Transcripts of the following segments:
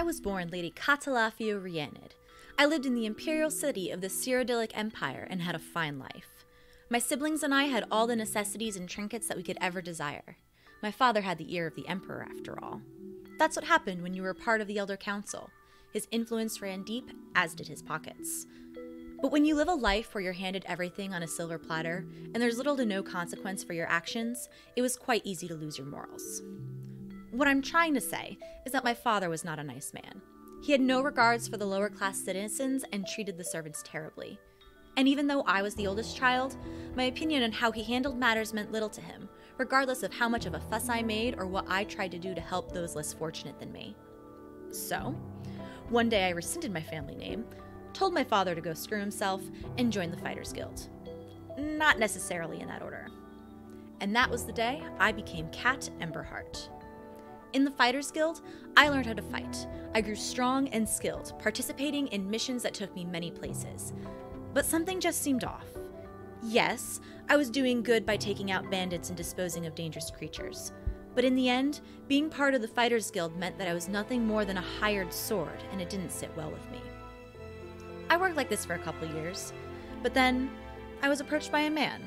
was born Lady Catalafio Rhianid. I lived in the imperial city of the Cyrodiilic Empire and had a fine life. My siblings and I had all the necessities and trinkets that we could ever desire. My father had the ear of the emperor, after all. That's what happened when you were part of the Elder Council. His influence ran deep, as did his pockets. But when you live a life where you're handed everything on a silver platter, and there's little to no consequence for your actions, it was quite easy to lose your morals. What I'm trying to say is that my father was not a nice man. He had no regards for the lower class citizens and treated the servants terribly. And even though I was the oldest child, my opinion on how he handled matters meant little to him, regardless of how much of a fuss I made or what I tried to do to help those less fortunate than me. So, one day I rescinded my family name, told my father to go screw himself, and joined the Fighters Guild. Not necessarily in that order. And that was the day I became Cat Emberheart. In the Fighters Guild, I learned how to fight. I grew strong and skilled, participating in missions that took me many places. But something just seemed off. Yes, I was doing good by taking out bandits and disposing of dangerous creatures. But in the end, being part of the Fighters Guild meant that I was nothing more than a hired sword, and it didn't sit well with me. I worked like this for a couple years, but then I was approached by a man,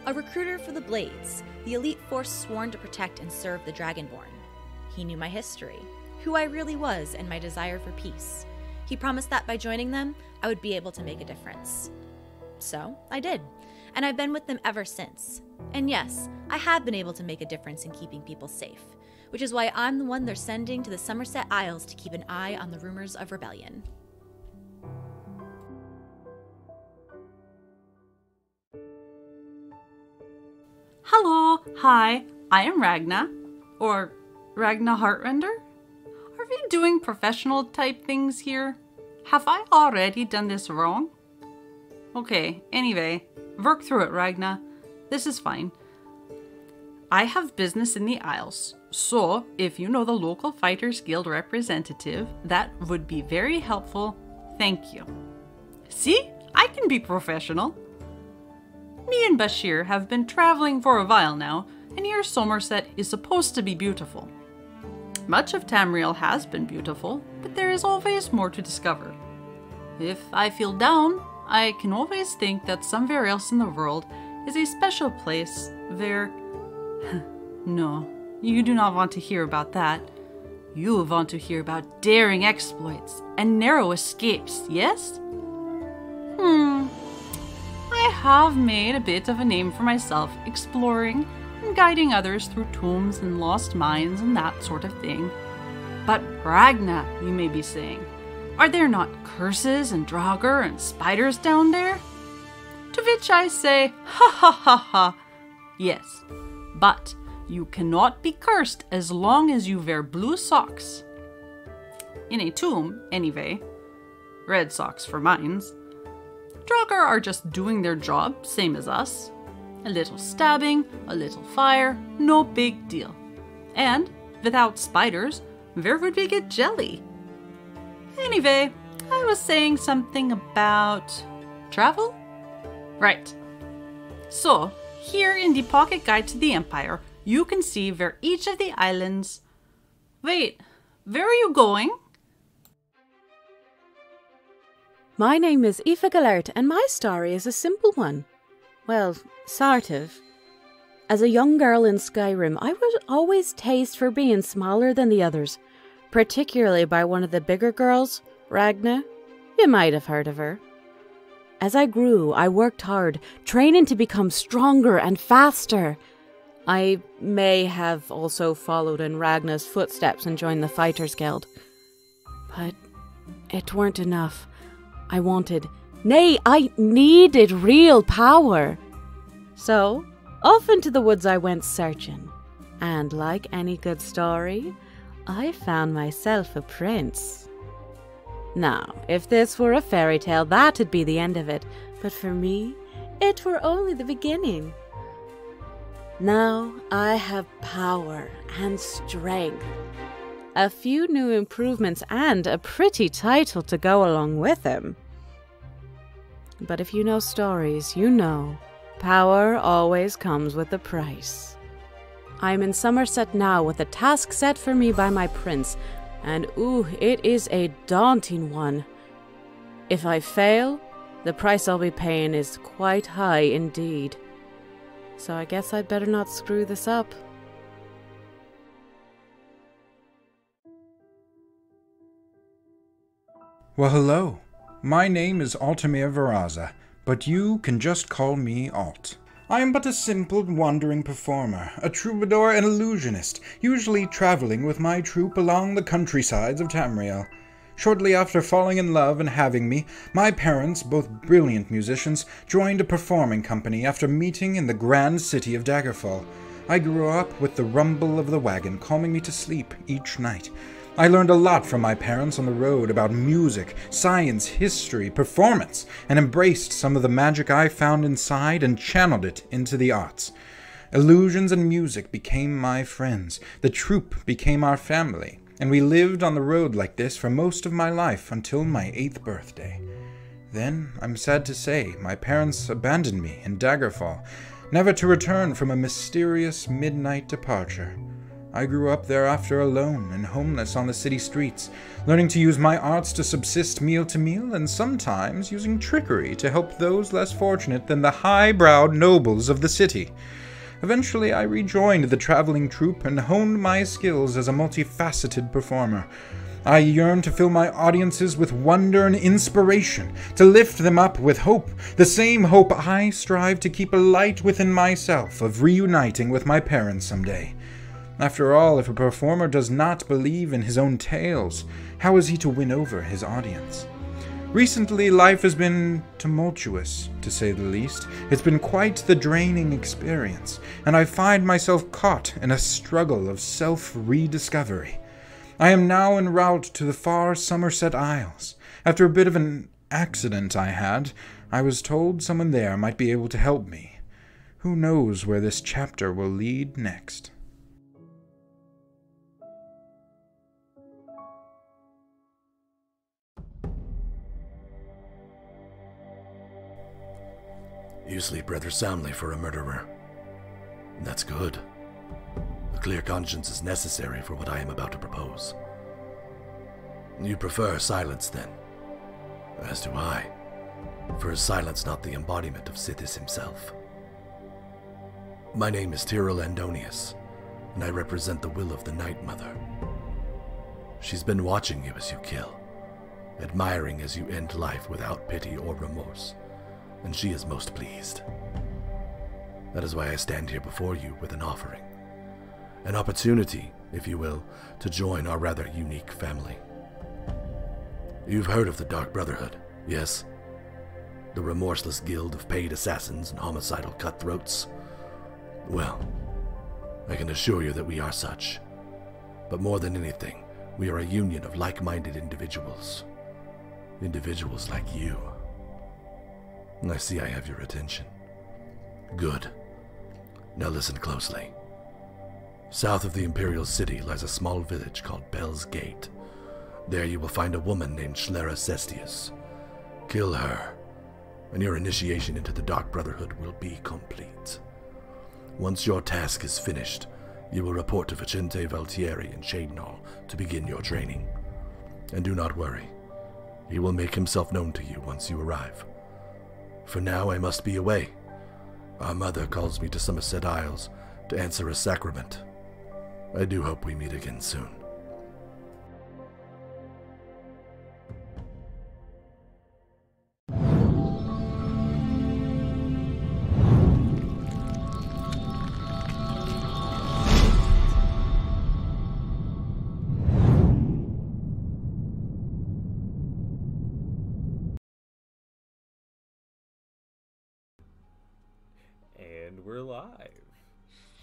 a recruiter for the Blades, the elite force sworn to protect and serve the Dragonborn. He knew my history, who I really was, and my desire for peace. He promised that by joining them, I would be able to make a difference. So, I did, and I've been with them ever since. And yes, I have been able to make a difference in keeping people safe, which is why I'm the one they're sending to the Somerset Isles to keep an eye on the rumors of rebellion. Hello, hi, I am Ragna, or Ragna Heartrender? Are we doing professional type things here? Have I already done this wrong? Okay, anyway, work through it, Ragna. This is fine. I have business in the Isles, so if you know the local Fighters Guild representative, that would be very helpful. Thank you. See? I can be professional. Me and Bashir have been traveling for a while now, and here Somerset is supposed to be beautiful. Much of Tamriel has been beautiful, but there is always more to discover. If I feel down, I can always think that somewhere else in the world is a special place where... No, you do not want to hear about that. You want to hear about daring exploits and narrow escapes, yes? I have made a bit of a name for myself exploring and guiding others through tombs and lost mines and that sort of thing. But Ragna, you may be saying, are there not curses and draugr and spiders down there? To which I say, ha ha ha ha, yes, but you cannot be cursed as long as you wear blue socks. In a tomb, anyway. Red socks for mines. Draugr are just doing their job, same as us. A little stabbing, a little fire, no big deal. And without spiders, where would we get jelly? Anyway, I was saying something about travel? Right. So, here in the Pocket Guide to the Empire, you can see where each of the islands... Wait, where are you going? My name is Aoife Gellert, and my story is a simple one. Well, sort of. As a young girl in Skyrim, I would always taste for being smaller than the others, particularly by one of the bigger girls, Ragna. You might have heard of her. As I grew, I worked hard, training to become stronger and faster. I may have also followed in Ragna's footsteps and joined the Fighters Guild. But it weren't enough. I wanted, nay, I needed real power. So, off into the woods I went searching. And like any good story, I found myself a prince. Now, if this were a fairy tale, that'd be the end of it. But for me, it were only the beginning. Now I have power and strength, a few new improvements, and a pretty title to go along with him. But if you know stories, you know power always comes with a price. I'm in Somerset now with a task set for me by my prince, and ooh, it is a daunting one. If I fail, the price I'll be paying is quite high indeed. So I guess I'd better not screw this up. Well, hello. My name is Altamir Varaza, but you can just call me Alt. I am but a simple wandering performer, a troubadour and illusionist, usually traveling with my troupe along the countrysides of Tamriel. Shortly after falling in love and having me, my parents, both brilliant musicians, joined a performing company after meeting in the grand city of Daggerfall. I grew up with the rumble of the wagon calming me to sleep each night. I learned a lot from my parents on the road about music, science, history, performance, and embraced some of the magic I found inside and channeled it into the arts. Illusions and music became my friends, the troupe became our family, and we lived on the road like this for most of my life until my 8th birthday. Then, I'm sad to say, my parents abandoned me in Daggerfall, never to return from a mysterious midnight departure. I grew up thereafter alone and homeless on the city streets, learning to use my arts to subsist meal to meal, and sometimes using trickery to help those less fortunate than the high-browed nobles of the city. Eventually, I rejoined the traveling troupe and honed my skills as a multifaceted performer. I yearned to fill my audiences with wonder and inspiration, to lift them up with hope, the same hope I strive to keep alight within myself of reuniting with my parents someday. After all, if a performer does not believe in his own tales, how is he to win over his audience? Recently, life has been tumultuous, to say the least. It's been quite the draining experience, and I find myself caught in a struggle of self-rediscovery. I am now en route to the far Somerset Isles. After a bit of an accident I had, I was told someone there might be able to help me. Who knows where this chapter will lead next? You sleep rather soundly for a murderer. That's good. A clear conscience is necessary for what I am about to propose. You prefer silence, then? As do I. For is silence not the embodiment of Sithis himself? My name is Tyrell Andonius, and I represent the will of the Night Mother. She's been watching you as you kill, admiring as you end life without pity or remorse, and she is most pleased. That is why I stand here before you with an offering. An opportunity, if you will, to join our rather unique family. You've heard of the Dark Brotherhood, yes? The remorseless guild of paid assassins and homicidal cutthroats? Well, I can assure you that we are such. But more than anything, we are a union of like-minded individuals. Individuals like you. I see I have your attention. Good. Now listen closely. South of the Imperial City lies a small village called Bell's Gate. There you will find a woman named Schlera Cestius. Kill her, and your initiation into the Dark Brotherhood will be complete. Once your task is finished, you will report to Vicente Valtieri in Shadenall to begin your training. And do not worry. He will make himself known to you once you arrive. For now, I must be away. Our mother calls me to Somerset Isles to answer a sacrament. I do hope we meet again soon. And we're live.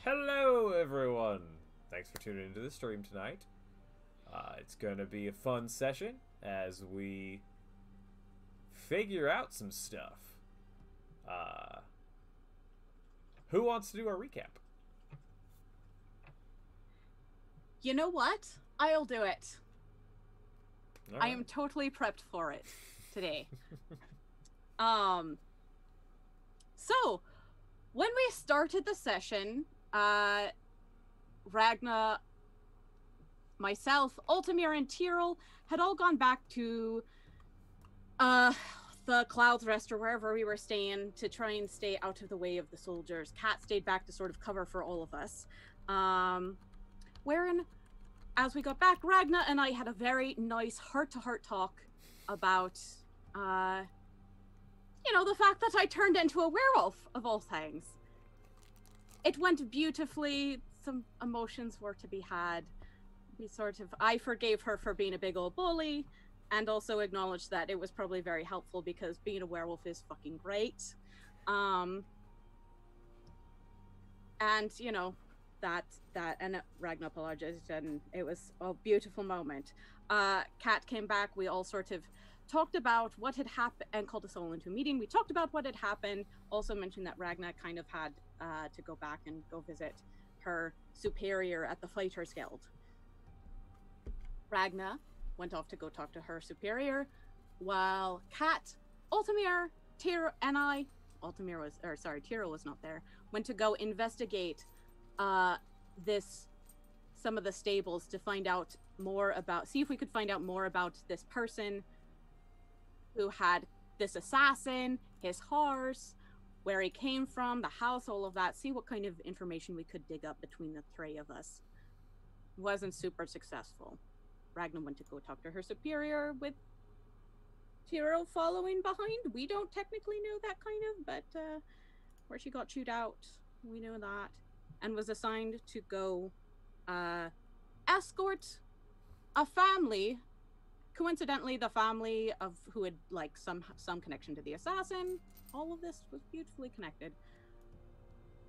Hello, everyone. Thanks for tuning into the stream tonight. It's going to be a fun session as we figure out some stuff. Who wants to do our recap? You know what? I'll do it. All I right. am totally prepped for it today. So, when we started the session, Ragna myself, Ultimir, and Tyrell had all gone back to the Clouds Rest or wherever we were staying to try and stay out of the way of the soldiers. Kat stayed back to sort of cover for all of us. Wherein, as we got back, Ragna and I had a very nice heart-to-heart talk about, the fact that I turned into a werewolf, of all things. It went beautifully. Some emotions were to be had. I forgave her for being a big old bully, and also acknowledged that it was probably very helpful because being a werewolf is fucking great. And, and Ragnar apologized, and it was a beautiful moment. Kat came back, we all sort of talked about what had happened, and called us all into a meeting. We talked about what had happened, also mentioned that Ragnar kind of had to go back and go visit her superior at the Fighters Guild. Ragna went off to go talk to her superior, while Kat, Ultimir, Tyrell, and I, Tyrell was not there, went to go investigate some of the stables to find out more about, see if we could find out more about this person who had this assassin, his horse, where he came from, the house, all of that, see what kind of information we could dig up between the three of us. Wasn't super successful. Ragnar went to go talk to her superior with Tyrell following behind. We don't technically know that kind of, but where she got chewed out, we know that. And was assigned to go escort a family, coincidentally the family of who had like some connection to the assassin. All of this was beautifully connected.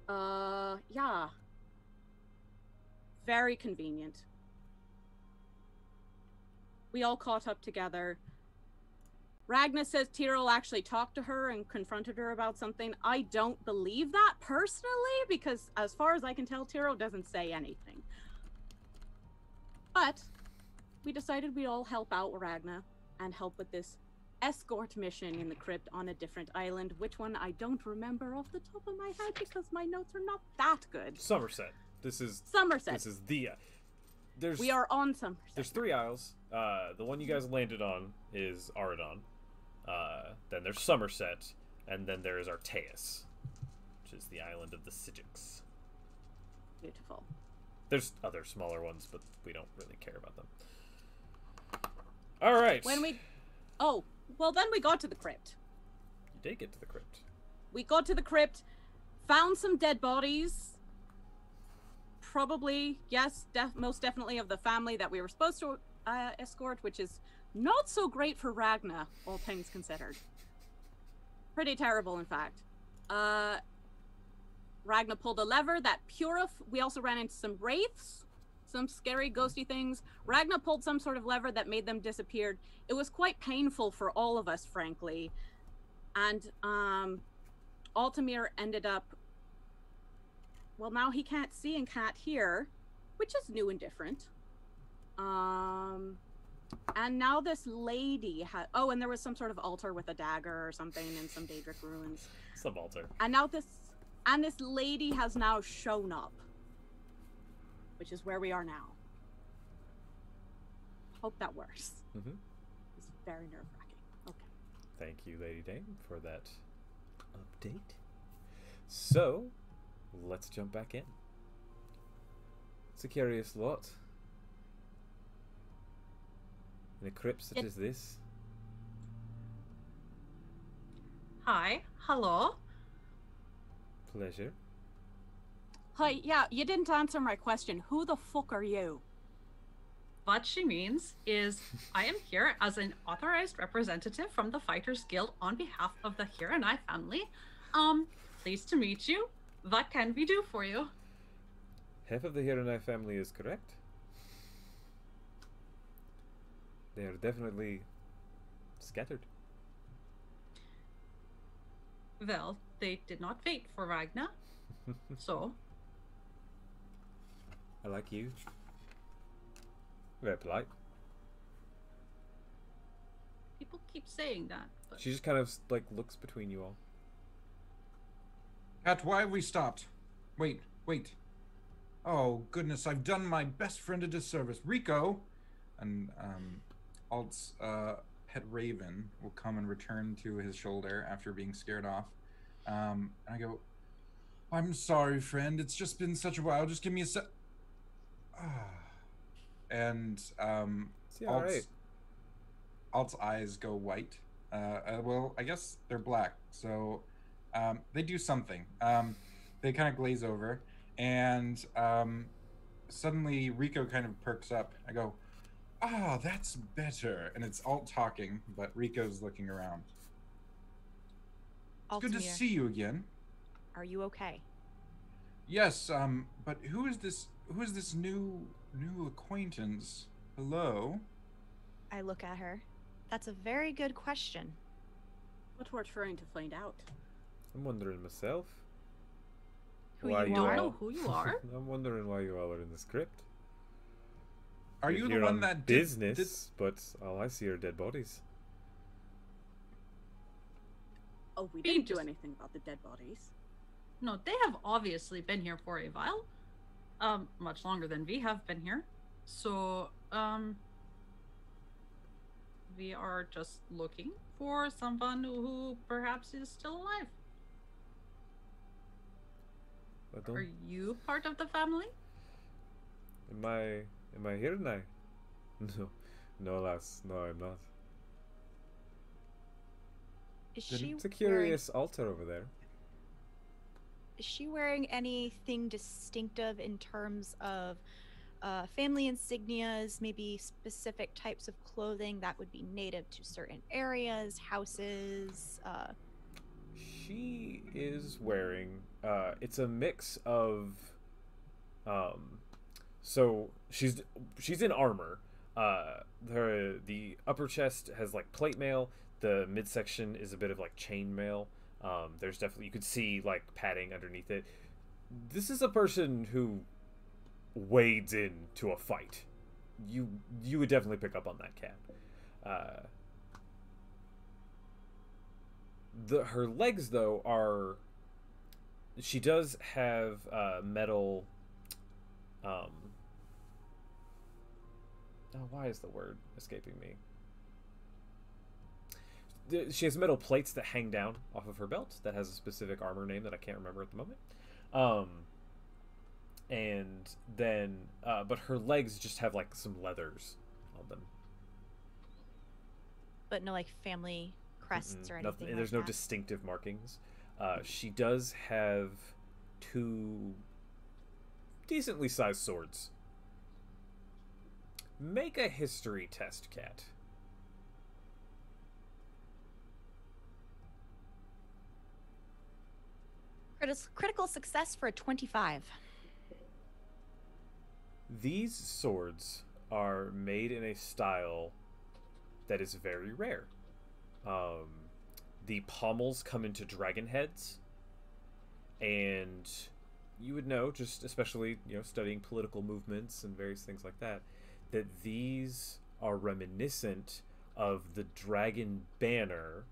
Yeah. Very convenient. We all caught up together. Ragnar says Tyrell actually talked to her and confronted her about something. I don't believe that personally, because as far as I can tell, Tyrell doesn't say anything. But we decided we'd all help out Ragnar and help with this escort mission in the crypt on a different island. Which one I don't remember off the top of my head because my notes are not that good. Somerset. This is Somerset. This is the. We are on Somerset. There's 3 isles. The one you guys landed on is Aradon. Then there's Somerset, and then there is Artaeus, which is the island of the Sigics. Beautiful. There's other smaller ones, but we don't really care about them. All right. Then we got to the crypt. You did get to the crypt. We got to the crypt, found some dead bodies. Probably, yes, most definitely of the family that we were supposed to escort, which is not so great for Ragna, all things considered. Pretty terrible, in fact. Ragna pulled a lever that we also ran into some wraiths, some scary ghosty things. Ragna pulled some sort of lever that made them disappear. It was quite painful for all of us, frankly. And Altamir ended up, well, now he can't see and can't hear, which is new and different. And now this lady and there was some sort of altar with a dagger or something in some Daedric ruins. Some altar. And now this lady has now shown up, which is where we are now. Hope that works. Mm-hmm. It's very nerve-wracking. Okay. Thank you, Lady Dame, for that update. So, let's jump back in. It's a curious lot. In a crypt such as this. Hi. Hello. Pleasure. Hi, yeah, you didn't answer my question. Who the fuck are you? What she means is I am here as an authorized representative from the Fighters Guild on behalf of the Hiranai family. Pleased to meet you. What can we do for you? Half of the Hiranai family is correct. They are definitely scattered. Well, they did not wait for Ragna, so... I like you. Very polite. People keep saying that, but... She just kind of, like, looks between you all. Kat, why have we stopped? Wait. Oh, goodness, I've done my best friend a disservice. Rico! And Alt's pet raven will come and return to his shoulder after being scared off. And I go, I'm sorry, friend. It's just been such a while. Just give me a sec. And Alt's eyes go white. Well, I guess they're black, so they do something. They kind of glaze over, and suddenly Rico kind of perks up. I go, that's better. And it's Alt talking, but Rico's looking around. It's good to see you again. Are you okay? Yes, but who is this new acquaintance? Hello? I look at her. That's a very good question. What we're trying to find out. I'm wondering myself. Who why you you are? all... Who you are? I'm wondering why you all are in this crypt. Are you the You're one on that business? But all I see are dead bodies. Oh, we Being didn't do just- anything about the dead bodies. No, they have obviously been here for a while. Much longer than we have been here. So, we are just looking for someone who perhaps is still alive. I don't... Are you part of the family? Am I here now? No, alas, no, I'm not. Is she It's a curious altar over there. Is she wearing anything distinctive in terms of family insignias, maybe specific types of clothing that would be native to certain areas, houses? She is wearing it's a mix of so she's in armor. The upper chest has like plate mail, the midsection is a bit of like chain mail. There's definitely, you could see like padding underneath it. This is a person who wades into a fight. You would definitely pick up on that cat. Her legs though are, she does have metal why is the word escaping me? She has metal plates that hang down off of her belt that has a specific armor name that I can't remember at the moment. And then but her legs just have like some leathers on them. But no like family crests or anything. Nothing, like there's no that. distinctive markings. She does have 2 decently sized swords. Make a history test, cat. Critical success for a 25. These swords are made in a style that is very rare. The pommels come into dragon heads, and you would know, just especially studying political movements and various things like that, that these are reminiscent of the dragon banner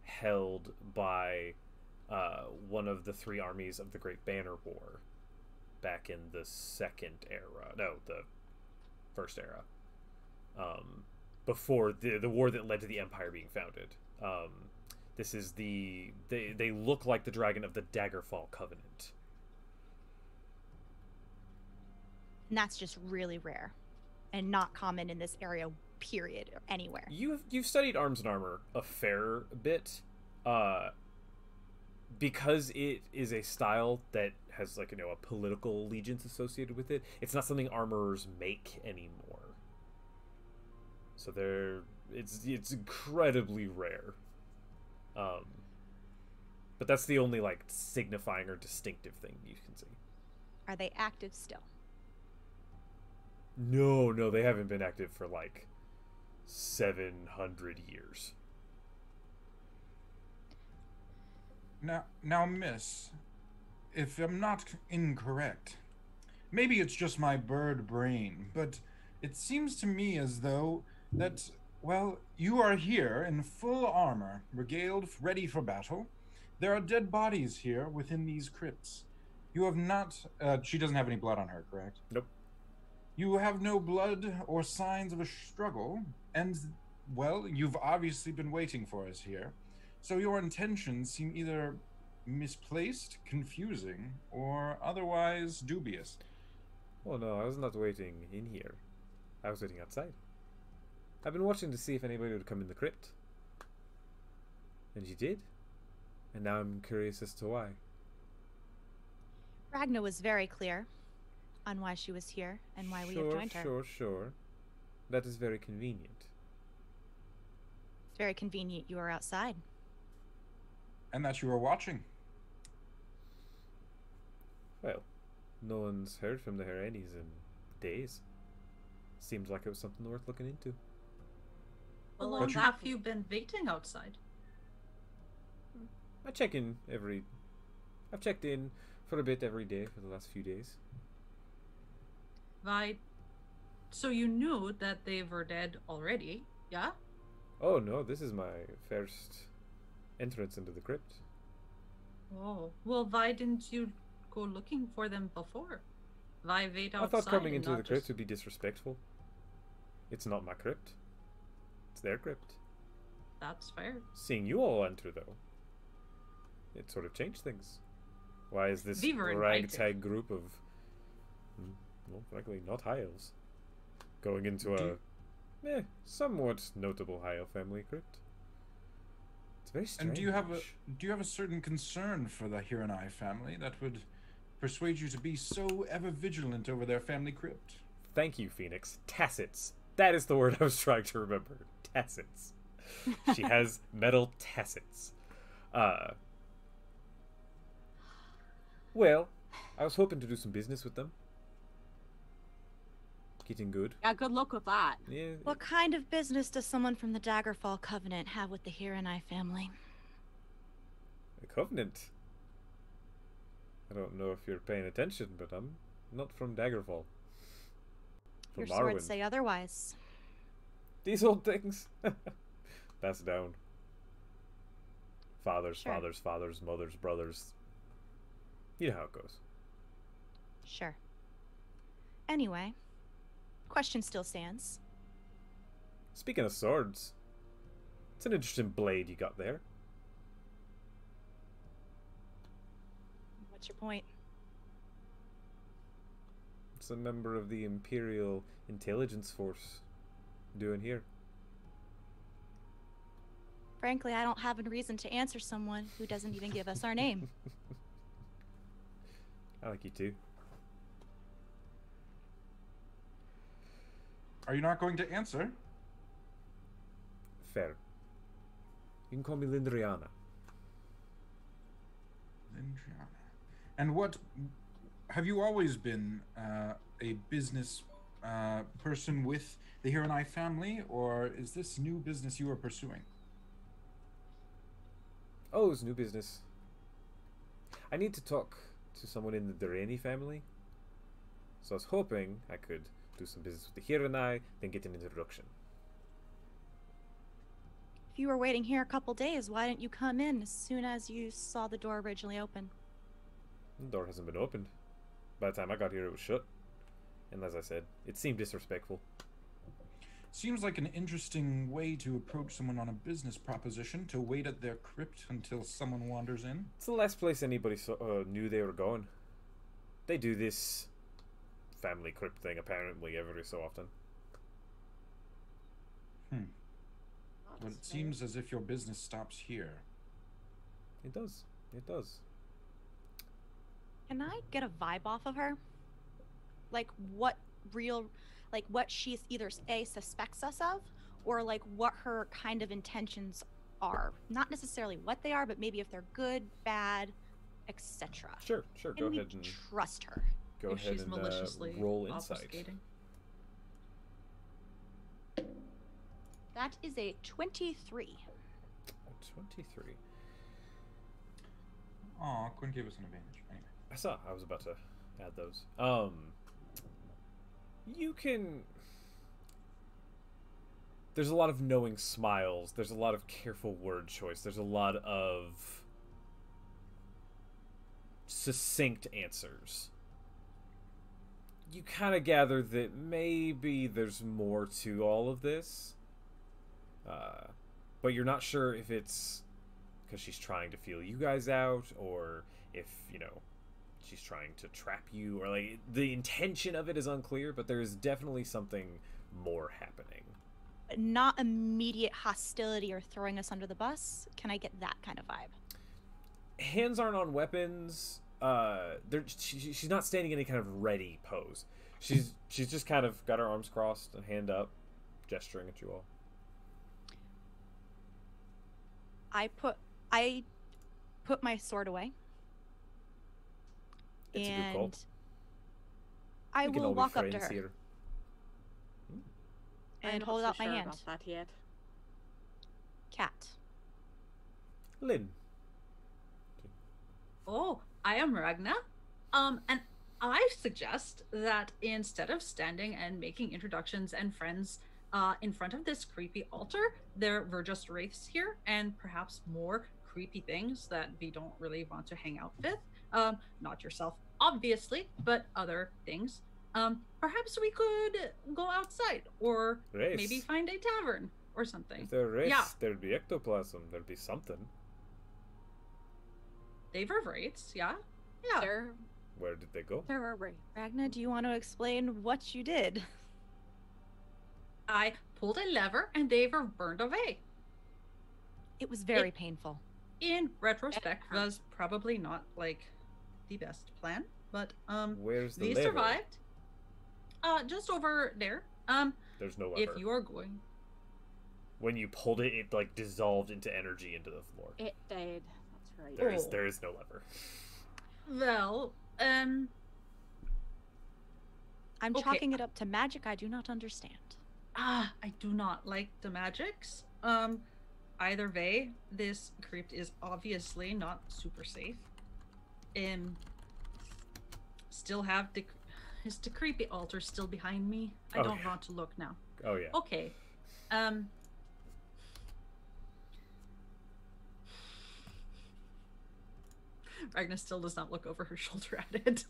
held by one of the 3 armies of the Great Banner War back in the the first era, before the war that led to the Empire being founded. This is they look like the dragon of the Daggerfall Covenant. And that's just really rare and not common in this area, period, or anywhere. You've studied arms and armor a fair bit, because it is a style that has like a political allegiance associated with it. It's not something armorers make anymore, so it's incredibly rare. But that's the only like signifying or distinctive thing you can see. Are they active still? No, they haven't been active for like 700 years. Now, miss, if I'm not incorrect, maybe it's just my bird brain, but it seems to me as though that, well, you are here in full armor, regaled, ready for battle. There are dead bodies here within these crypts, You have not. She doesn't have any blood on her, correct? Nope. You have no blood or signs of a struggle, and, well, you've obviously been waiting for us here. So your intentions seem either misplaced, confusing, or otherwise dubious. Oh no, I was not waiting in here. I was waiting outside. I've been watching to see if anybody would come in the crypt. And you did. And now I'm curious as to why. Ragna was very clear on why she was here and why we have joined her. Sure. That is very convenient. It's very convenient you are outside. And that you were watching. Well, no one's heard from the Herenis in days. Seems like it was something worth looking into. How But long you- have you been waiting outside? I check in every... I've checked in for a bit every day for the last few days. Why? So you knew that they were dead already, yeah? Oh no, this is my first entrance into the crypt. Oh, well, why didn't you go looking for them before? Why wait outside? I thought coming and into not the crypt just- would be disrespectful. It's not my crypt. It's their crypt. That's fair. Seeing you all enter, though, it sort of changed things. Why is this We were invited. ragtag group of, well, frankly, not high elves, going into a somewhat notable high elf family crypt? It's very strange. And do you have a certain concern for the Hiranai family that would persuade you to be so ever vigilant over their family crypt? Thank you, Phoenix. Tassets. That is the word I was trying to remember. Tassets. She has metal tassets. Well, I was hoping to do some business with them. Getting good. Yeah, good luck with that. Yeah. What kind of business does someone from the Daggerfall Covenant have with the Hiranai family? A covenant. I don't know if you're paying attention, but I'm not from Daggerfall. From Your swords Morrowind. say otherwise. These old things. Passed down. Fathers, Sure. fathers, mothers, brothers. You know how it goes. Sure. Anyway, question still stands. Speaking of swords, it's an interesting blade you got there. What's your point? It's a member of the Imperial Intelligence Force doing here. Frankly, I don't have a reason to answer someone who doesn't even give us our name. I like you too. Are you not going to answer? Fair. You can call me Lindriana. Lindriana. And what... Have you always been a business person with the Hiranai family, or is this new business you are pursuing? Oh, it's new business. I need to talk to someone in the Durrani family. So I was hoping I could do some business with the Hiranai, then get an introduction. If you were waiting here a couple days, why didn't you come in as soon as you saw the door originally open? The door hasn't been opened. By the time I got here, it was shut. And as I said, it seemed disrespectful. Seems like an interesting way to approach someone on a business proposition, to wait at their crypt until someone wanders in. It's the last place anybody knew they were going. They do this family crypt thing apparently every so often. But it seems as if your business stops here. It does. It does. Can I get a vibe off of her? Like what she either A, suspects us of, or like what her kind of intentions are. Not necessarily what they are, but maybe if they're good, bad, etc. Sure. Go Can we ahead and trust her? go if ahead she's and maliciously roll insight. obfuscating. That is a 23. 23. Aw, Quinn gave us an advantage. Anyway. I was about to add those. You can... There's a lot of knowing smiles. There's a lot of careful word choice. There's a lot of succinct answers. You kind of gather that maybe there's more to all of this, but you're not sure if it's because she's trying to feel you guys out, or if, she's trying to trap you, or like the intention of it is unclear, but there's definitely something more happening. Not immediate hostility or throwing us under the bus. Can I get that kind of vibe? Hands aren't on weapons. She's not standing in any kind of ready pose. She's just kind of got her arms crossed and hand up, gesturing at you all. I put my sword away. It's a good call. I We can all will be walk up to friends her here. and I'm hold not out so my sure hand. about that yet. Cat. Lynn. Oh, I am Ragna. And I suggest that instead of standing and making introductions and friends in front of this creepy altar, there were just wraiths here and perhaps more creepy things that we don't really want to hang out with. Not yourself, obviously, but other things. Perhaps we could go outside or Wraiths. maybe find a tavern or something. If there are wraiths, Yeah. there'd be ectoplasm. There'd be something. They were wraiths, yeah? Yeah. Where did they go? There were wraiths. Ragna, do you want to explain what you did? I pulled a lever and they were burned away. It was very painful. In retrospect, was probably not like the best plan, but Where's the we lever? survived. Just over there. There's no lever. If you are going, When you pulled it, it like dissolved into energy into the floor. It did. That's right. There is no lever. well, I'm Okay. chalking it up to magic I do not understand. I do not like the magics. Either way, this crypt is obviously not super safe. Still have is the creepy altar still behind me? I Oh, don't yeah. want to look now. Oh yeah. Okay. Ragna still does not look over her shoulder at it.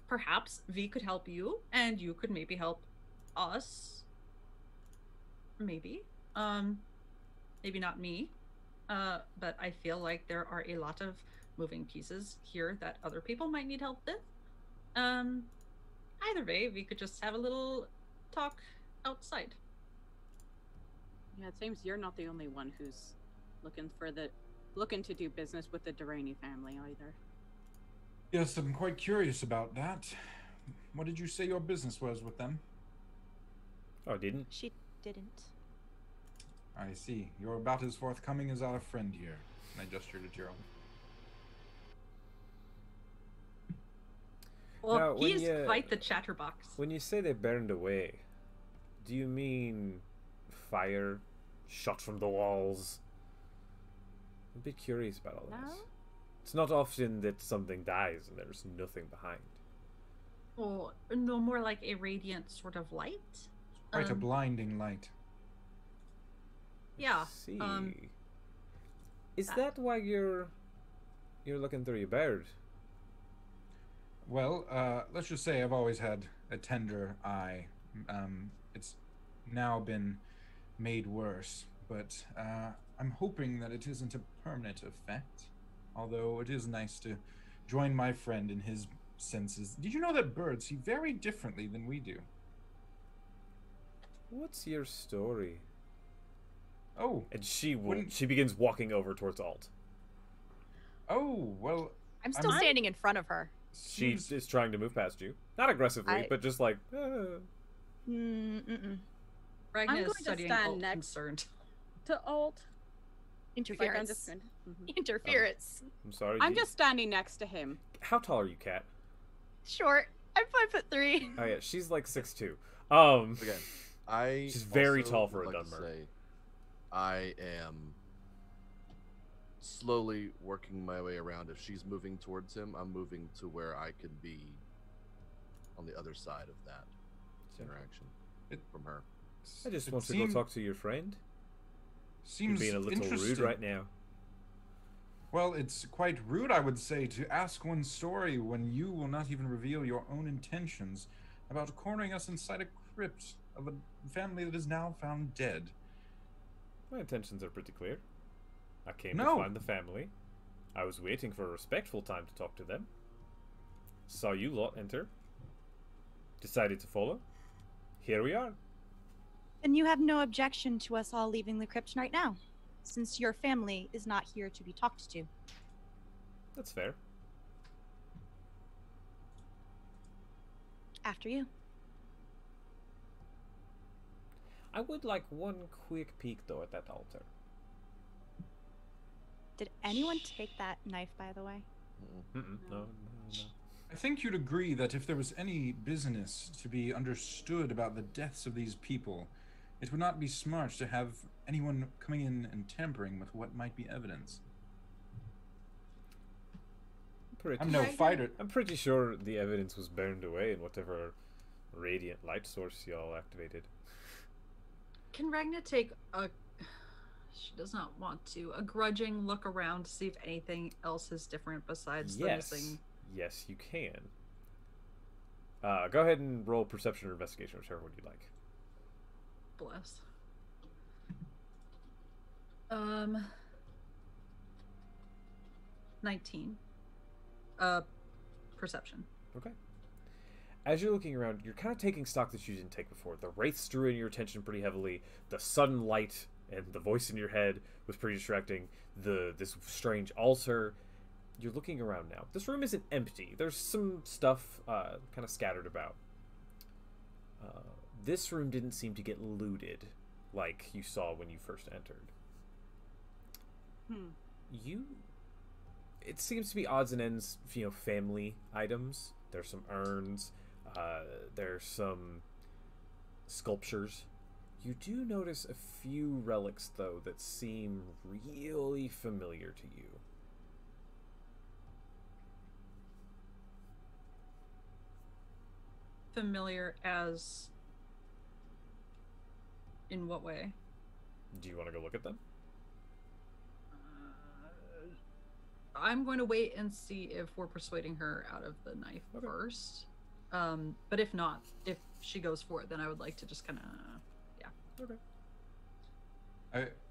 Perhaps V could help you, and you could maybe help us. Maybe. Maybe not me. But I feel like there are a lot of moving pieces here that other people might need help with. Either way, we could just have a little talk outside. Yeah, it seems you're not the only one who's looking to do business with the Durrani family either. Yes, I'm quite curious about that. What did you say your business was with them? Oh, didn't? She didn't. I see. You're about as forthcoming as our friend here. And I gestured at Gerald. Well, Now, when he's you- quite the chatterbox. When you say they burned away, do you mean fire, shot from the walls? I'm a bit curious about all this. No? It's not often that something dies and there's nothing behind. Or no, more like a radiant sort of light. Quite a blinding light. Yeah. See. Is that why you're looking through your beard? Well, let's just say I've always had a tender eye. It's now been made worse, but I'm hoping that it isn't a permanent effect. Although it is nice to join my friend in his senses. Did you know that birds see very differently than we do? What's your story? Oh, And she Wouldn't- she begins walking over towards Alt. oh, well, I'm still standing in front of her. She seems- is trying to move past you, not aggressively, I- but just like. Mm-mm. Ragna I'm is going to studying stand alt next. concerned. To Alt. Interference. Like, I'm just going to... Interference. I'm sorry. I'm do you- just standing next to him. How tall are you, Kat? Short. I'm 5'3". Oh yeah, she's like 6'2". Again, I She's very also tall for would a like to Dunmer. say I am slowly working my way around. If she's moving towards him, I'm moving to where I can be on the other side of that interaction from her. I just it want to go talk to your friend. You're Seems being a little rude interesting. right now. Well, it's quite rude, I would say, to ask one's story when you will not even reveal your own intentions about cornering us inside a crypt of a family that is now found dead. My intentions are pretty clear. I came No. to find the family. I was waiting for a respectful time to talk to them. Saw you lot enter. Decided to follow. Here we are. And you have no objection to us all leaving the crypt right now, since your family is not here to be talked to. That's fair. After you. I would like one quick peek, though, at that altar. Did anyone take that knife, by the way? No. I think you'd agree that if there was any business to be understood about the deaths of these people, it would not be smart to have anyone coming in and tampering with what might be evidence. I'm no fighter. I'm pretty sure the evidence was burned away in whatever radiant light source y'all activated. Can Ragna take a... She does not want to. A grudging look around to see if anything else is different besides the missing... Yes, you can. Go ahead and roll perception or investigation, whichever one you like. Bless. 19. Perception. Okay. As you're looking around, you're kind of taking stock that you didn't take before. The wraiths drew in your attention pretty heavily. The sudden light and the voice in your head was pretty distracting. This strange altar. You're looking around now. This room isn't empty. There's some stuff kind of scattered about. This room didn't seem to get looted like you saw when you first entered. It seems to be odds and ends, family items. There's some urns. There's some sculptures. You do notice a few relics, though, that seem really familiar to you. Familiar as... In what way? Do you want to go look at them? I'm going to wait and see if we're persuading her out of the knife first. But if not, if she goes for it, then I would like to just kind of, Okay.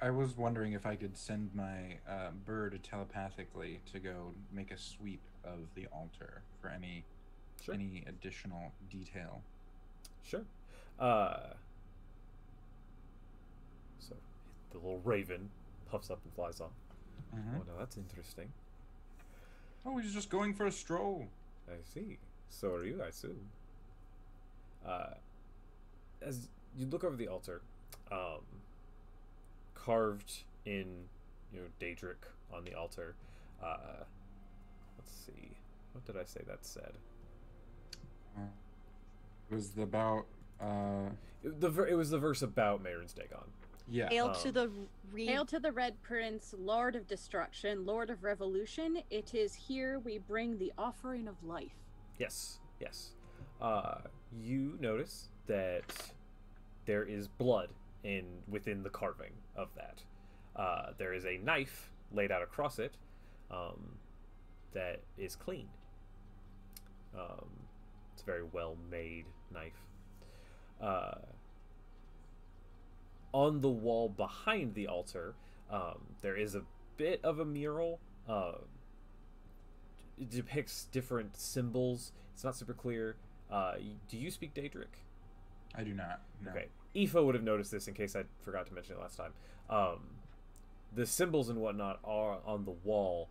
I was wondering if I could send my bird telepathically to go make a sweep of the altar for any additional detail. Sure. So the little raven puffs up and flies off. Mm-hmm. Oh, no, that's interesting. Oh, he's just going for a stroll. I see. So are you, I assume. As you look over the altar, carved in, Daedric on the altar. Let's see. What did I say that said? It was about... It was the verse about Mehrunes Dagon. Yeah. Hail to the Red Prince, Lord of Destruction, Lord of Revolution. It is here we bring the offering of life. Yes. You notice that there is blood within the carving of that. There is a knife laid out across it that is clean. It's a very well-made knife. On the wall behind the altar, there is a bit of a mural. It depicts different symbols. It's not super clear. Do you speak Daedric? I do not. No. Okay. Aoife would have noticed this in case I forgot to mention it last time. The symbols and whatnot are on the wall.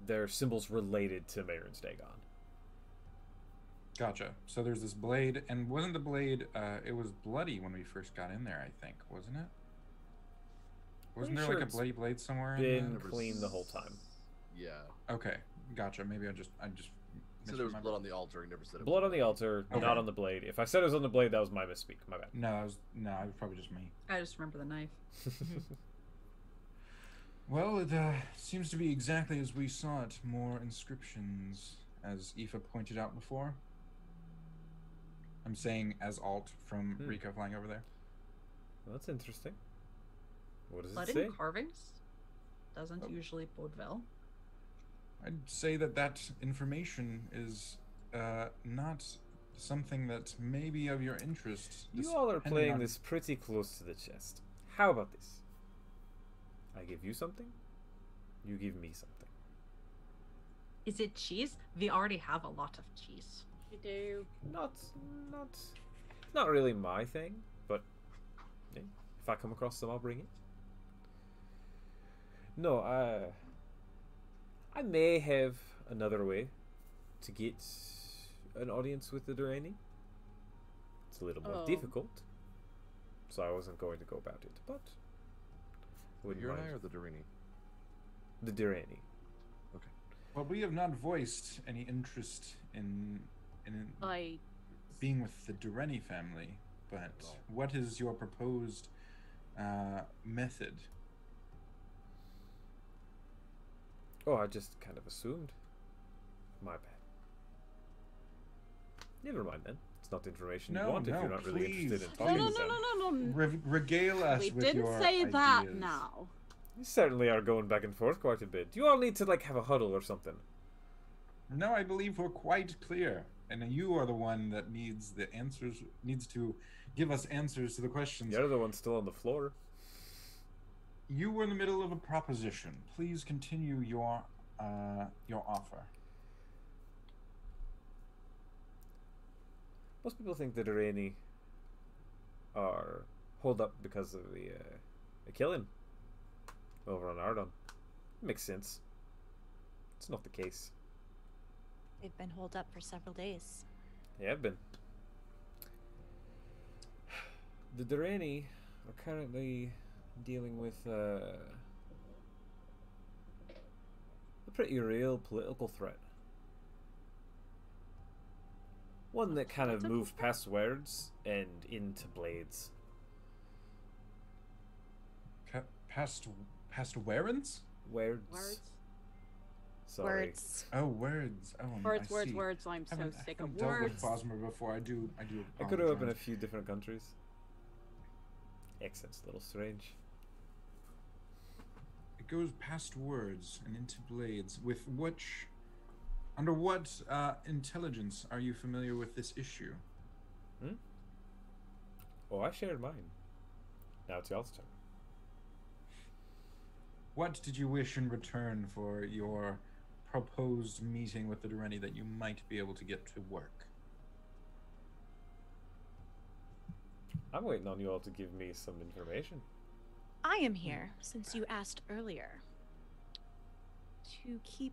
They're symbols related to Mehrunes Dagon. Gotcha. So there's this blade, and wasn't the blade, it was bloody when we first got in there, I think, wasn't it? Wasn't there like a bloody blade somewhere? Been clean the whole time. Yeah. Okay, gotcha. Maybe I just. So there was blood on the altar. You never said it. Blood on the altar, not on the blade. If I said it was on the blade, that was my misspeak. My bad. No, it was probably just me. I just remember the knife. Well, it seems to be exactly as we saw it. More inscriptions, as Aoife pointed out before. I'm saying as alt from Rico flying over there. Well, that's interesting. What does Blood it say? and carvings? doesn't usually bode well. I'd say that that information is not something that may be of your interest. You all are depending playing on- this pretty close to the chest. How about this? I give you something, you give me something. Is it cheese? We already have a lot of cheese. You do. Not really my thing, but yeah, if I come across some, I'll bring it. No, I may have another way to get an audience with the Durrani. It's a little more difficult, so I wasn't going to go about it, but wouldn't Huronai mind. or the Durini? The Durrani. Okay. Well, we have not voiced any interest in I being with the Durrani family, but what is your proposed method? Oh, I just kind of assumed. My bad. Never mind then. It's not information you No, want if no, you're not really interested in please. talking no, to them. no. Regale us We with didn't your say that ideas. now. You certainly are going back and forth quite a bit. You all need to like have a huddle or something. No, I believe we're quite clear, and you are the one that needs the answers. Needs to give us answers to the questions. You're the one still on the floor. You were in the middle of a proposition. Please continue your offer. Most people think the Durrani are holed up because of the killing over on Ardon. Makes sense. It's not the case. They've been holed up for several days. They have been. The Durrani are currently dealing with a pretty real political threat. One that kind of moved past words and into blades. Past Warrens? Words. Words. Sorry. Words. Oh, words. Oh, Words, I words, see. words. I'm so Haven't- sick haven't of dealt with words. Bosmer before. I do. I could have opened a apologize. few different countries. Accent's a little strange. It goes past words and into blades. With which, under what intelligence are you familiar with this issue? Oh, I shared mine. Now it's y'all's turn. What did you wish in return for your proposed meeting with the Durrani that you might be able to get to work? I'm waiting on you all to give me some information. I am here, since you asked earlier, to keep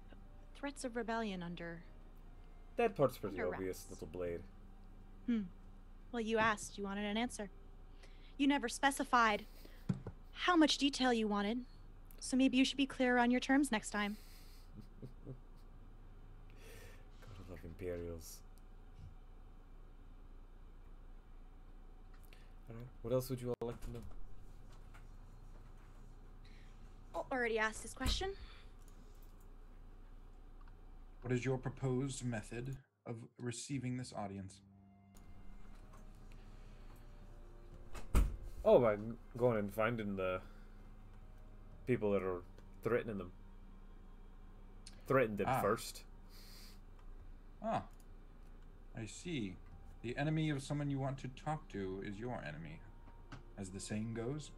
threats of rebellion under. That part's pretty Under obvious, wraps. little blade. Well, you asked, you wanted an answer. You never specified how much detail you wanted, so maybe you should be clearer on your terms next time. God, I love Imperials. Alright, what else would you all like to know? Already asked this question. What is your proposed method of receiving this audience? Oh, by going and finding the people that are threatening them. Threaten them first. Ah, I see. The enemy of someone you want to talk to is your enemy, as the saying goes.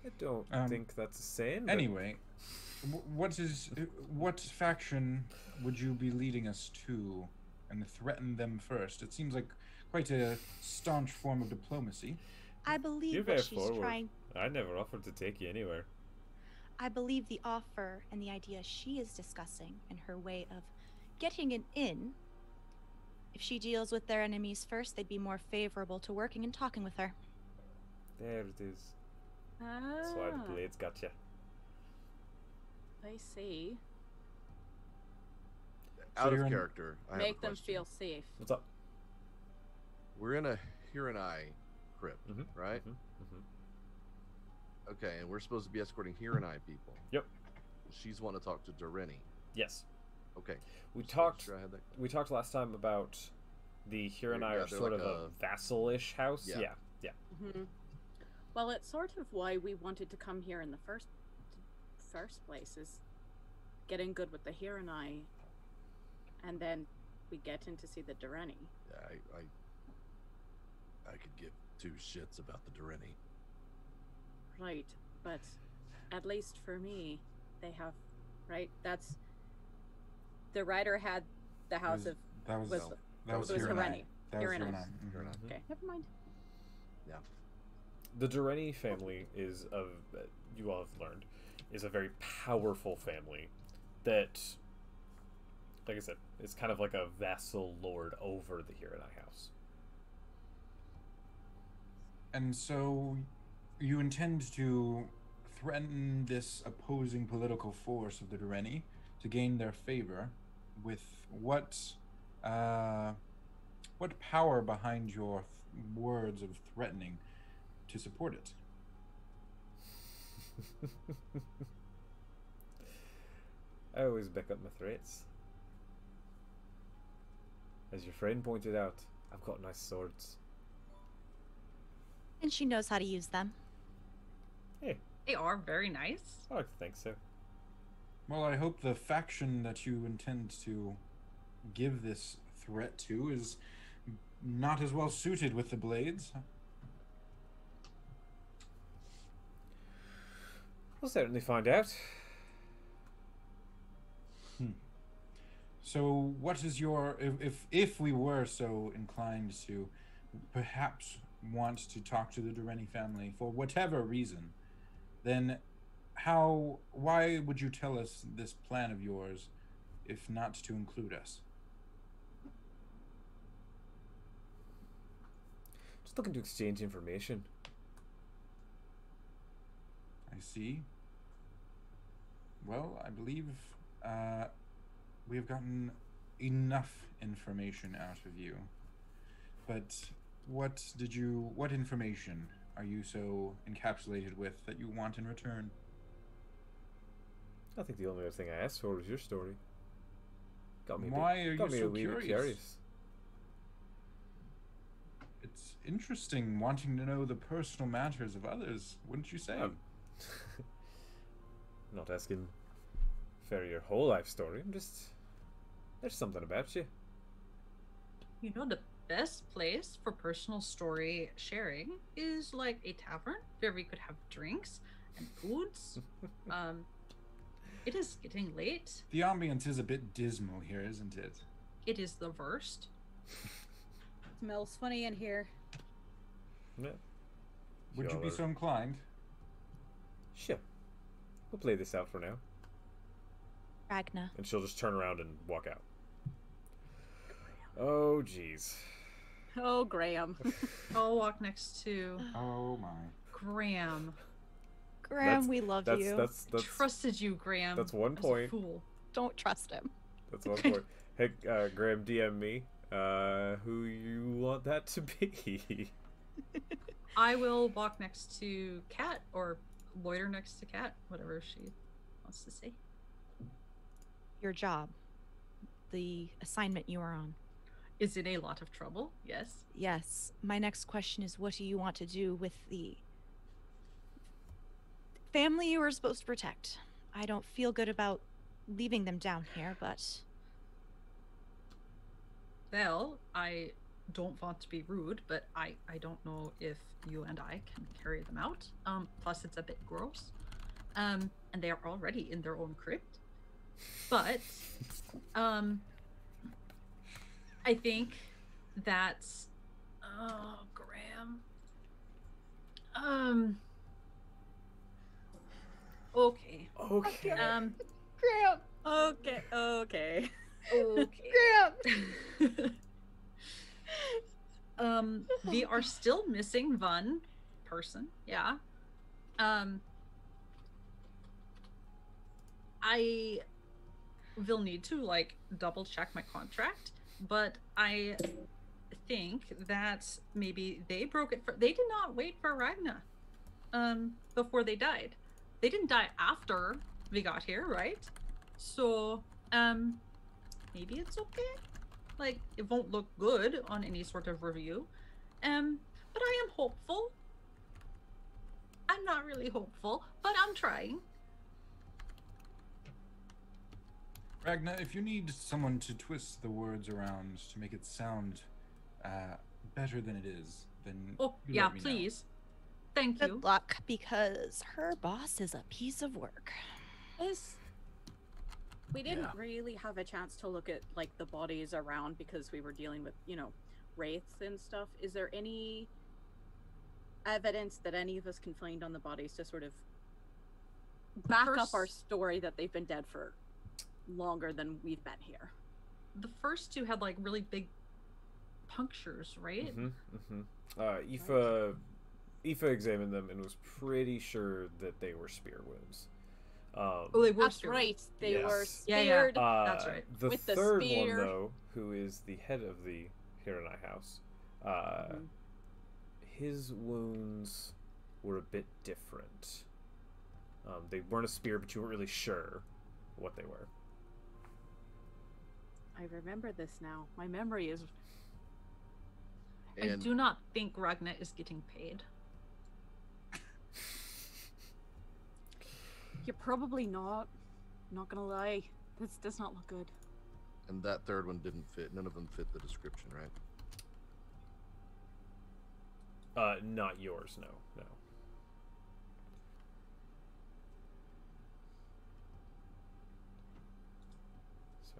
I don't think that's a saying. but- Anyway, what faction would you be leading us to, and threaten them first? It seems like quite a staunch form of diplomacy. I believe You're what very she's forward. trying. I never offered to take you anywhere. I believe the offer and the idea she is discussing and her way of getting an in. If she deals with their enemies first, they'd be more favorable to working and talking with her. There it is. That's why the blades got you. I see. Out you're of in- character. I have a Make them question. feel safe. What's up? We're in a Huronai crypt, Mhm, right? Okay, and we're supposed to be escorting Huronai people. Yep. She's wanting to talk to Durrani. Yes. Okay. We just making talked. sure I had that. We talked last time about the Huronai Yeah, are they're sort like of a a- vassal-ish house. Yeah. Yeah. Well, it's sort of why we wanted to come here in the first place is getting good with the Hiranai, and then we get in to see the Dureni. Yeah, I could give two shits about the Dureni. Right, but at least for me, they have, right? That's the writer had the house of That was Hiranai. Hiranai. That was Hiranai. Hiranai. Okay, never mind. Yeah. The Dureni family is you all have learned, is a very powerful family that, like I said, is kind of like a vassal lord over the Hiranai house. And so you intend to threaten this opposing political force of the Dureni to gain their favor with what power behind your words of threatening to support it? I always back up my threats. As your friend pointed out, I've got nice swords. And she knows how to use them. Hey, They are very nice. I like to think so. Well, I hope the faction that you intend to give this threat to is not as well suited with the blades. We'll certainly find out. So, what is your if we were so inclined to perhaps want to talk to the Dureni family for whatever reason, then why would you tell us this plan of yours if not to include us? Just looking to exchange information. I see. Well, I believe we have gotten enough information out of you. But what information are you so encapsulated with that you want in return? I think the only other thing I asked for was your story. Got me Why are you got me so a wee bit curious? It's interesting wanting to know the personal matters of others, wouldn't you say? I'm not asking for your whole life story. I'm just... There's something about you. You know, the best place for personal story sharing is like a tavern where we could have drinks and foods. It is getting late. The ambience is a bit dismal here, isn't it? It is the worst. Smells funny in here. Yeah. Would you be Y'all are- so inclined? Sure. We'll play this out for now. Ragna. And she'll just turn around and walk out. Oh, jeez. Oh, Graham. I'll walk next to Oh my. Graham. Graham, we love you. That's Trusted you, Graham. that's one as a point. fool. Don't trust him. That's one point. Hey, Graham, DM me. Who you want that to be? I will walk next to Kat, or loiter next to Kat, whatever she wants to say. Your job. The assignment you are on. Is in a lot of trouble? Yes. Yes. My next question is, what do you want to do with the family you were supposed to protect? I don't feel good about leaving them down here, but Well, I don't want to be rude, but I don't know if you and I can carry them out. Plus it's a bit gross. And they are already in their own crypt. But I think that Graham. Okay. Okay. Graham. Okay. Okay. Okay. We are still missing one person. Yeah. I will need to like double check my contract, but I think that maybe they broke it they did not wait for Ragna before they died. They didn't die after we got here, right? So maybe it's okay. Like, it won't look good on any sort of review. But I am hopeful. I'm not really hopeful, but I'm trying. Ragnar, if you need someone to twist the words around to make it sound better than it is, then Oh, you yeah, let me know. please. Thank Good you. luck, because her boss is a piece of work. We didn't really have a chance to look at like the bodies around because we were dealing with, you know, wraiths and stuff. Is there any evidence that any of us can find on the bodies to sort of back up our story that they've been dead for longer than we've been here? The first two had like really big punctures, right? Aoife examined them and was pretty sure that they were spear wounds. They were That's spear right. wounds. They were Yeah, speared. That's right. The With the third spear. one, though, who is the head of the Hiranai house, his wounds were a bit different. They weren't a spear, but you weren't really sure what they were. I remember this now. My memory is. I do not think Ragna is getting paid. You're probably not. Not gonna lie. This does not look good. And that third one didn't fit. None of them fit the description, right? Not yours, no. So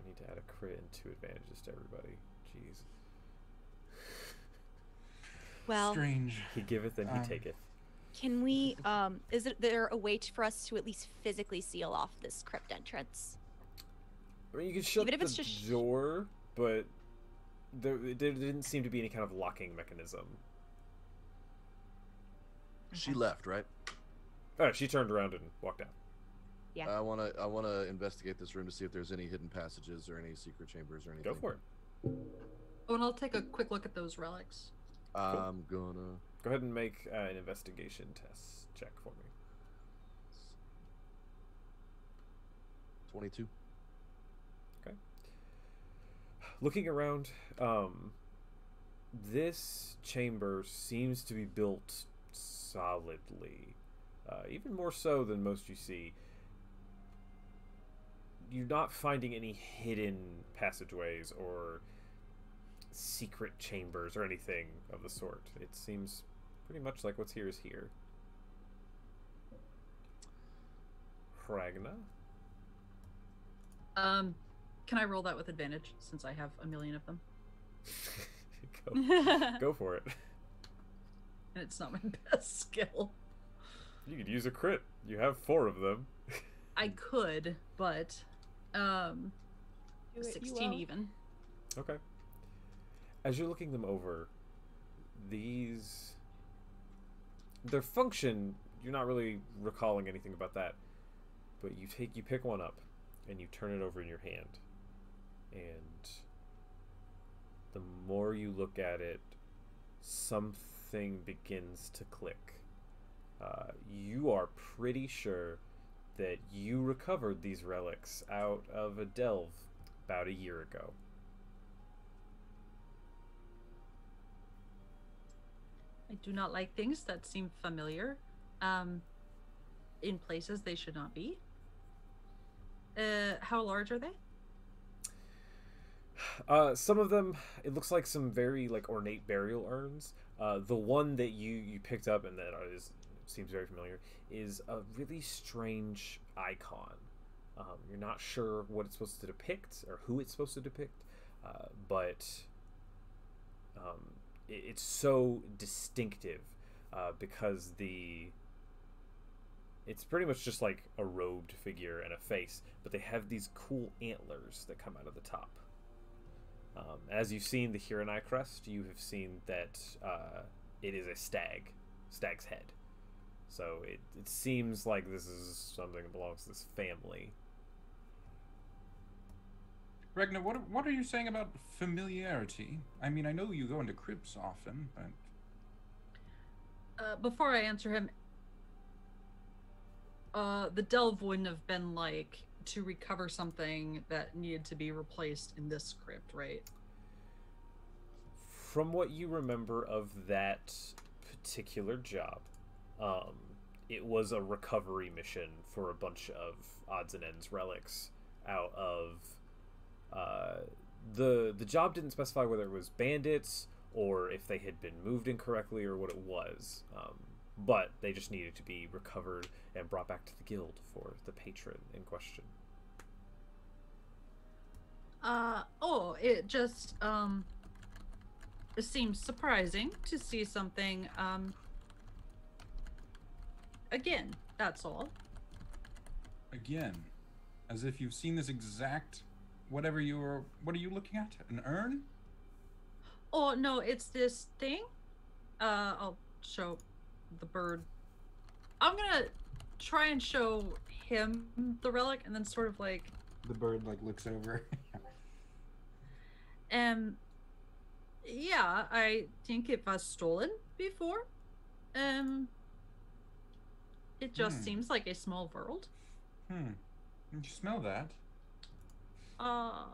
I need to add a crit and 2 advantages to everybody. Jeez. Well, Strange. He giveth and he taketh. can we, is there a way for us to at least physically seal off this crypt entrance? I mean, you could shut Even if the it's just door, but there didn't seem to be any kind of locking mechanism. She left, right? Oh, she turned around and walked out. Yeah. I wanna investigate this room to see if there's any hidden passages or any secret chambers or anything. Go for it. Oh, and I'll take a quick look at those relics. I'm gonna Go ahead and make an investigation test check for me. 22. Okay. Looking around, this chamber seems to be built solidly, even more so than most you see. You're not finding any hidden passageways or secret chambers or anything of the sort. It seems pretty much like what's here is here. Ragna? Can I roll that with advantage since I have a million of them? Go for it. And it's not my best skill. You could use a crit. You have 4 of them. I could, but 16 even. Okay. As you're looking them over, their function, you're not really recalling anything about that, but you pick one up and you turn it over in your hand, and the more you look at it, something begins to click. You are pretty sure that you recovered these relics out of a delve about a year ago. I do not like things that seem familiar in places they should not be. How large are they? Some of them, it looks like some very ornate burial urns. The one that you picked up and that seems very familiar is a really strange icon. You're not sure what it's supposed to depict or who it's supposed to depict, but it's so distinctive because it's pretty much just like a robed figure and a face, but they have these cool antlers that come out of the top. As you've seen the Hiranai crest, you have seen that it is a stag's head. So it seems like this is something that belongs to this family. Ragnar, what are you saying about familiarity? I mean, I know you go into crypts often, but... Before I answer him, the delve wouldn't have been like to recover something that needed to be replaced in this crypt, right? From what you remember of that particular job, it was a recovery mission for a bunch of odds and ends relics out of The job didn't specify whether it was bandits or if they had been moved incorrectly or what it was, but they just needed to be recovered and brought back to the guild for the patron in question. It just it seems surprising to see something again, that's all. Again, as if you've seen this exact what are you looking at? An urn? Oh no, it's this thing. I'll show the bird. I'm gonna try and show him the relic and then sort of like the bird like looks over. Yeah, I think it was stolen before. It just seems like a small world. Did you smell that? No.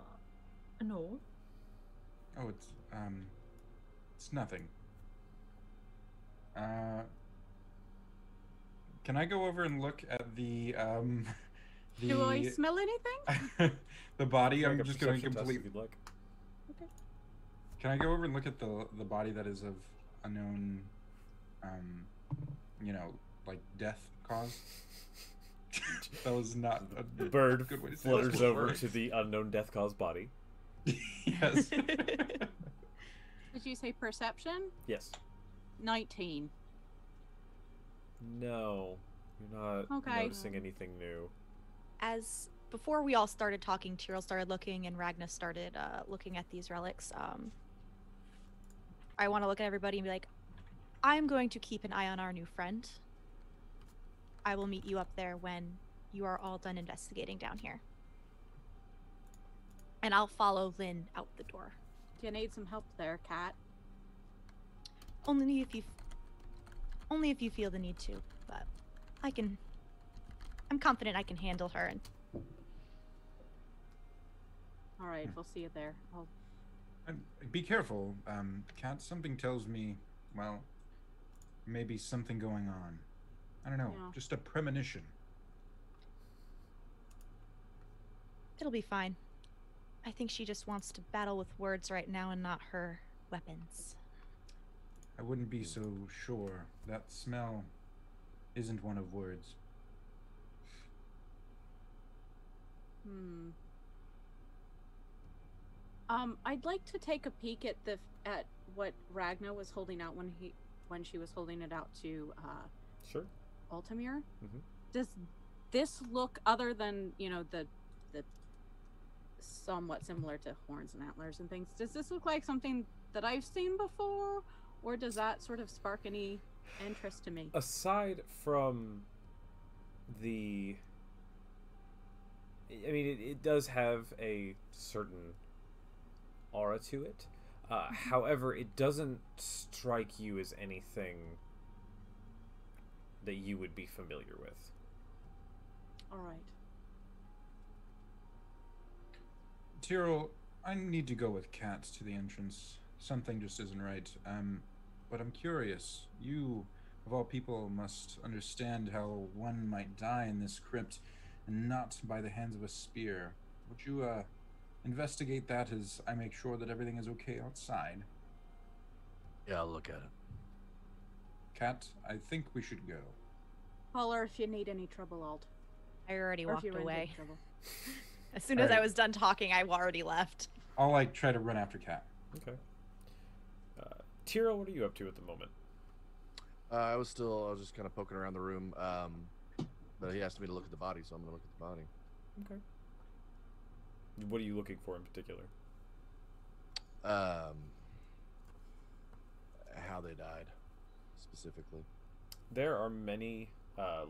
Oh, it's nothing. Can I go over and look at the Do I smell anything? the body? Sure, I'm just going complete. Like. Okay. Can I go over and look at the body that is of unknown, like death cause? That was not a the bird good way to say flutters that. over to the unknown death cause body. Yes. Did you say perception? Yes. 19. No, you're not noticing anything new. As before we all started talking, Tyrell started looking and Ragna started looking at these relics. I want to look at everybody and be like, I'm going to keep an eye on our new friend. I will meet you up there when you are all done investigating down here. And I'll follow Lynn out the door. Do you need some help there, Kat? Only if you feel the need to, but I'm confident I can handle her. And all right, we'll see you there. Be careful, Kat. Something tells me, well, maybe something going on. I don't know, just a premonition. It'll be fine. I think she just wants to battle with words right now and not her weapons. I wouldn't be so sure. That smell isn't one of words. I'd like to take a peek at what Ragna was holding out when she was holding it out to Sure. Altamir. Mm-hmm. Does this look, other than the somewhat similar to horns and antlers and things, does this look like something that I've seen before, or does that sort of spark any interest to me? Aside from the, I mean, it does have a certain aura to it. However, it doesn't strike you as anything that you would be familiar with. All right. Tyrell, I need to go with Kat to the entrance. Something just isn't right. But I'm curious. You, of all people, must understand how one might die in this crypt, and not by the hands of a spear. Would you, investigate that as I make sure that everything is okay outside? Yeah, I'll look at it. Kat, I think we should go. Holler if you need any trouble, Alt. I already Or if walked you run into away. trouble. As soon as I was done talking, I already left. I'll try to run after Kat. Okay. Tyrell, what are you up to at the moment? I was just kind of poking around the room, but he asked me to look at the body, so I'm going to look at the body. Okay. What are you looking for in particular? How they died, specifically. There are many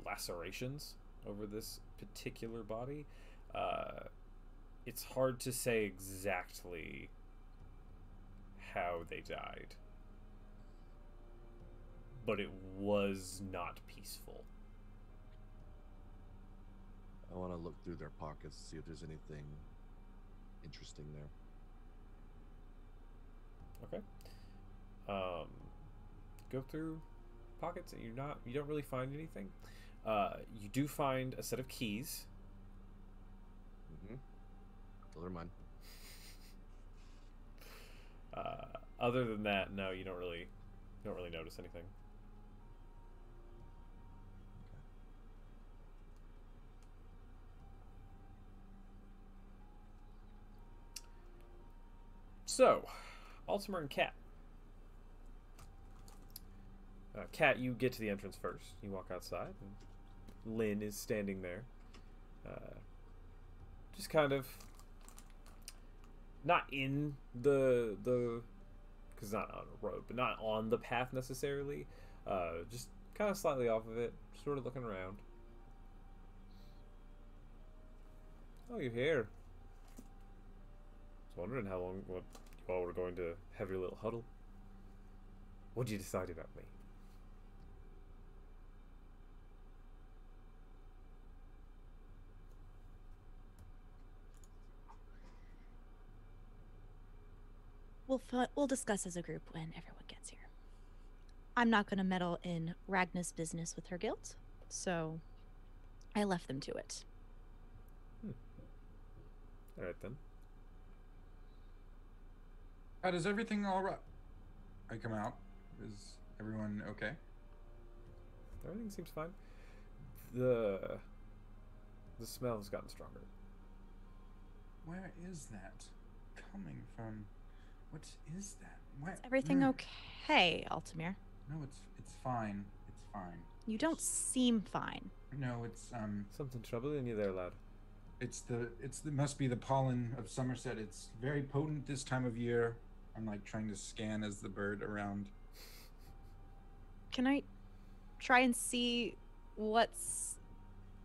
lacerations over this particular body. It's hard to say exactly how they died, but it was not peaceful. I want to look through their pockets, see if there's anything interesting there. Okay. Go through pockets and you don't really find anything. You do find a set of keys. Those are mine. Other than that, no, you don't really notice anything. So, Altimer and Kat. Kat, you get to the entrance first. You walk outside, and Lynn is standing there. Just kind of not in the because not on a road, but not on the path necessarily. Just kind of slightly off of it, sort of looking around. Oh, you're here. I was wondering how long you all were going to have your little huddle. What'd you decide about me? We'll discuss as a group when everyone gets here. I'm not going to meddle in Ragna's business with her guilt, so I left them to it. All right then. Is everything all right? I come out. Is everyone okay? Everything seems fine. The smell has gotten stronger. Where is that coming from? What is that? Where? Is everything okay, Altamir? No, it's fine. It's fine. You don't seem fine. No, it's Something troubling you there, lad. It must be the pollen of Somerset. It's very potent this time of year. I'm like trying to scan as the bird around. Can I try and see what's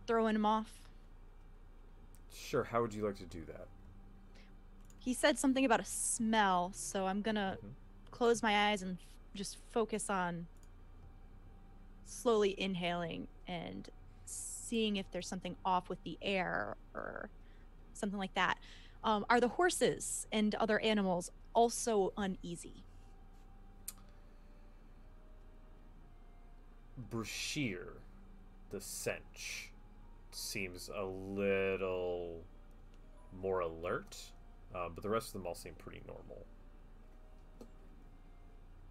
throwing him off? Sure, how would you like to do that? He said something about a smell, so I'm gonna close my eyes and just focus on slowly inhaling and seeing if there's something off with the air or something like that. Are the horses and other animals also uneasy? Brashear, the Sench, seems a little more alert, but the rest of them all seem pretty normal.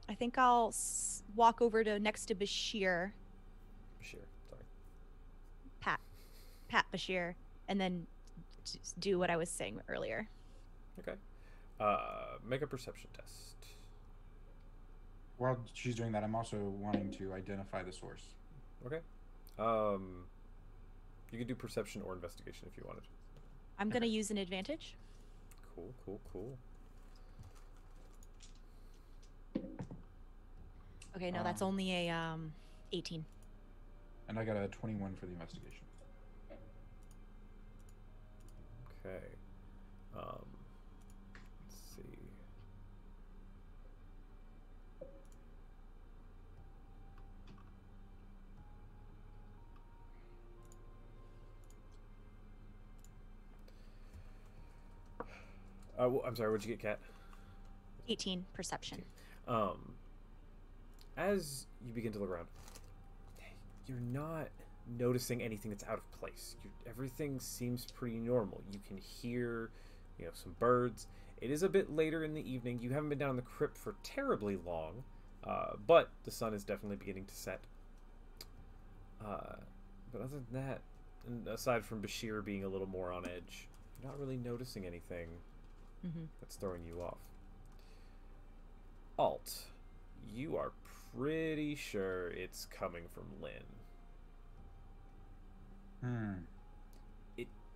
I think I'll walk over to next to Bashir. Bashir, sorry. Pat Bashir, and then just do what I was saying earlier. Okay. Make a perception test. While she's doing that, I'm also wanting to identify the source. Okay. You could do perception or investigation if you wanted. I'm gonna use an advantage. Cool. Okay, no, that's only a 18. And I got a 21 for the investigation. Okay. Let's see. I'm sorry, what'd you get, Kat? 18 perception. As you begin to look around, you're not noticing anything that's out of place. Everything seems pretty normal. You can hear, some birds. It is a bit later in the evening. You haven't been down in the crypt for terribly long, but the sun is definitely beginning to set. But other than that, and aside from Bashir being a little more on edge, you're not really noticing anything that's throwing you off. Alt, you are pretty sure it's coming from Lynn.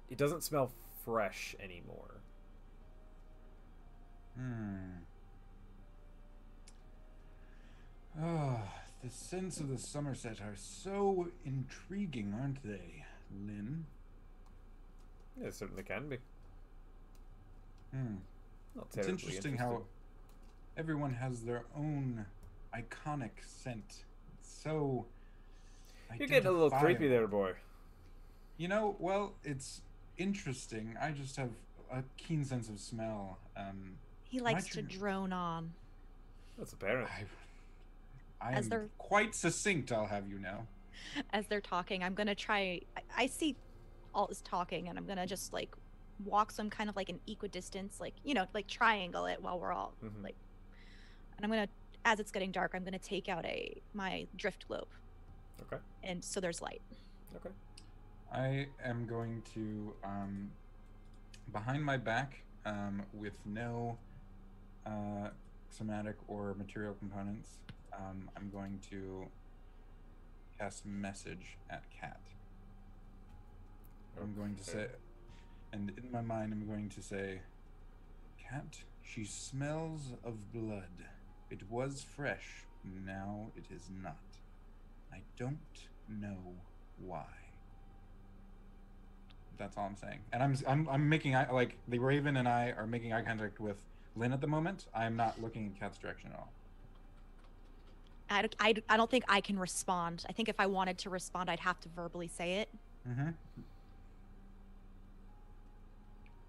It doesn't smell fresh anymore. Oh, the scents of the Somerset are so intriguing, aren't they, Lynn? It certainly can be. Not It's terribly interesting how everyone has their own iconic scent. It's so You're getting a little creepy identifiable. there, boy. Well, it's interesting. I just have a keen sense of smell. He likes to drone on. That's apparent. I As am they're- quite succinct, I'll have you know. As they're talking, I'm gonna try. I see Alt is talking, and I'm gonna just walk some kind of an equidistance, like triangle it while we're all And I'm gonna, as it's getting dark, I'm gonna take out my drift globe. Okay. And so there's light. Okay. I am going to, behind my back, with no somatic or material components, I'm going to cast message at Cat. I'm going to say, and in my mind, I'm going to say, Cat, she smells of blood. It was fresh, now it is not. I don't know why. That's all I'm saying. And I'm making eye, like the Raven and I are making eye contact with Lynn at the moment. I'm not looking in Cat's direction at all. I don't think I can respond. I think if I wanted to respond, I'd have to verbally say it. Mm-hmm.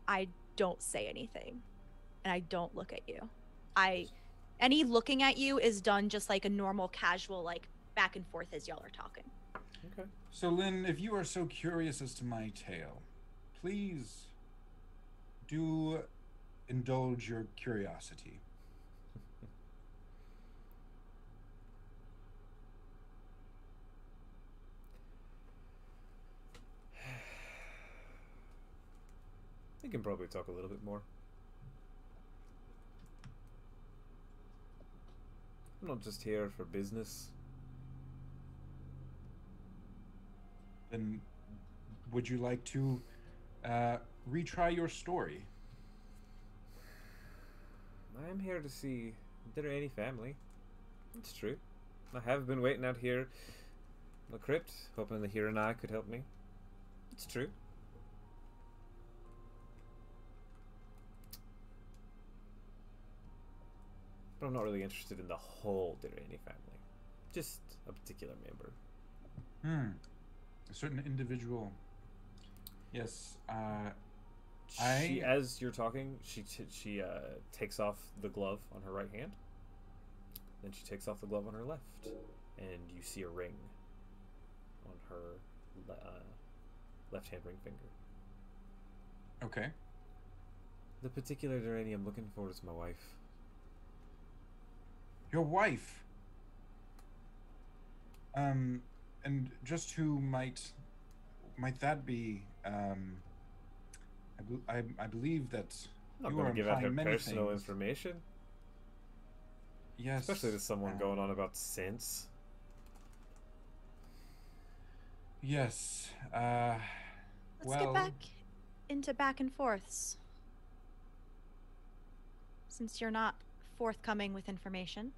I don't say anything, and I don't look at you. Any looking at you is done just like a normal, casual, like back and forth as y'all are talking. Okay. So Lynn, if you are so curious as to my tale, please do indulge your curiosity. We can probably talk a little bit more. I'm not just here for business. Then would you like to retry your story? I'm here to see if there are any family. It's true. I have been waiting out here in the crypt, hoping the Hiranai could help me. It's true. But I'm not really interested in the whole Dirani family. Just a particular member. A certain individual. Yes. As you're talking, she takes off the glove on her right hand. Then she takes off the glove on her left, and you see a ring on her left hand ring finger. Okay. The particular Dirani I'm looking for is my wife. Your wife. And just who might that be? I believe that I'm not you going are to give out her implying many personal things. information. Yes. Especially to someone going on about sense. Yes. Let's get back into back and forths. Since you're not forthcoming with information.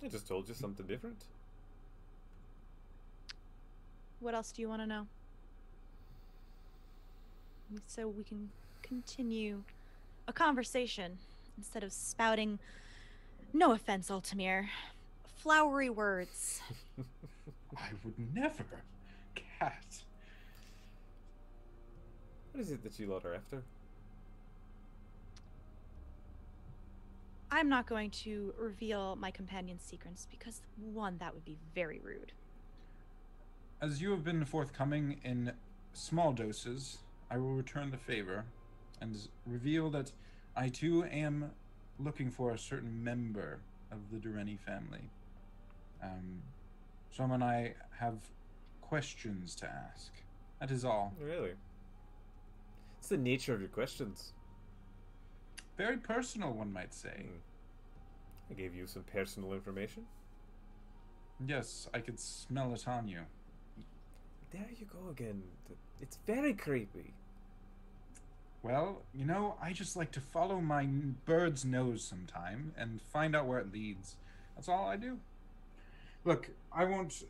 I just told you something different. What else do you want to know? So we can continue a conversation instead of spouting, no offense, Altamir, flowery words. I would never. Cat. What is it that you lot are after? I'm not going to reveal my companion's secrets because, one, that would be very rude. As you have been forthcoming in small doses, I will return the favor and reveal that I too am looking for a certain member of the Direni family. Someone I have questions to ask. That is all. Really? It's the nature of your questions. Very personal, one might say. I gave you some personal information. Yes, I could smell it on you. There you go again. It's very creepy. Well, you know, I just like to follow my bird's nose sometime and find out where it leads. That's all I do. Look, I won't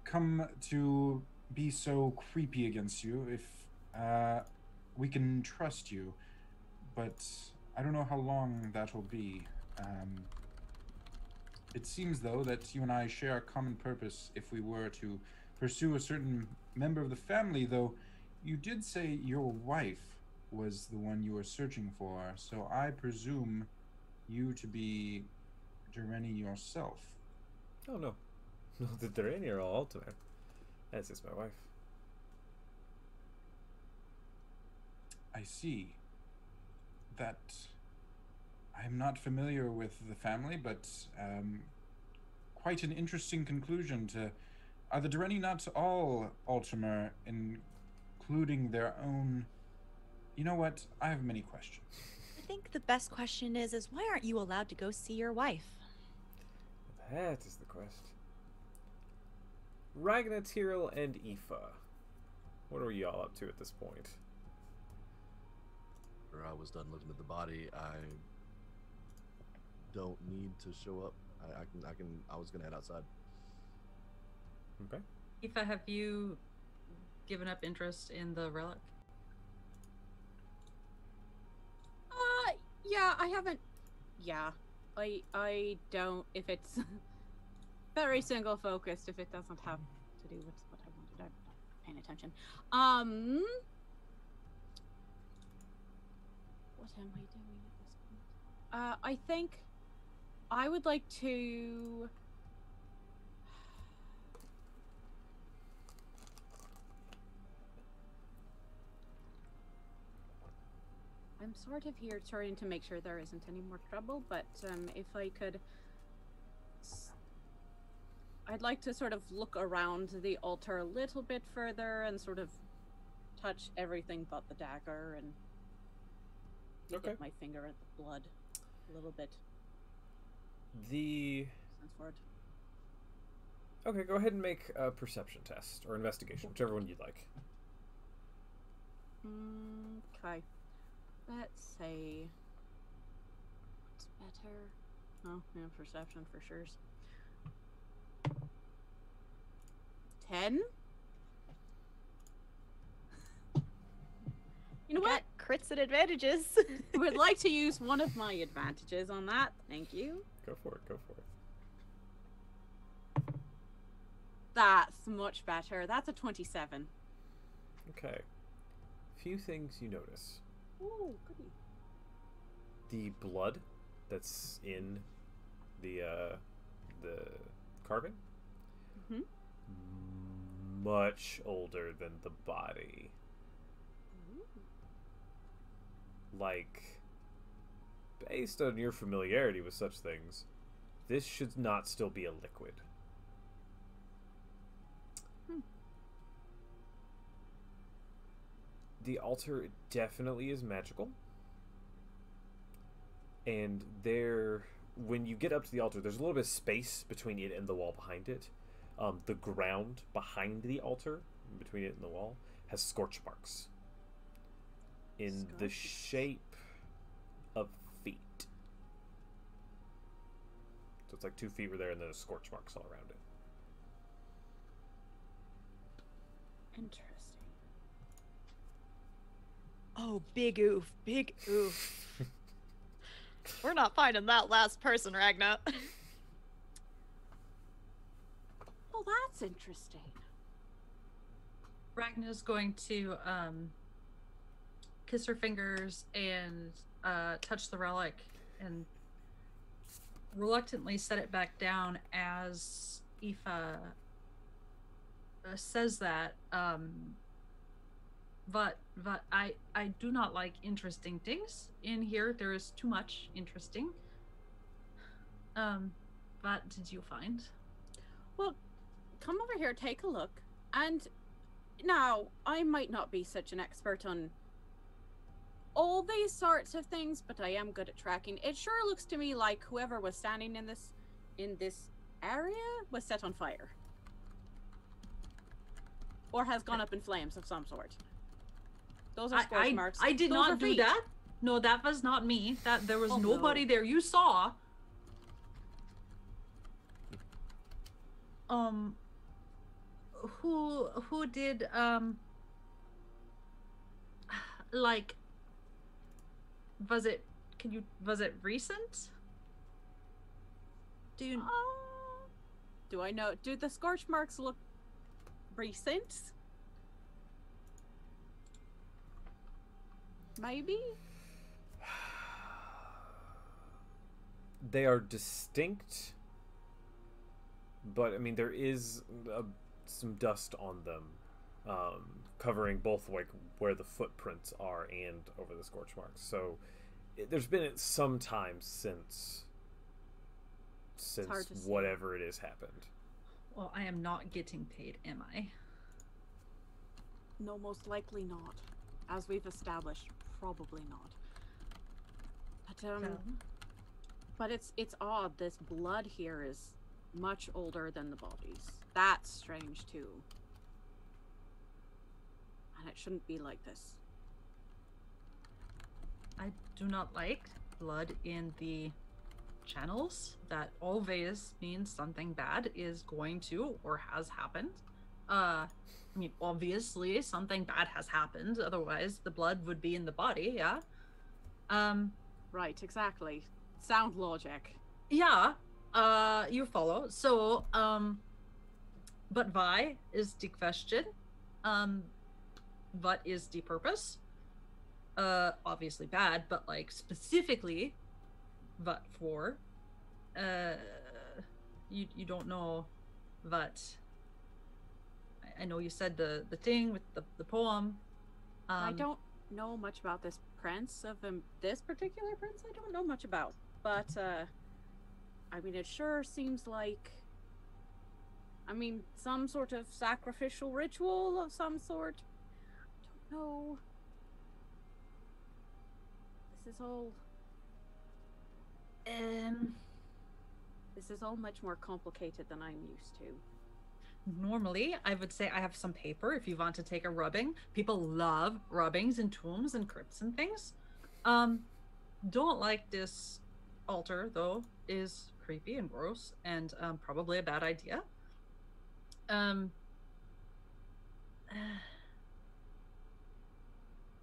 come to be so creepy against you if we can trust you, but I don't know how long that will be. It seems, though, that you and I share a common purpose if we were to pursue a certain member of the family, though you did say your wife was the one you were searching for, so I presume you to be Direni yourself. Oh, no. No, the Direni are all Altamir. That's just my wife. I see. That I'm not familiar with the family, but quite an interesting conclusion to... Are the Dureni not all Ultimer, including their own... You know what? I have many questions. I think the best question is why aren't you allowed to go see your wife? That is the quest. Ragna, Tyrell, and Aoife. What are y'all up to at this point? After I was done looking at the body, I don't need to show up. I was gonna head outside. Okay. Aoife, have you given up interest in the relic? Yeah, I haven't. Yeah, I don't. If it's very single focused, if it doesn't have to do with what I wanted, I'm not paying attention. What am I doing at this point? I think I would like to. I'm sort of here trying to make sure there isn't any more trouble, but if I could... I'd like to sort of look around the altar a little bit further and sort of touch everything but the dagger and get my finger at the blood a little bit. Okay, go ahead and make a perception test or investigation, whichever one you'd like. Okay. Let's say what's better. Oh, yeah, perception for sure. 10. You know what? Crits and advantages. Would like to use one of my advantages on that. Thank you. Go for it. Go for it. That's much better. That's a 27. Okay. Few things you notice. Ooh, goody. The blood that's in the carving, much older than the body. Ooh. Like, based on your familiarity with such things, this should not still be a liquid. The altar definitely is magical. And when you get up to the altar, there's a little bit of space between it and the wall behind it. The ground behind the altar, between it and the wall, has scorch marks. In the shape of feet. So it's like 2 feet were there and then there's scorch marks all around it. Interesting. Oh, big oof. Big oof. We're not finding that last person, Ragna. Oh, that's interesting. Ragna's going to kiss her fingers and touch the relic and reluctantly set it back down as Aoife says that. But I do not like interesting things in here. There is too much interesting. What did you find? Well, come over here, take a look. And now, I might not be such an expert on all these sorts of things, but I am good at tracking. It sure looks to me like whoever was standing in this area was set on fire. Or has gone up in flames of some sort. Those are scorch marks. I did not do that. No, that was not me. That there was nobody there. You saw. Who did like was it recent? Do I know? Do the scorch marks look recent? Maybe? They are distinct, but I mean there is some dust on them, covering both like where the footprints are and over the scorch marks. So there's been some time since hard to say. whatever it is happened. Well, I am not getting paid, am I? No, most likely not. As we've established, probably not. But it's odd. This blood here is much older than the bodies. That's strange too. And it shouldn't be like this. I do not like blood in the channels. That always means something bad is going to or has happened. I mean, obviously something bad has happened, otherwise the blood would be in the body, yeah? Right, exactly. Sound logic. Yeah, you follow. So, but why is the question? What is the purpose? Obviously bad, but like specifically what for? You don't know what. I know you said the thing with the poem. I don't know much about this prince of this particular prince. I don't know much about, but I mean, it sure seems like, I mean, some sort of sacrificial ritual of some sort. Don't know. This is all. This is all much more complicated than I'm used to. Normally, I would say I have some paper if you want to take a rubbing. People love rubbings in tombs and crypts and things. Don't like this altar, though. Is creepy and gross and probably a bad idea.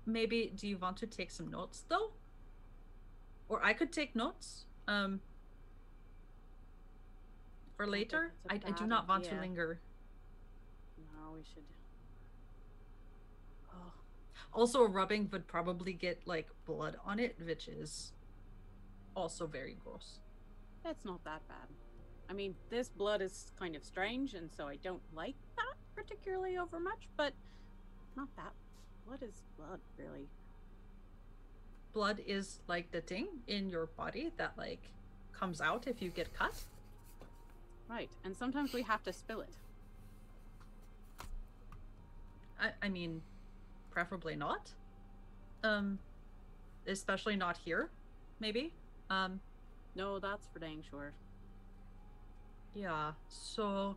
Maybe, do you want to take some notes, though? Or I could take notes. For later. I do not want to linger. No, we should. Oh. Also, a rubbing would probably get like blood on it, which is also very gross. It's not that bad. I mean, this blood is kind of strange, and so I don't like that particularly over much, but not that. Blood is blood, really. Blood is like the thing in your body that like comes out if you get cut. Right, and sometimes we have to spill it. I mean, preferably not. Especially not here, maybe. No, that's for dang sure. Yeah, so,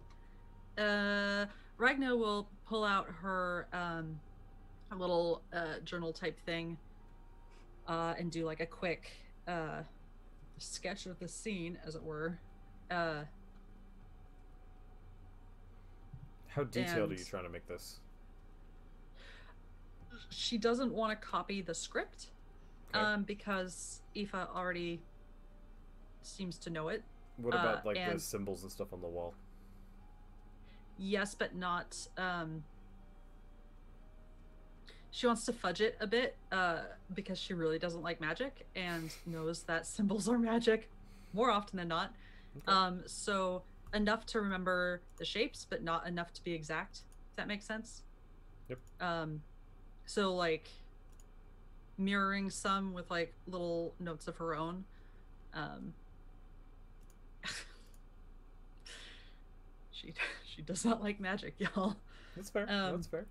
Ragna will pull out her, a little, journal type thing, and do like a quick, sketch of the scene, as it were. How detailed are you trying to make this? She doesn't want to copy the script, Okay. because Aoife already seems to know it. What about like the symbols and stuff on the wall? Yes, but not. She wants to fudge it a bit, because she really doesn't like magic and knows that symbols are magic more often than not. Okay. So enough to remember the shapes, but not enough to be exact. If that makes sense. Yep. So like mirroring some with like little notes of her own. She does not like magic, y'all. That's fair. That's fair.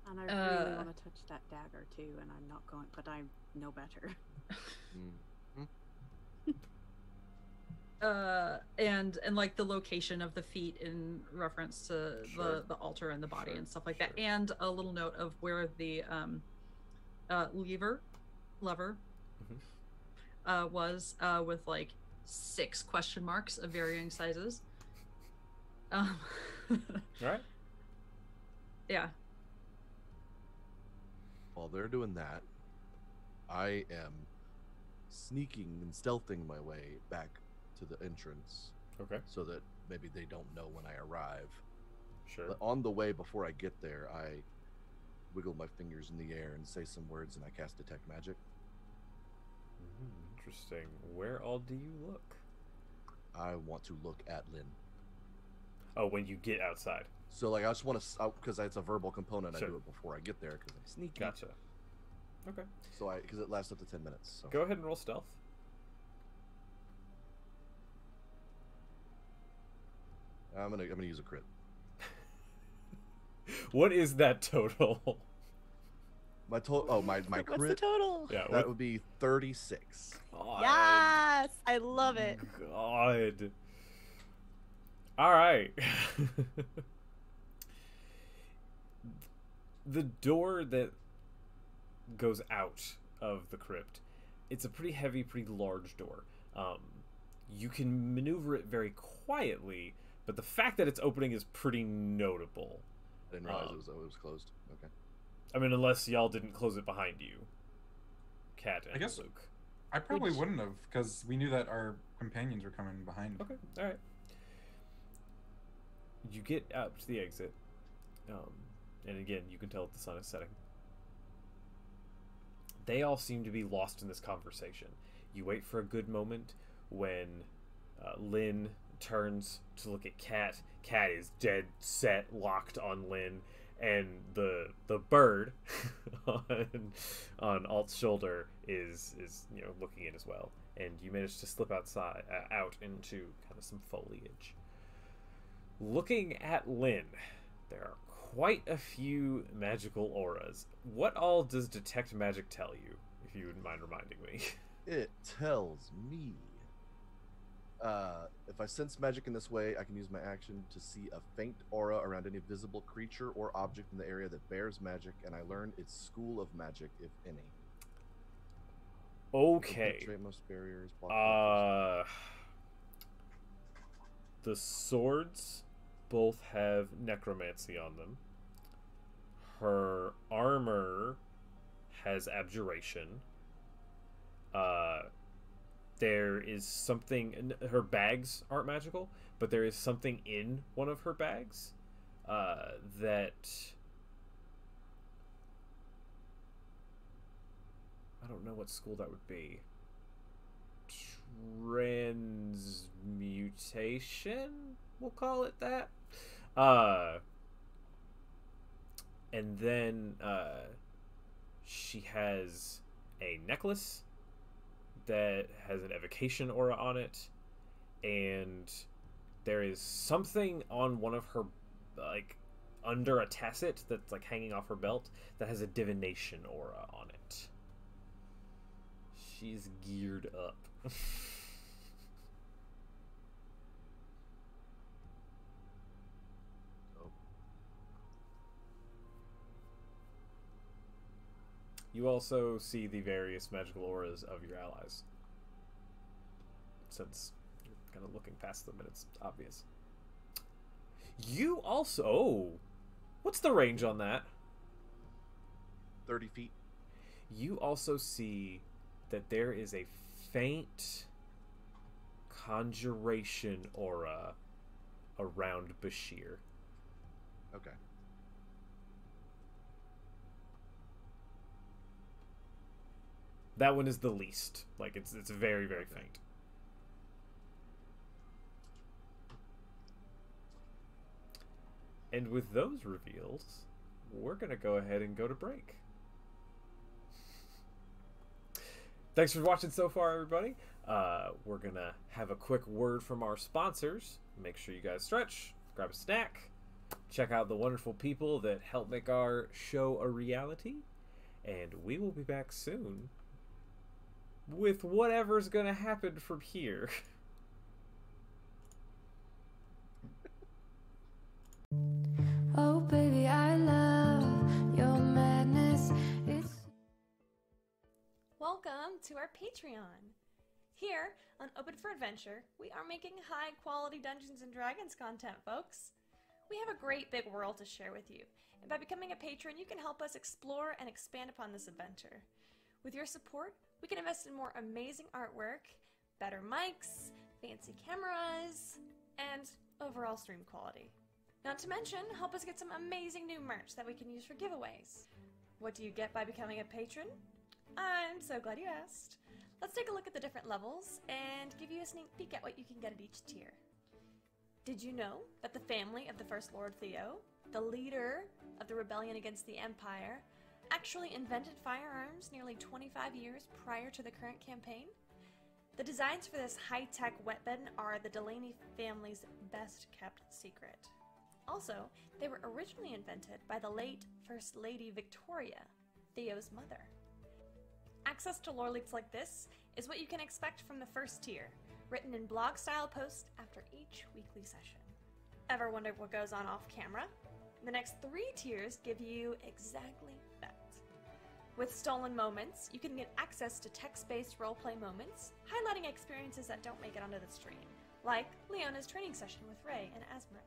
And I really want to touch that dagger too, and I'm not going, but I know better. And like the location of the feet in reference to the altar and the body and stuff like that, and a little note of where the lever was, with like 6 question marks of varying sizes. Right. Yeah. While they're doing that, I am sneaking and stealthing my way back to the entrance. Okay. So that maybe they don't know when I arrive. Sure. But on the way, before I get there, I wiggle my fingers in the air and say some words, and I cast Detect Magic. Interesting. Where all do you look? I want to look at Lynn. Oh, when you get outside. So, like, I just want to, because it's a verbal component, Sure. I do it before I get there, because I sneak. Gotcha. Okay. So because it lasts up to 10 minutes. So. Go ahead and roll stealth. I'm gonna use a crit. What is that total? My total. Oh, my What's crit. the total? Yeah. That would be 36. God. Yes, I love it. God. All right. The door that goes out of the crypt, it's a pretty heavy, pretty large door. You can maneuver it very quietly, but the fact that it's opening is pretty notable. I didn't realize it was closed. Okay. I mean, unless y'all didn't close it behind you. Cat and I guess Luke. I probably wouldn't have, because we knew that our companions were coming behind. Okay, alright. You get out to the exit. And again, you can tell the sun is setting. They all seem to be lost in this conversation. You wait for a good moment when Lynn turns to look at Cat. Cat is dead set, locked on Lynn, and the bird on Alt's shoulder is looking in as well. And you manage to slip out into kind of some foliage. Looking at Lynn, there are quite a few magical auras. What all does Detect Magic tell you, if you wouldn't mind reminding me? It tells me if I sense magic in this way, I can use my action to see a faint aura around any visible creature or object in the area that bears magic, and I learn its school of magic, if any. Okay. Penetrate most barriers. Block the swords both have necromancy on them. Her armor has abjuration. There is something. Her bags aren't magical, but there is something in one of her bags that I don't know what school that would be. Transmutation, we'll call it that. And then she has a necklace that has an evocation aura on it, and there is something on one of her, like, under a tasset that's like hanging off her belt that has a divination aura on it. She's geared up. You also see the various magical auras of your allies, since you're kind of looking past them and it's obvious. You also... Oh, what's the range on that? 30 feet. You also see that there is a faint conjuration aura around Bashir. Okay. That one is the least. Like, it's very, very faint. And with those reveals, we're going to go ahead and go to break. Thanks for watching so far, everybody. We're going to have a quick word from our sponsors. Make sure you guys stretch, grab a snack, check out the wonderful people that help make our show a reality. And we will be back soon with whatever's gonna happen from here. Oh baby, I love your madness. Welcome to our Patreon. Here on Open for Adventure, we are making high quality Dungeons and Dragons content, folks. We have a great big world to share with you, and by becoming a patron, you can help us explore and expand upon this adventure. With your support, we can invest in more amazing artwork, better mics, fancy cameras, and overall stream quality. Not to mention, help us get some amazing new merch that we can use for giveaways. What do you get by becoming a patron? I'm so glad you asked. Let's take a look at the different levels and give you a sneak peek at what you can get at each tier. Did you know that the family of the First Lord Theo, the leader of the rebellion against the Empire, actually invented firearms nearly 25 years prior to the current campaign. The designs for this high-tech weapon are the Delaney family's best-kept secret. Also, they were originally invented by the late First Lady Victoria, Theo's mother. Access to lore leaks like this is what you can expect from the first tier, written in blog-style posts after each weekly session. Ever wondered what goes on off-camera? The next 3 tiers give you exactly that. With Stolen Moments, you can get access to text-based roleplay moments, highlighting experiences that don't make it onto the stream, like Leona's training session with Ray and Asmrin.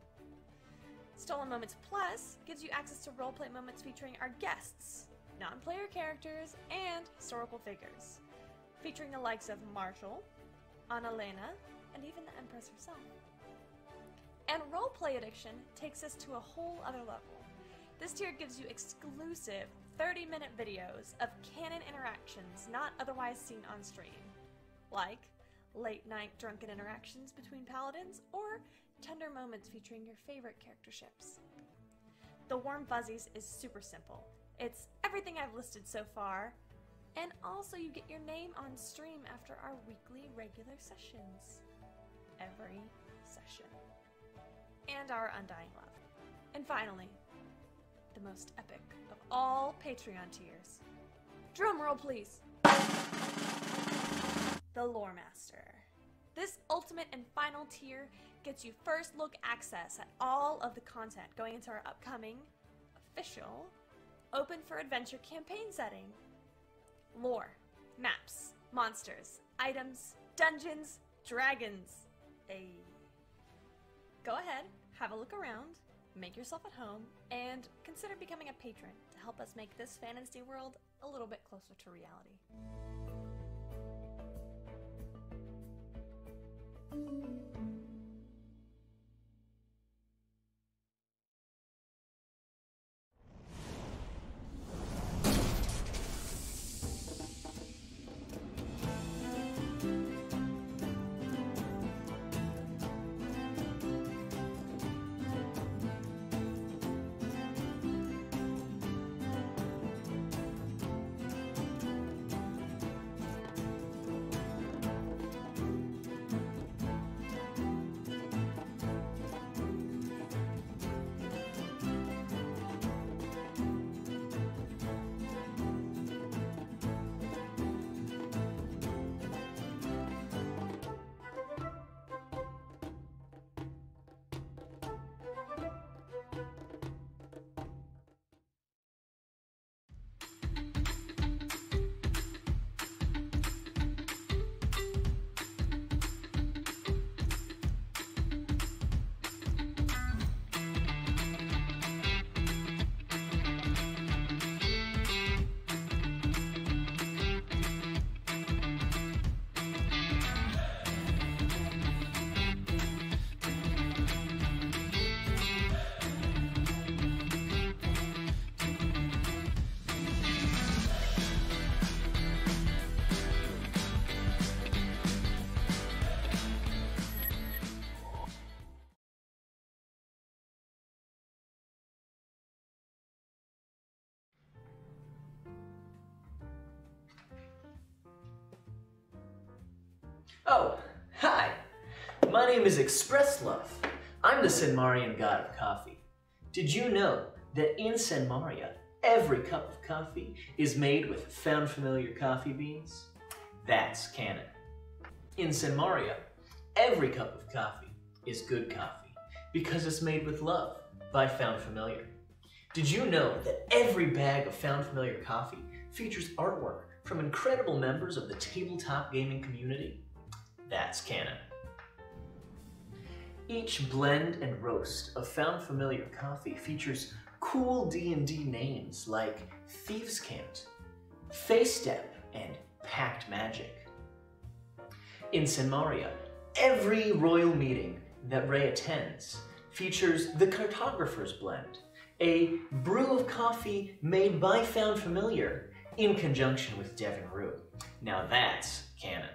Stolen Moments Plus gives you access to roleplay moments featuring our guests, non-player characters, and historical figures, featuring the likes of Marshall, Annalena, and even the Empress herself. And Roleplay Addiction takes us to a whole other level. This tier gives you exclusive 30-minute videos of canon interactions not otherwise seen on stream, like late-night drunken interactions between paladins or tender moments featuring your favorite character ships. The Warm Fuzzies is super simple. It's everything I've listed so far, and also you get your name on stream after our weekly regular sessions. Every session. And our undying love. And finally, the most epic of all Patreon tiers. Drum roll, please. The Lore Master. This ultimate and final tier gets you first look access at all of the content going into our upcoming, official, Open for Adventure campaign setting. Lore, maps, monsters, items, dungeons, dragons. Go ahead, have a look around, make yourself at home, and consider becoming a patron to help us make this fantasy world a little bit closer to reality. Oh, hi! My name is Express Love. I'm the Senmarian god of coffee. Did you know that in Senmaria, every cup of coffee is made with found familiar coffee beans? That's canon. In Senmaria, every cup of coffee is good coffee because it's made with love by Found Familiar. Did you know that every bag of Found Familiar coffee features artwork from incredible members of the tabletop gaming community? That's canon. Each blend and roast of Found Familiar coffee features cool D&D names like Thieves' Cant, Face Step, and Pact Magic. In Senmaria, every royal meeting that Ray attends features the Cartographer's Blend, a brew of coffee made by Found Familiar in conjunction with Devin Rue. Now that's canon.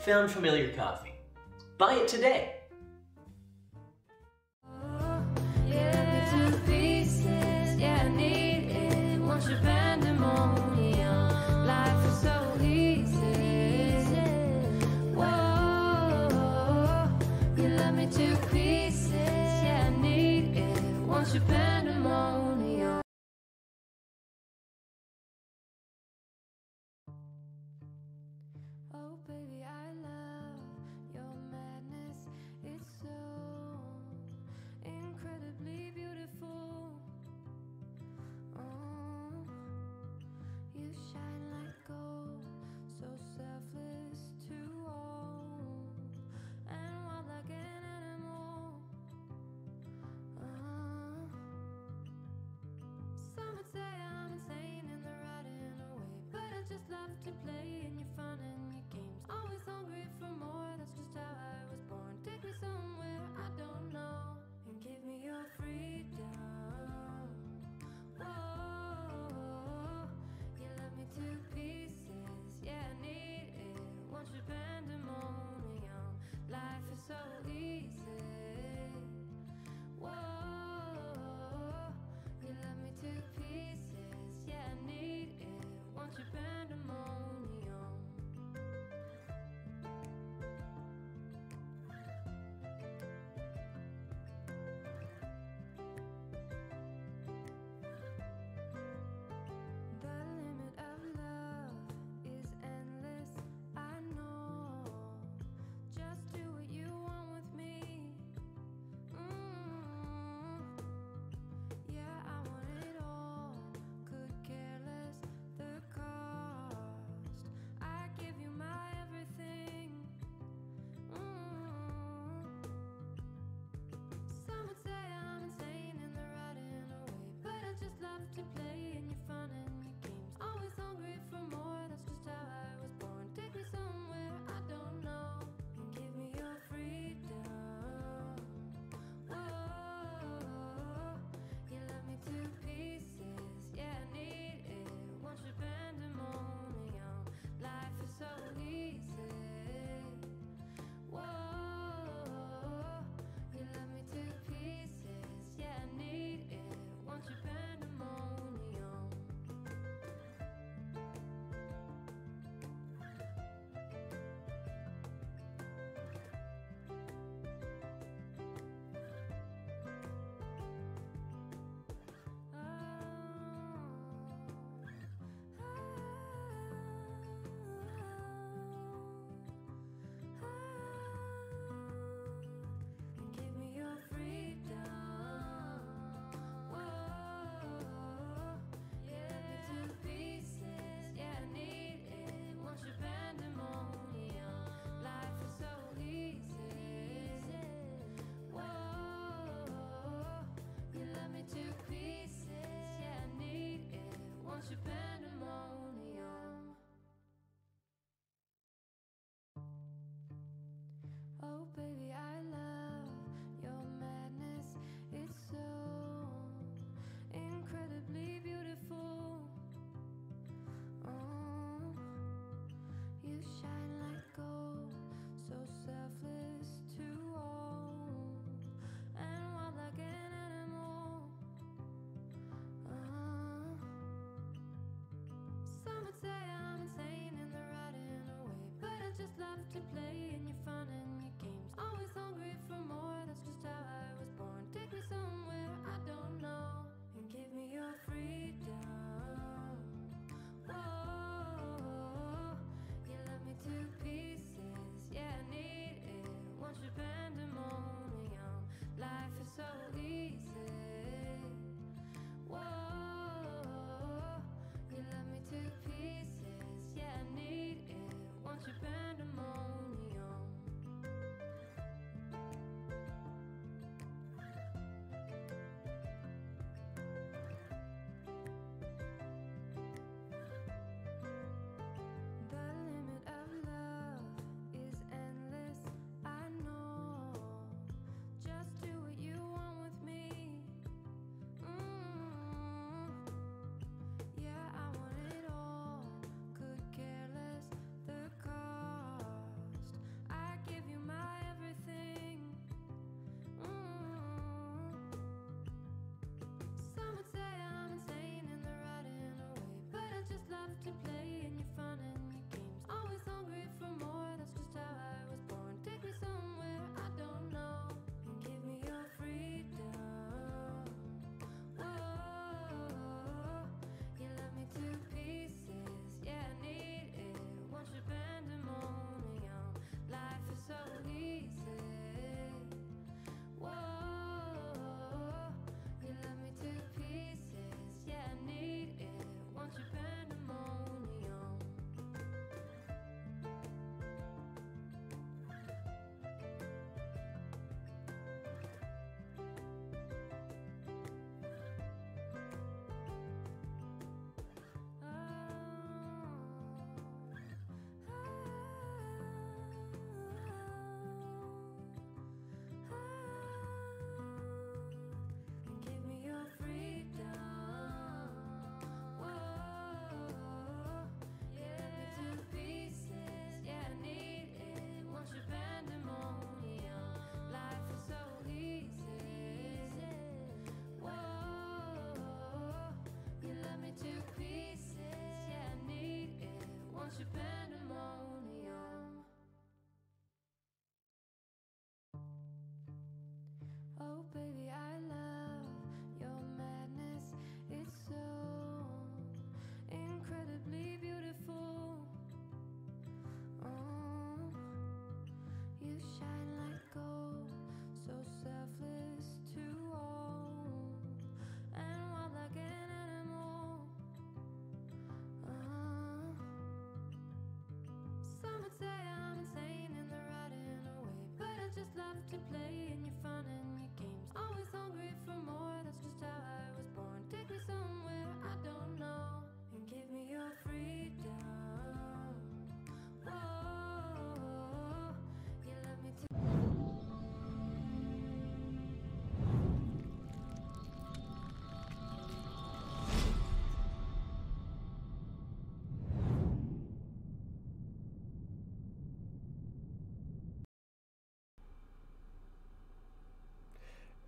Found Familiar coffee. Buy it today. Yeah, Want your pandemonium. Life is so easy. Whoa, you love me to pieces. Yeah, I need it. Want your pandemonium. Oh baby, I love your madness. It's so incredibly beautiful. Oh, you shine like gold, so selfless to all, and wild like an animal. Some would say I'm insane in the right in a way, but I just love to play in your fun and your games. Always hungry for more, that's just how I was born. Take me somewhere I don't know, and give me your freedom. Whoa, you love me to pieces, yeah, I need it. Want your pandemonium. Life is so easy. Whoa, you love me to pieces, yeah, I need it. Want your pandemonium. The limit of love is endless, I know. Just do what you want with me. Yeah, I want it all. Could care less the cost. I give you my everything. Some would say I'm insane in the right in a way, but I just love to play in your fun and your games. Always hungry for more, that's just how I was born. Take me somewhere I don't know, and give me your freedom. Whoa, you love me to pieces, yeah, I need it. Want your pandemonium. Life is so easy. Whoa, you love me to pieces, yeah, I need it. Want your pandemonium. And give me your freedom. Whoa, yeah, to pieces, yeah, I need it. Want your pandemonium. Life is so easy. Whoa, you love me to pieces, yeah, I need it. Want your pandemonium. Oh baby, I love your madness. It's so incredibly beautiful. Oh, you shine like gold, so selfless to all, and wild like an animal. Some would say I'm insane in the right in a way, but I just love to play in your fun and your games. Always hungry for more, that's just how I was born. Take me somewhere I don't know, and give me your freedom. Whoa, you love me to pieces, yeah, I need it. Want your pandemonium. Life is so easy. Whoa, you love me to pieces, yeah, I need it. Want your pandemonium. love to play in your fun and your games. Always hungry for more, that's just how I was born. Take me somewhere I don't know and give me your freedom. Whoa, you let me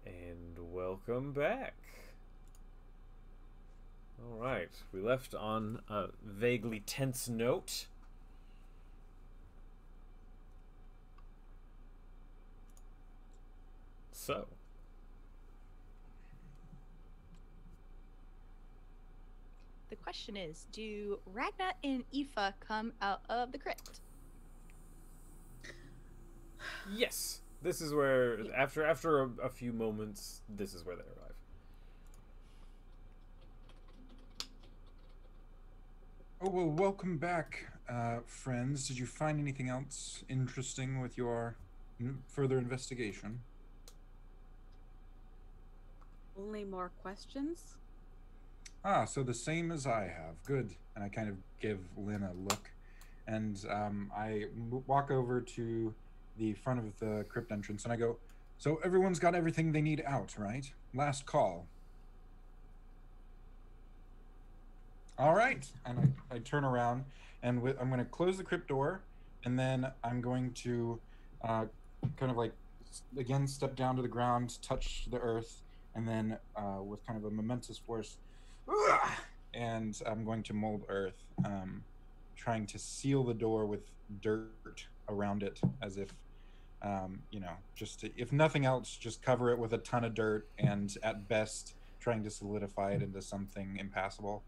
And welcome back. Alright, we left on a vaguely tense note. So. The question is, do Ragna and Aoife come out of the crypt? Yes. This is where, after a few moments, this is where they arrive. Oh, well, welcome back, friends. Did you find anything else interesting with your further investigation? Only more questions? Ah, so the same as I have. Good. And I kind of give Lynn a look. And I walk over to the front of the crypt entrance and I go, so everyone's got everything they need out, right? Last call. All right. And I turn around and I'm going to close the crypt door, and then I'm going to kind of like, again, step down to the ground, touch the earth, and then with kind of a momentous force, and I'm going to mold earth, trying to seal the door with dirt around it, as if, you know, just to, if nothing else, just cover it with a ton of dirt, and at best trying to solidify it into something impassable.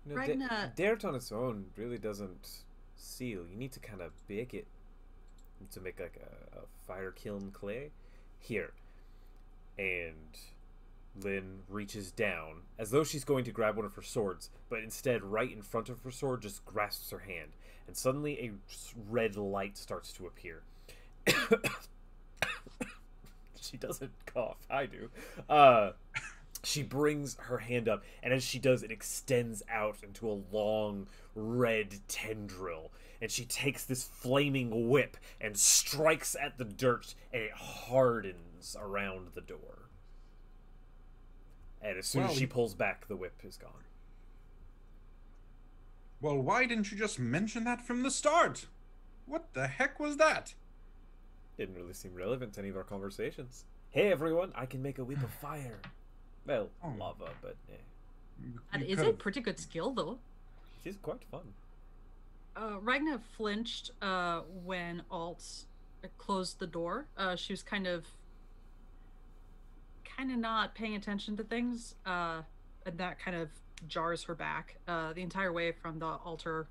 You know, dirt on its own really doesn't seal. You need to kind of bake it to make like a fire kiln clay. Here. And Lynn reaches down as though she's going to grab one of her swords, but instead right in front of her sword just grasps her hand, and suddenly a red light starts to appear. She doesn't cough. I do. She brings her hand up, and as she does, it extends out into a long red tendril, and she takes this flaming whip and strikes at the dirt, and it hardens around the door. And as soon as she pulls back, the whip is gone. Well, why didn't you just mention that from the start? What the heck was that? Didn't really seem relevant to any of our conversations. Hey everyone, I can make a whip of fire. Well, lava, but That is a pretty good skill, though. She's quite fun. Ragna flinched when Alt closed the door. She was kind of not paying attention to things, and that kind of jars her back. The entire way from the altar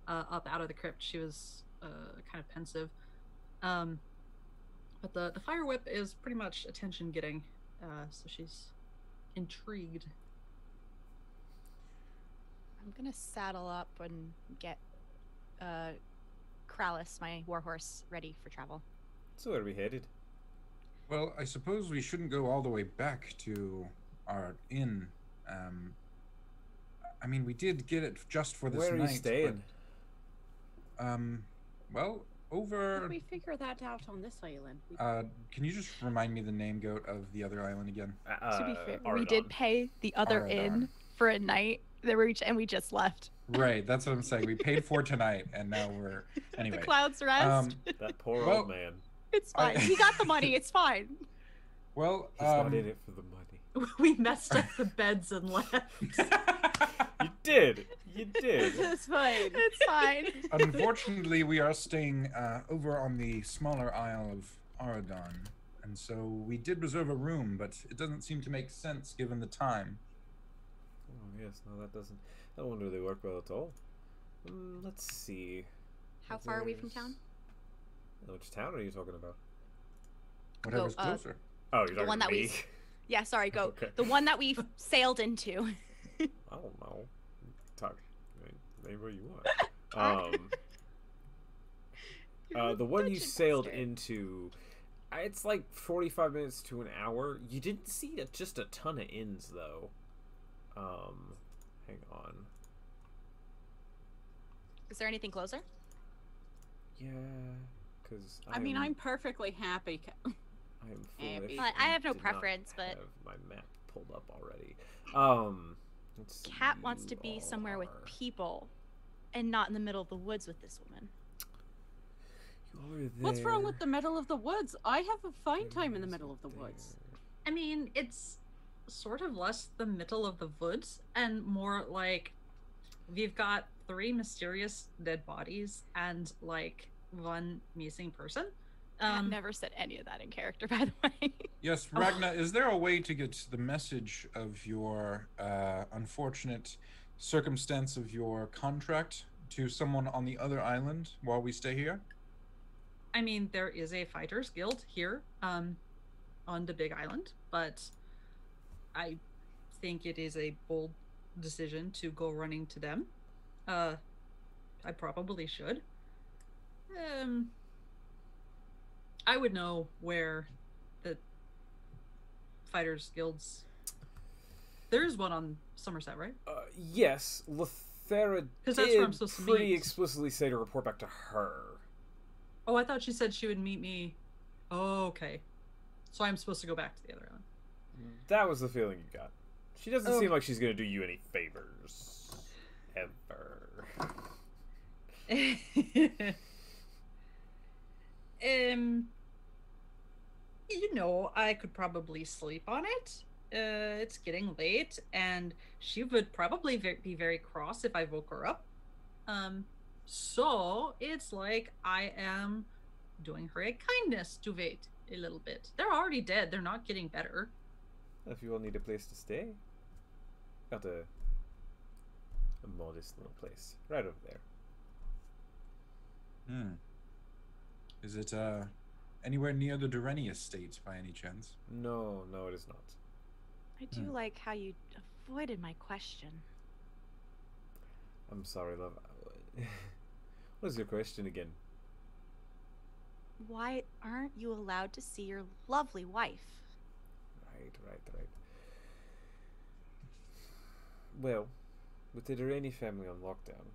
up out of the crypt, she was kind of pensive. But the fire whip is pretty much attention-getting, so she's intrigued. I'm gonna saddle up and get Kralis, my warhorse, ready for travel. So where are we headed? Well, I suppose we shouldn't go all the way back to our inn. I mean, we did get it just for this night. Where are you staying? But, well, over... How did we figure that out on this island? Can you just remind me the name, Goat, of the other island again? To be fair, we Aradon. did pay the other Aradon. inn for a night, and we just left. Right, that's what I'm saying. We paid for tonight, and now we're... Anyway. The clouds rest. That poor old man. It's fine. He got the money. It's fine. Well, he's not in it for the money. We messed up the beds and left. You did. You did. It's fine. It's fine. Unfortunately, we are staying over on the smaller isle of Aradon, and so we did reserve a room, but it doesn't seem to make sense given the time. Oh yes, no, that doesn't. That wouldn't really work well at all. Let's see. How far are we from town? Which town are you talking about? Whatever's closer. Oh, you're the one talking that to me? Yeah, sorry, go. Okay. The one that we sailed into. I don't know. Talk anywhere you want. The one you sailed into It's like 45 minutes to an hour. You didn't see just a ton of inns, though. Hang on. Is there anything closer? Yeah, because I mean, I'm perfectly happy. I'm foolish. I have no and did not preference, but have my map pulled up already. Let's Cat see, wants to be you somewhere with are- people, and not in the middle of the woods with this woman. You are there. What's wrong with the middle of the woods? I have a fine time in the middle of the woods. I mean, it's sort of less the middle of the woods and more like we've got 3 mysterious dead bodies and like 1 missing person. Cat never said any of that in character, by the way. Yes, Ragna, is there a way to get the message of your unfortunate circumstance of your contract to someone on the other island while we stay here? I mean, there is a fighters guild here on the big island, but I think it is a bold decision to go running to them. I probably should. I would know where the fighters guilds. There's one on Somerset, right? Yes, Lethera Because that's where I'm supposed to pretty meet. explicitly say to report back to her. Oh, I thought she said she would meet me. Oh, okay. So I'm supposed to go back to the other island. That was the feeling you got. She doesn't Oh. seem like she's gonna do you any favors. Ever. You know, I could probably sleep on it. It's getting late, and she would probably be very cross if I woke her up. So it's like I am doing her a kindness to wait a little bit. They're already dead. They're not getting better. If you all need a place to stay, got a modest little place right over there. Is it anywhere near the Dureni estate by any chance? No, it is not. I do like how you avoided my question. I'm sorry, love. What is your question again? Why aren't you allowed to see your lovely wife? Right. Well, with the Durrani family on lockdown,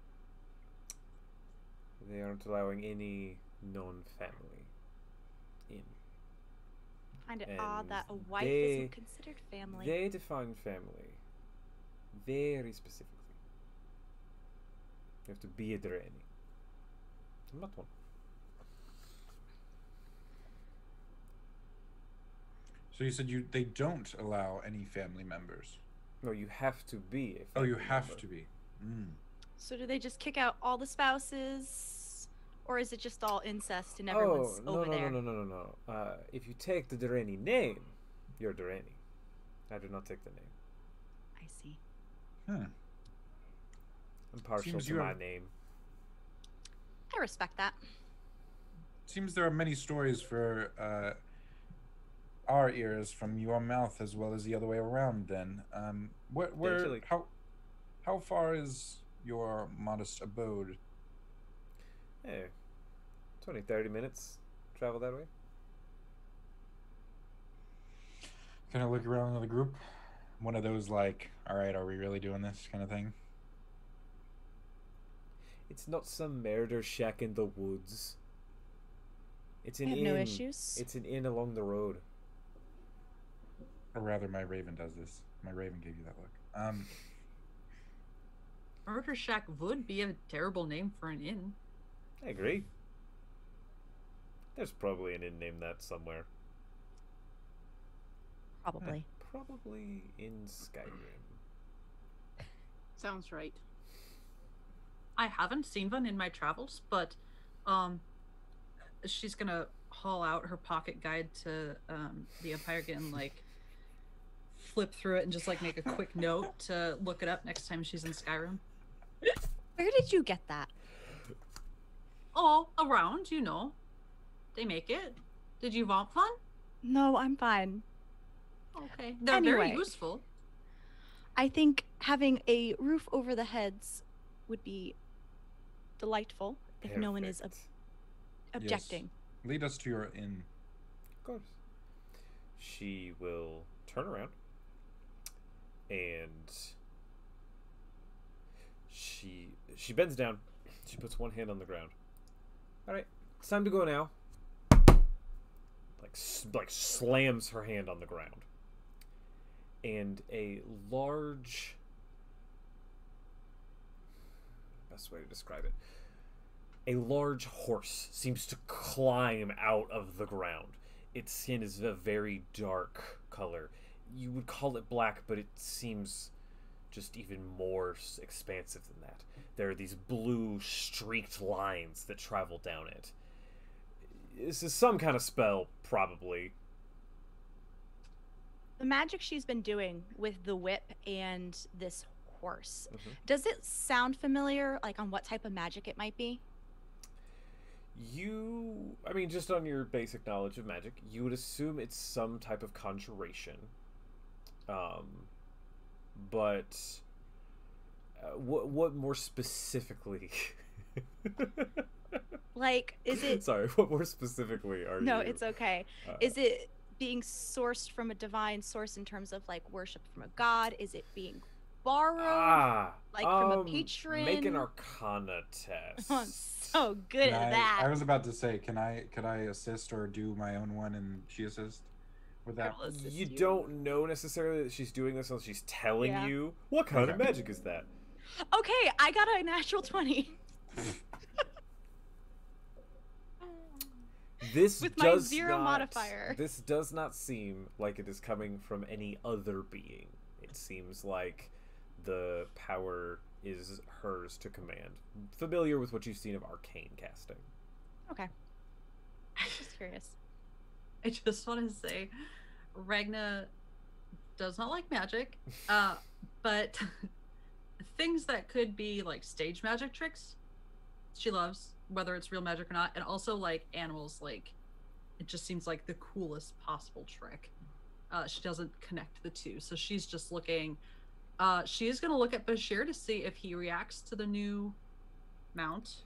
they aren't allowing any non-family in. Find it odd that a wife they- isn't considered family. They define family very specifically. You have to be a Durrani. I'm not one. So you said they don't allow any family members. No, you have to be a Oh, you family have member. to be. So do they just kick out all the spouses, or is it just all incest and everyone's over there? No. If you take the Durrani name, you're Durrani. I do not take the name. I see. I'm partial Seems to you're- my name. I respect that. Seems there are many stories for our ears from your mouth as well as the other way around. Then, Potentially. how far is your modest abode? Hey, 20, 30 minutes travel that way. Kind of look around the group. One of those like, all right, are we really doing this kind of thing? It's not some murder shack in the woods. It's an I have inn. no issues. It's an inn along the road. Or rather, my raven does this. My raven gave you that look. Murder Shack would be a terrible name for an inn. I agree. There's probably an inn named that somewhere. Probably. Probably in Skyrim. Sounds right. I haven't seen one in my travels, but she's gonna haul out her pocket guide to the Empire again, and like flip through it and just like make a quick note to look it up next time she's in Skyrim. Where did you get that? Oh, around, you know. They make it. Did you want one? No, I'm fine. Okay. They're very Anyway. useful. I think having a roof over the heads would be delightful if no one is objecting. Lead us to your inn. Of course. She will turn around and she bends down. She puts one hand on the ground. All right, it's time to go now. Like slams her hand on the ground, and a large, best way to describe it, a large horse seems to climb out of the ground. Its skin is a very dark color. You would call it black, but it seems just even more expansive than that. There are these blue streaked lines that travel down it. This is some kind of spell, probably. The magic she's been doing with the whip and this horse, does it sound familiar, like on what type of magic it might be? I mean, just on your basic knowledge of magic, you would assume it's some type of conjuration. But what more specifically? Like, is it... Sorry, what more specifically are you? No, it's okay. Is it being sourced from a divine source in terms of, like, worship from a god? Is it being borrowed? From a patron? Make an Arcana test. Oh, I'm so good at that. I was about to say, could I assist or do my own one and she assist with that? You don't know necessarily that she's doing this unless she's telling you. What kind of magic is that? Okay, I got a natural 20. This with my 0 modifier. This does not seem like it is coming from any other being. It seems like the power is hers to command. Familiar with what you've seen of arcane casting. Okay. Just curious. I just want to say, Ragna does not like magic, but things that could be like stage magic tricks, she loves, whether it's real magic or not, and also like animals. Like, it just seems like the coolest possible trick. She doesn't connect the two, so she's just looking. She is going to look at Bashir to see if he reacts to the new mount.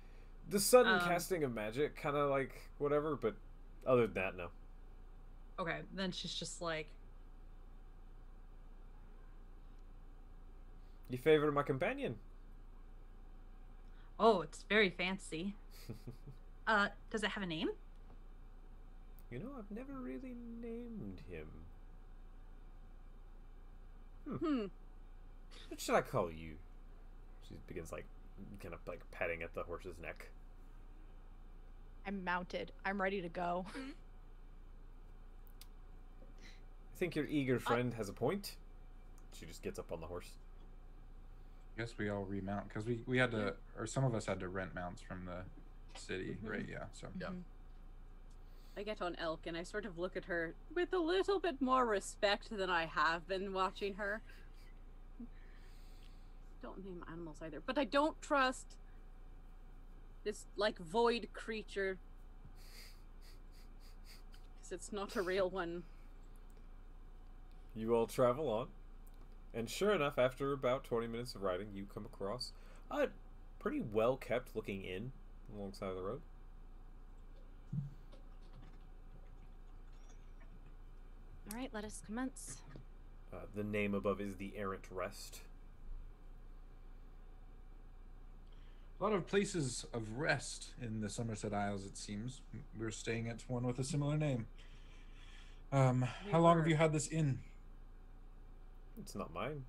The sudden casting of magic, kind of like whatever, but other than that, no. Okay, then she's just like, you favored my companion. Oh, it's very fancy. Does it have a name? You know, I've never really named him. What should I call you? She begins like kind of like petting at the horse's neck. I'm mounted. I'm ready to go. I think your eager friend has a point. She just gets up on the horse. I guess we all remount because we had to, or some of us had to rent mounts from the city, right? Yeah. So yeah. I get on Elk and I sort of look at her with a little bit more respect than I have been watching her. Don't name animals either, but I don't trust this like void creature because it's not a real one. You all travel on, and sure enough, after about 20 minutes of riding, you come across a pretty well-kept looking inn alongside the road. All right, let us commence. The name above is the Errant Rest. a lot of places of rest in the Somerset Isles, it seems. We're staying at one with a similar name. How long have you had this inn? It's not mine.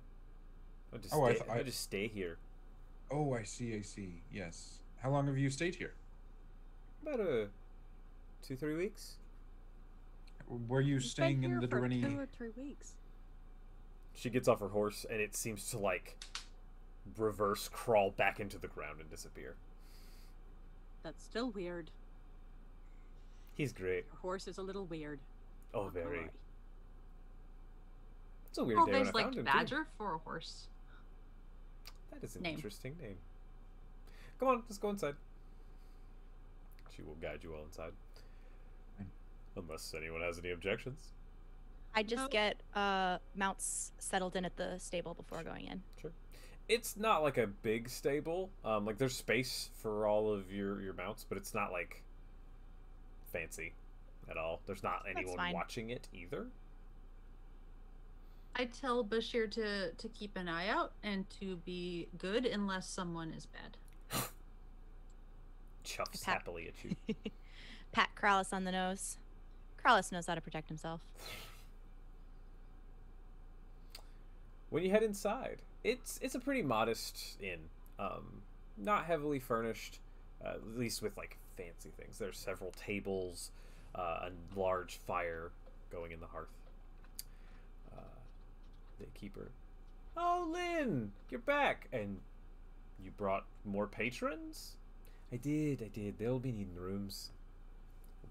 I just stay here. Oh, I see, yes. How long have you stayed here? About 2-3 weeks. Were you staying in the Doreni? 2 or 3 weeks. She gets off her horse, and it seems to, like, reverse crawl back into the ground and disappear. That's still weird. He's great. Her horse is a little weird. Oh, very. It's a weird day when I found him, Badger too. for a horse. That is an interesting name. Come on, let's go inside. She will guide you all inside. Unless anyone has any objections. I just get mounts settled in at the stable before going in. Sure. It's not like a big stable. Like there's space for all of your mounts, but it's not like fancy. at all. There's not anyone fine. watching it either. I tell Bashir to keep an eye out and to be good unless someone is bad. Chuffs Pat- happily at you. Pat Kralis on the nose. Kralis knows how to protect himself. When you head inside, it's a pretty modest inn. Not heavily furnished, at least with like fancy things. There's several tables, a large fire going in the hearth. The keeper, oh Lynn, you're back, and you brought more patrons? I did. They'll be needing rooms.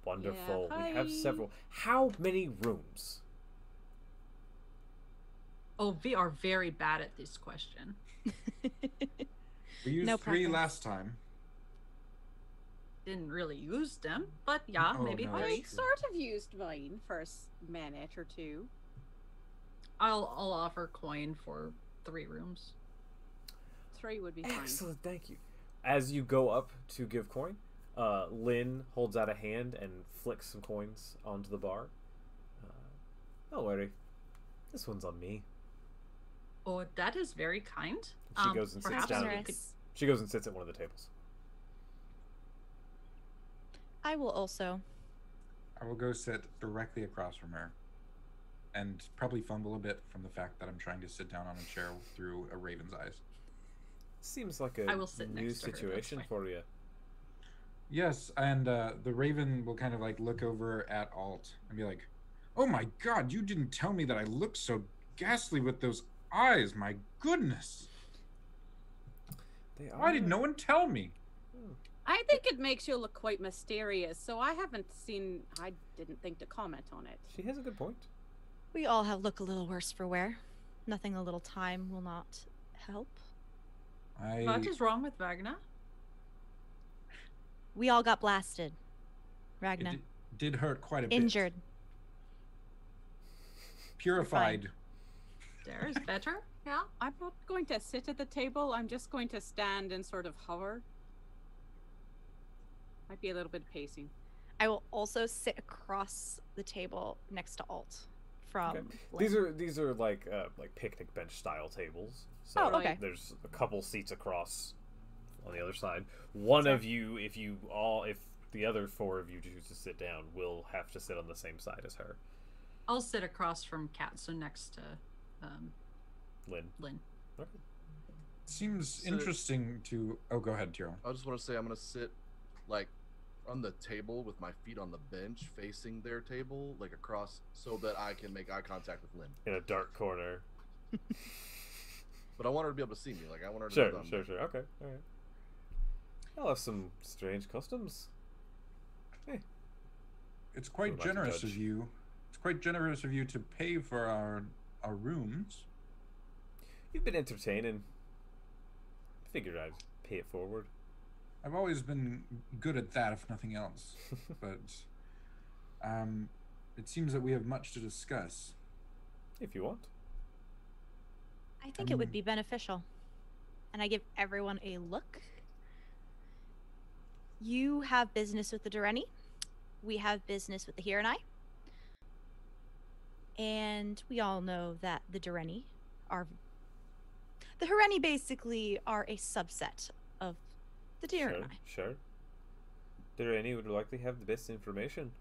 Wonderful. Yeah, we have hi. several. How many rooms? Oh, we are very bad at this question. We used No 3 preference. last time. Didn't really use them, but yeah, Oh, maybe no, three. I that's true. sort of used mine for a minute or two. I'll offer coin for 3 rooms. 3 would be fine. Excellent, thank you. As you go up to give coin, Lynn holds out a hand and flicks some coins onto the bar. Don't worry, this one's on me. Oh, that is very kind. She goes and sits perhaps down. we Generous. could- She goes and sits at one of the tables. I will also. I will go sit directly across from her and probably fumble a bit from the fact that I'm trying to sit down on a chair through a raven's eyes. Seems like I a will sit new next to her, that's situation fine. for you. Yes, and the raven will kind of like look over at Alt and be like, "Oh my god, you didn't tell me that I looked so ghastly with those eyes. My goodness. Why did no one tell me?" I think it makes you look quite mysterious, so I didn't think to comment on it. She has a good point. We all have look a little worse for wear. Nothing a little time will not help. What is wrong with Ragna? We all got blasted. It Ragna. did hurt quite a bit. Injured. Purified. There is better. Yeah. I'm not going to sit at the table. I'm just going to stand and sort of hover. Might be a little bit of pacing. I will also sit across the table next to Alt from Okay. Lynn. These are like picnic bench style tables. So Oh, okay. there's a couple seats across on the other side. One of you, if the other 4 of you choose to sit down, will have to sit on the same side as her. I'll sit across from Kat, so next to Lynn. Lynn. Okay. Seems So- interesting to. Oh, go ahead, Tyrell. I just want to say I'm gonna sit like on the table with my feet on the bench, facing their table, like across, so that I can make eye contact with Lynn. In a dark corner. But I want her to be able to see me. Like I want her to Sure, know that I'm sure, there. sure. Okay, all right. I'll have some strange customs. Hey, It's quite Who am I to generous of judge? you. It's quite generous of you to pay for our rooms. you've been entertaining. Figured I'd pay it forward. I've always been good at that, if nothing else. But it seems that we have much to discuss. If you want. I think it would be beneficial. And I give everyone a look. You have business with the Dureni. We have business with the Hiranai. And we all know that the Dureni are. The Hireni basically are a subset of the Hiranai. Sure. Dureni would likely have the best information.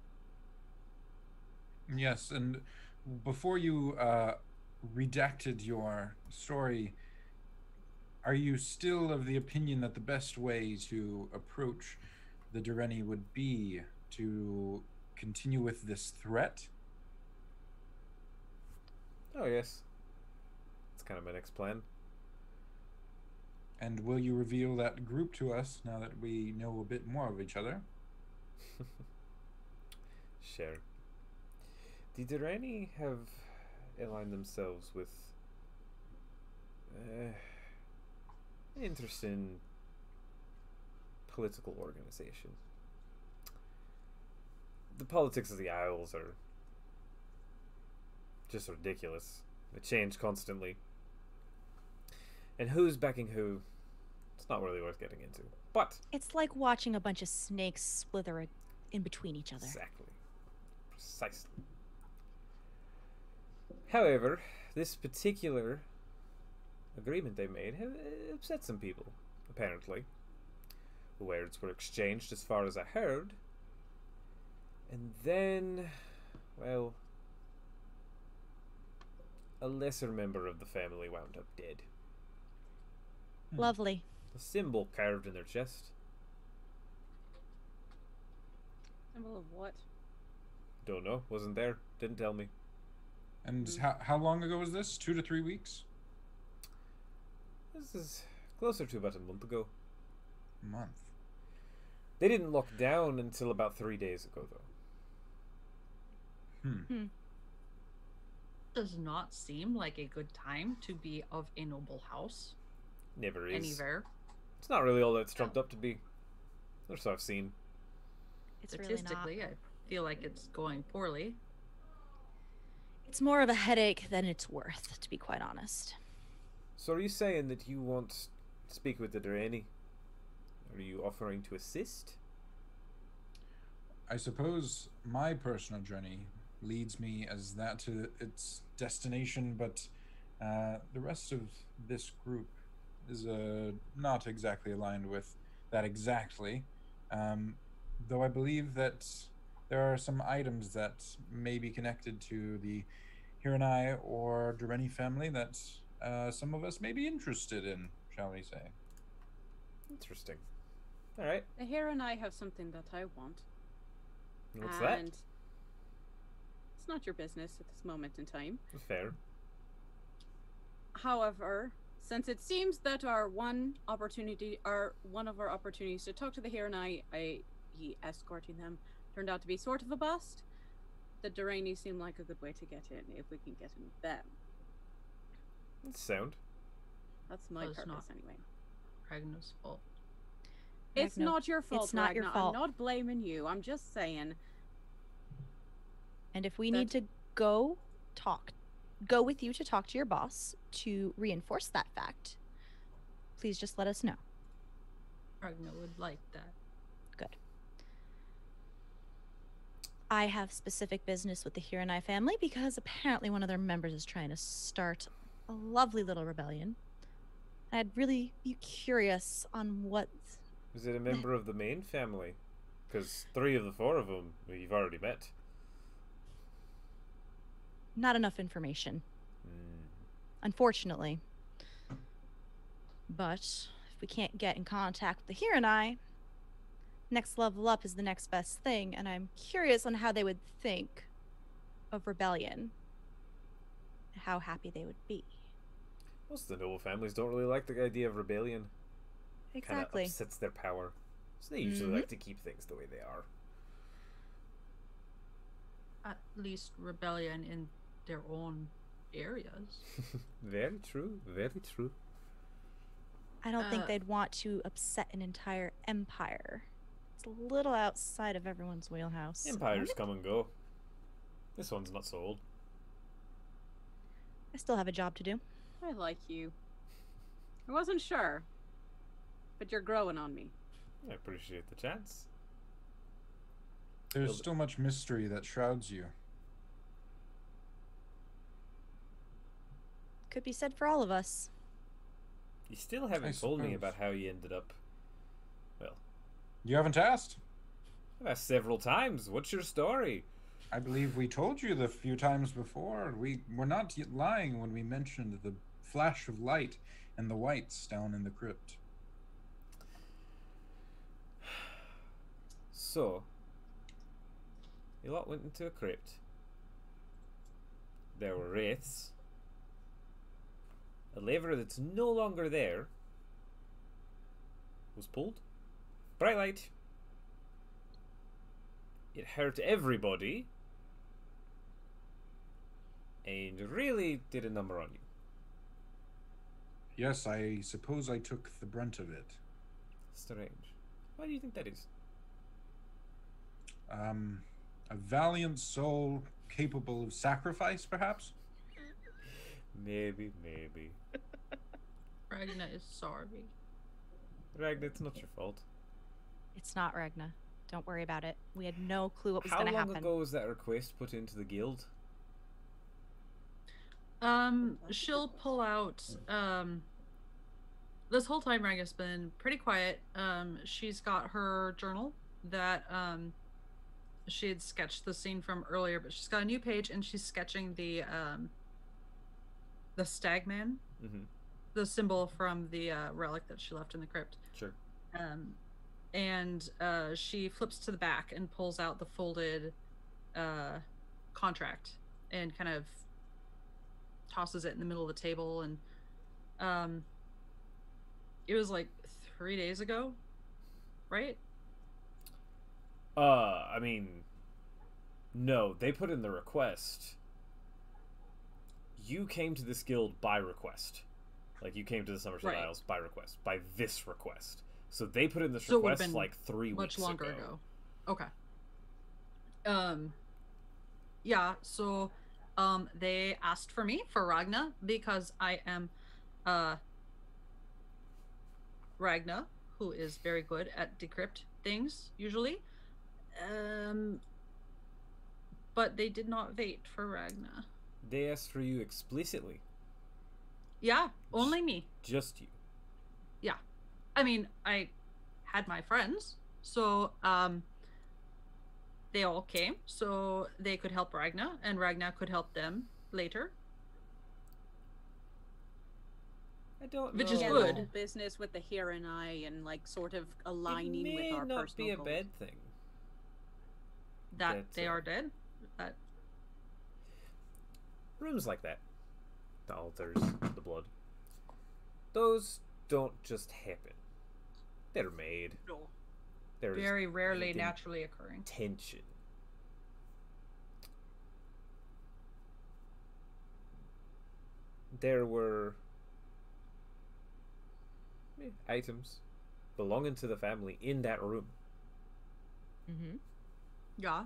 Yes, and before you redacted your story, are you still of the opinion that the best way to approach the Dureni would be to continue with this threat? Oh, yes. It's kind of my next plan. And will you reveal that group to us now that we know a bit more of each other? Sure. The Durani have aligned themselves with an interesting political organization. The politics of the Isles are just ridiculous. They change constantly. And who's backing who, it's not really worth getting into. But It's like watching a bunch of snakes slither in between each other. exactly. Precisely. However, this particular agreement they made have upset some people, apparently. Words were exchanged as far as I heard. And then, well, a lesser member of the family wound up dead. Lovely. A symbol carved in their chest. Symbol of what? Don't know. Wasn't there. Didn't tell me. And how long ago was this? 2 to 3 weeks? This is closer to about a month ago. Month. They didn't lock down until about 3 days ago, though. Does not seem like a good time to be of a noble house. Never is. Anywhere. It's not really all that it's trumped up to be. Or so I've seen. It's really not. Statistically, I feel like it's going poorly. It's more of a headache than it's worth, to be quite honest. So are you saying that you want to speak with the Durrani? Are you offering to assist? I suppose my personal journey leads me as that to its destination, but the rest of this group is not exactly aligned with that exactly. Though I believe that there are some items that may be connected to the Hiranai or Durrani family that some of us may be interested in, shall we say. Interesting. All right. The Hare and I have something that I want. What's that? It's not your business at this moment in time. Fair. However, since it seems that one of our opportunities to talk to the Hare and i.e. escorting them, turned out to be sort of a bust, the Durrani seem like a good way to get in if we can get in with them. That's sound. That's my purpose not anyway. Ragna's fault. It's Ragnar, not your fault, it's not your Ragnar. fault. I'm not blaming you. I'm just saying. And if we need to go with you to talk to your boss to reinforce that fact, please just let us know. Ragna would like that. Good. I have specific business with the Hiranai family because apparently one of their members is trying to start a lovely little rebellion. I'd really be curious on what... Is it a member of the main family? Because 3 of the 4 of them you've already met. Not enough information. Unfortunately. But if we can't get in contact with the Hiranai, next level up is the next best thing, and I'm curious on how they would think of rebellion. How happy they would be. Most of the noble families don't really like the idea of rebellion. Exactly. Kind of upsets their power. So they usually like to keep things the way they are. At least rebellion in their own areas. Very true, very true. I don't think they'd want to upset an entire empire. It's a little outside of everyone's wheelhouse. Empires come and go. This one's not so old. I still have a job to do. I like you. I wasn't sure, but you're growing on me. I appreciate the chance. There's still much mystery that shrouds you. Could be said for all of us. You still haven't told me about how you ended up... Well... You haven't asked? I've asked several times. What's your story? I believe we told you the few times before. We were not lying when we mentioned the flash of light and the whites down in the crypt. So, you lot went into a crypt. There were wraiths. A lever that's no longer there was pulled. Bright light. It hurt everybody. And really did a number on you. Yes, I suppose I took the brunt of it. Strange. Why do you think that is? A valiant soul capable of sacrifice, perhaps? Maybe. Ragna is sorry. Ragna, it's not your fault. It's not, Ragna. Don't worry about it. We had no clue what was How going to long happen. ago was that request put into the guild? She'll pull out, this whole time Ragna's been pretty quiet. She's got her journal that, she had sketched the scene from earlier, but she's got a new page and she's sketching the stagman, the symbol from the relic that she left in the crypt. Sure. And she flips to the back and pulls out the folded contract and kind of tosses it in the middle of the table. And it was like 3 days ago, right? I mean, no, they put in the request. You came to this guild by request. Like, you came to the Somerset Right. Isles by request, by this request. So they put in this So it would've request been like 3 weeks much longer ago. Okay. Yeah, so they asked for me for Ragna because I am Ragna, who is very good at decrypt things usually. But they did not wait for Ragna. They asked for you explicitly. Yeah, only me. Just you. Yeah. I mean, I had my friends, so they all came so they could help Ragna, and Ragna could help them later. I don't Which know. is Yeah, good. the whole business with the here and I and like sort of aligning it may with our not personal be a goals. bad thing. That That, they are dead. That Rooms like that. The altars, the blood. Those don't just happen. They're made. no. There's Very rarely hidden naturally occurring. tension. There were items belonging to the family in that room. Mm-hmm. Yeah.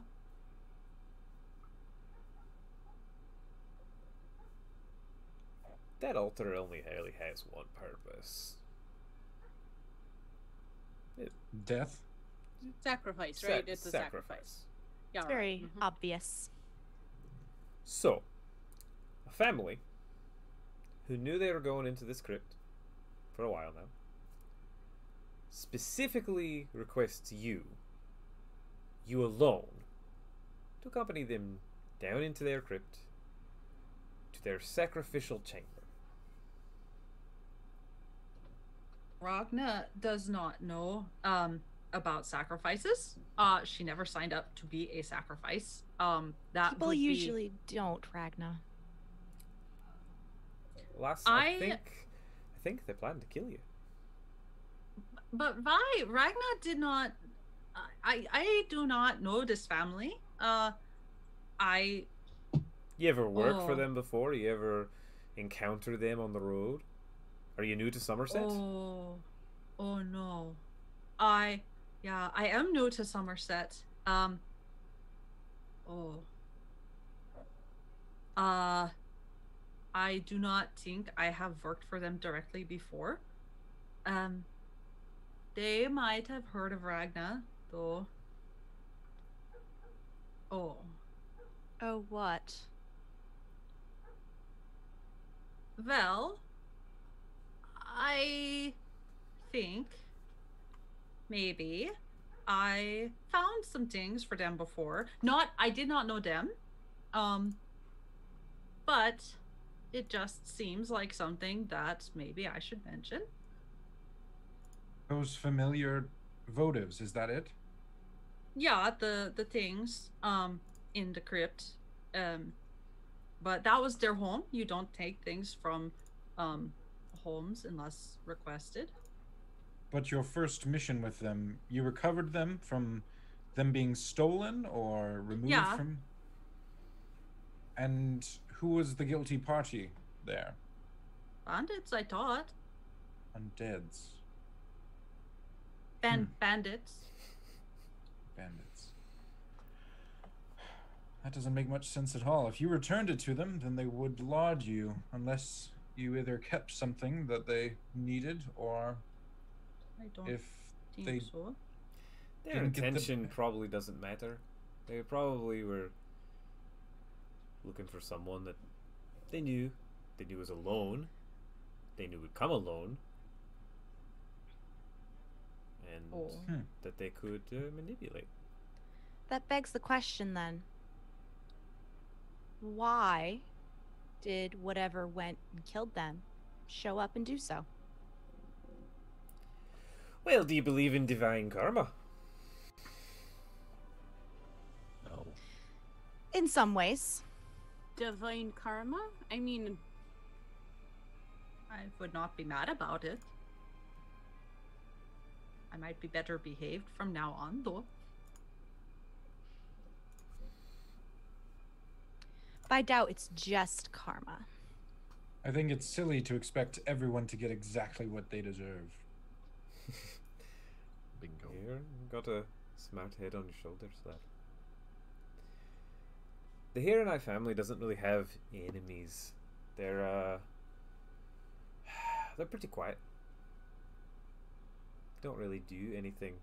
That altar only really has one purpose. Death? Sacrifice, right? It's a sacrifice. Yeah, It's right. very obvious. So, a family who knew they were going into this crypt for a while now specifically requests you alone, to accompany them down into their crypt to their sacrificial chamber. Ragna does not know about sacrifices. She never signed up to be a sacrifice. That People would be- usually don't, Ragna. I think they plan to kill you. But Vi, Ragna did not. I do not know this family. I You ever worked for Oh. them before? You ever encounter them on the road? Are you new to Somerset? Oh no. I am new to Somerset. I do not think I have worked for them directly before. They might have heard of Ragna, though. Oh. Oh, what? Well, I think maybe I found some things for them before. I did not know them. But it just seems like something that maybe I should mention. Those familiar votives, is that it? Yeah, the things in the crypt. But that was their home. You don't take things from homes unless requested. But your first mission with them, you recovered them from them being stolen or removed Yeah. from? And who was the guilty party there? Bandits, I thought. Undeads. Bandits. Bandits. That doesn't make much sense at all. If you returned it to them, then they would laud you, unless you either kept something that they needed, or I don't if think they so. Their didn't get the- intention probably doesn't matter. They probably were looking for someone that they knew was alone. They knew would come alone. And that they could manipulate. That begs the question then. Why did whatever went and killed them show up and do so? Well, do you believe in divine karma? No. In some ways. Divine karma? I mean, I would not be mad about it. I might be better behaved from now on, though. I doubt it's just karma. I think it's silly to expect everyone to get exactly what they deserve. Bingo. You got a smart head on your shoulders, lad. The Hiranai family doesn't really have enemies. They're pretty quiet. Don't really do anything.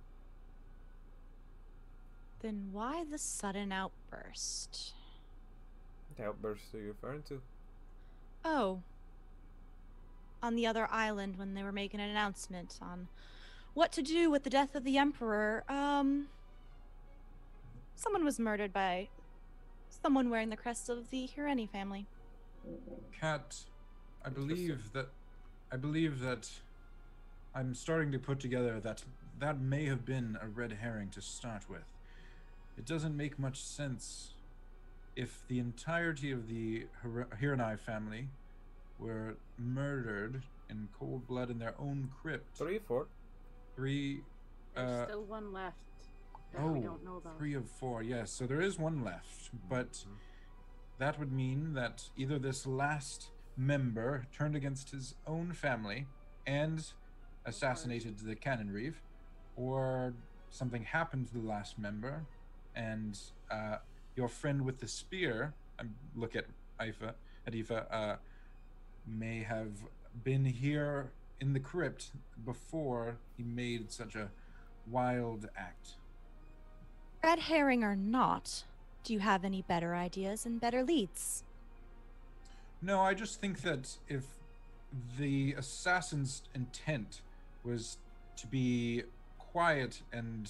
Then why the sudden outburst? What outburst are you referring to? Oh. On the other island when they were making an announcement on what to do with the death of the Emperor, someone was murdered by someone wearing the crest of the Hireni family. Kat, I believe that I'm starting to put together that may have been a red herring to start with. It doesn't make much sense if the entirety of the Hiranai family were murdered in cold blood in their own crypt. 3 or 4. 3. there's still one left that we don't know about. 3 of 4, yes. So there is one left, but that would mean that either this last member turned against his own family and assassinated the Cannon Reeve, or something happened to the last member, and your friend with the spear, I look at Ifa, may have been here in the crypt before he made such a wild act. Red herring or not, do you have any better ideas and better leads? No, I just think that if the assassin's intent was to be quiet and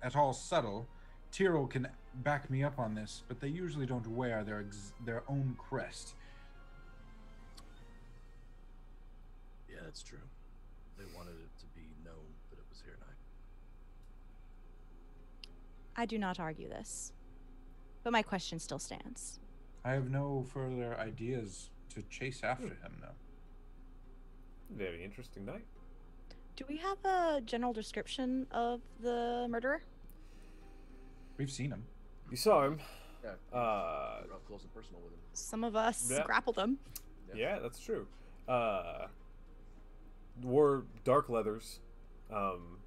at all subtle, Tyrell can back me up on this, but they usually don't wear their own crest. Yeah, that's true. They wanted it to be known that it was Hiranai. I do not argue this, but my question still stands. I have no further ideas to chase after him, though. Very interesting night. Do we have a general description of the murderer? We've seen him. You saw him. Yeah. We're up close and personal with him. Some of us Yeah. grappled him. Yeah, that's true. Wore dark leathers, and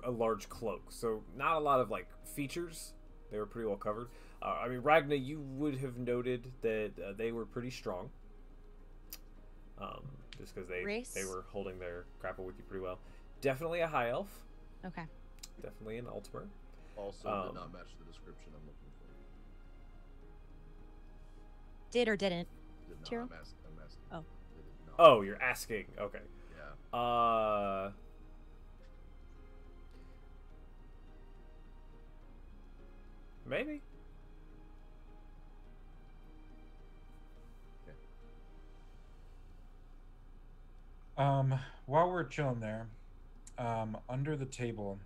a large cloak. So not a lot of features. They were pretty well covered. I mean, Ragna, you would have noted that they were pretty strong. Just because they were holding their grapple with you pretty well. Definitely a high elf. Okay. Definitely an Ultimer. Also did not match the description I'm looking for. Did or didn't? Did not. Tyrell? I'm asking. Oh. They did not. Oh, you're asking. Okay. Yeah. Maybe. While we're chilling there, under the table,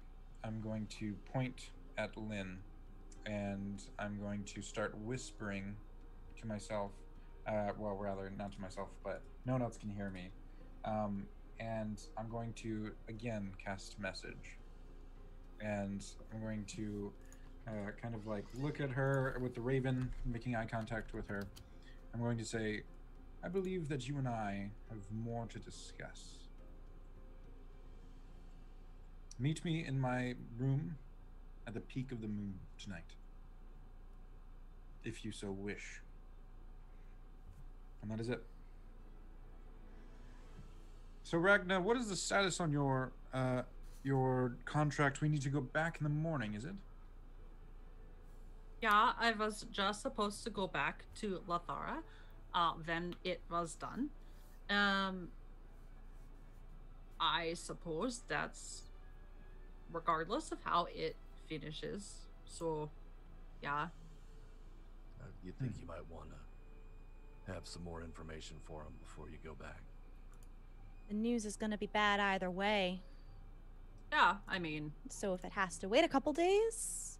I'm going to point at Lynn, and I'm going to start whispering to myself. Well, rather, not to myself, but no one else can hear me. And I'm going to, again, cast message. And I'm going to kind of look at her with the raven, making eye contact with her. I'm going to say, I believe that you and I have more to discuss. Meet me in my room at the peak of the moon tonight, if you so wish. And that is it. So Ragna, what is the status on your your contract, we need to go back in the morning, is it? Yeah, I was just supposed to go back to Lathara. Then it was done. I suppose that's regardless of how it finishes. So, yeah. You think you might want to have some more information for him before you go back? The news is going to be bad either way. Yeah, I mean, So if it has to wait a couple days,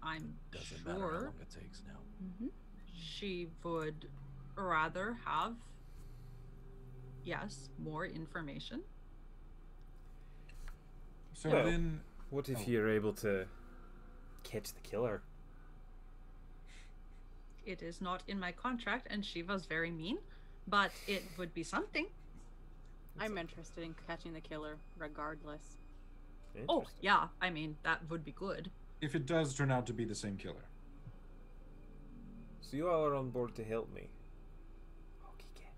I'm Doesn't matter how sure long it takes now. she would rather have, yes, more information. So Well, then, what if you're able to catch the killer? It is not in my contract, and she was very mean, but it would be something. I'm interested in catching the killer, regardless. Oh, Interesting. yeah, I mean, that would be good. if it does turn out to be the same killer, So you all are on board to help me. Okay.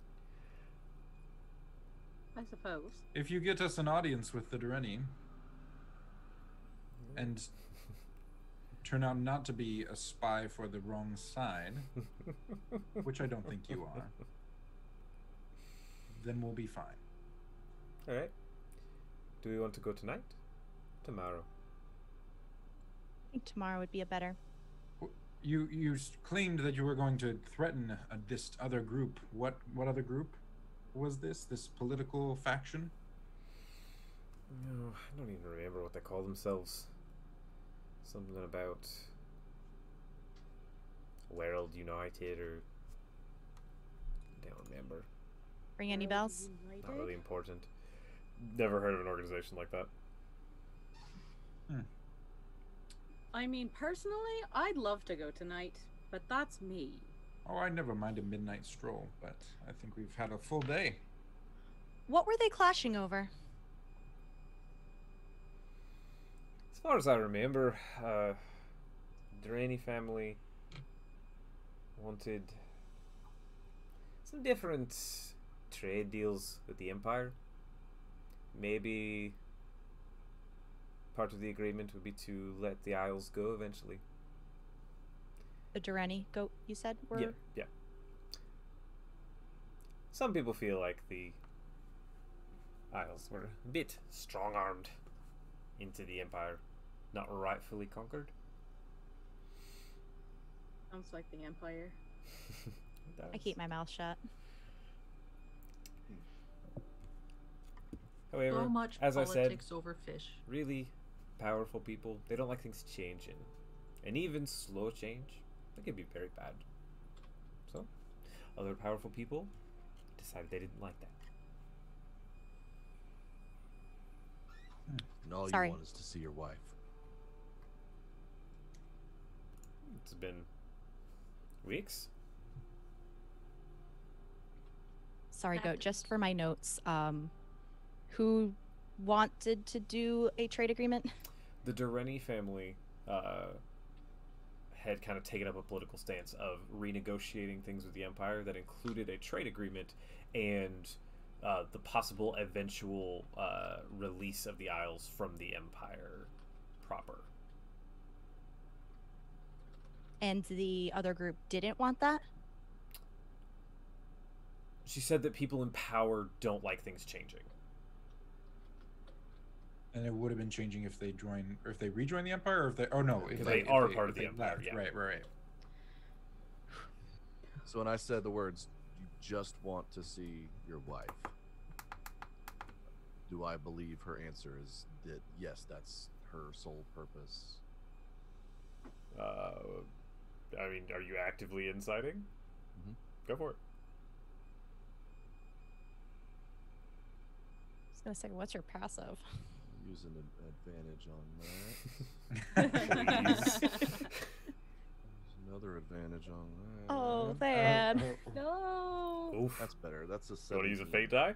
I suppose. if you get us an audience with the Dureni and turn out not to be a spy for the wrong side, which I don't think you are, then we'll be fine. All right. Do we want to go tonight? Tomorrow. I think tomorrow would be a better. You claimed that you were going to threaten this other group. What other group was this? This political faction? No, I don't even remember what they call themselves. Something about World United or I don't remember. Ring any bells? Not really important. Never heard of an organization like that. I mean, personally, I'd love to go tonight, but that's me. Oh, I never mind a midnight stroll, but I think we've had a full day. What were they clashing over? As far as I remember, Durrani family wanted some different trade deals with the Empire. Maybe part of the agreement would be to let the Isles go eventually. The Durrani goat, you said? Were... Yeah. Some people feel like the Isles were a bit strong-armed into the Empire, not rightfully conquered. Sounds like the Empire. I keep my mouth shut. However, So much as I said, politics over fish. really powerful people, they don't like things changing. And even slow change, that can be very bad. So, other powerful people decided they didn't like that. And all Sorry. you want is to see your wife. It's been weeks. Sorry, goat. Just for my notes, who wanted to do a trade agreement? The Durrani family had kind of taken up a political stance of renegotiating things with the Empire that included a trade agreement and the possible eventual release of the Isles from the Empire proper. And the other group didn't want that? She said that people in power don't like things changing. And it would have been changing if they join, or if they rejoin the Empire, or if they. Oh no, if They are part if of the they Empire, left. yeah. Right. So when I said the words, you just want to see your wife, do I believe her answer is that yes, that's her sole purpose? I mean, are you actively inciting? Mhm. Go for it. I was gonna say, what's your passive? I'm using an advantage on that. There's another advantage on that. Oh, man. No. Oof. That's better. That's a So, want to use a 17. fate die?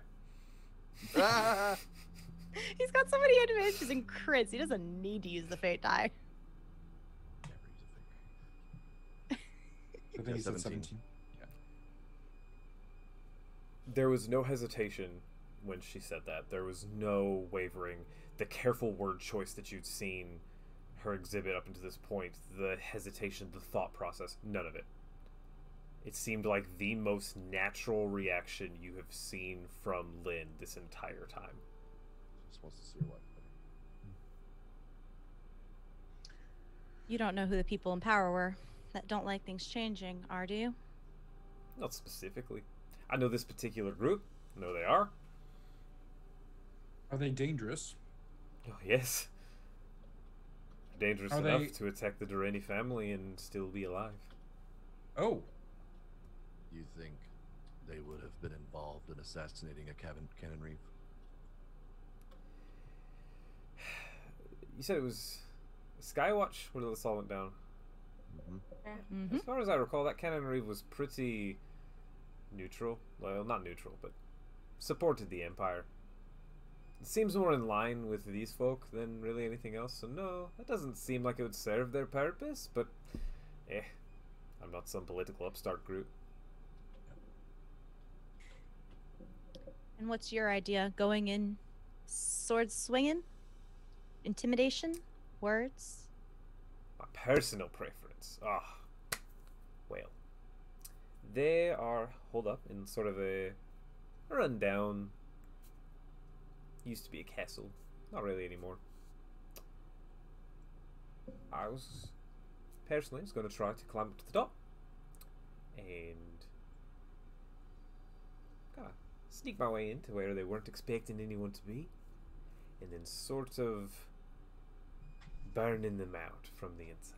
Ah! He's got so many advantages in crits. He doesn't need to use the fate die. I think Yeah, he said 17. 17. There was no hesitation when she said that. There was no wavering. The careful word choice that you'd seen her exhibit up until this point, the hesitation, the thought process, none of it. It seemed like the most natural reaction you have seen from Lynn this entire time. Just wants to see her life better. You don't know who the people in power were that don't like things changing, do you? Not specifically. I know this particular group. I know they are. Are they dangerous? Oh, yes. Dangerous Are enough they- to attack the Durrani family and still be alive. Oh, You think they would have been involved in assassinating a Cannon Reeve? You said it was Skywatch where this all went down. Mm-hmm. As far as I recall, that Cannon Reeve was pretty neutral. Well, not neutral, but supported the Empire. It seems more in line with these folk than really anything else, so no, that doesn't seem like it would serve their purpose, but I'm not some political upstart group. And what's your idea? Going in sword swinging? Intimidation? Words? My personal preference. Well, they are holed up in sort of a rundown. Used to be a castle, not really anymore. I was personally going to try to climb up to the top and kind of sneak my way into where they weren't expecting anyone to be, and then sort of burning them out from the inside.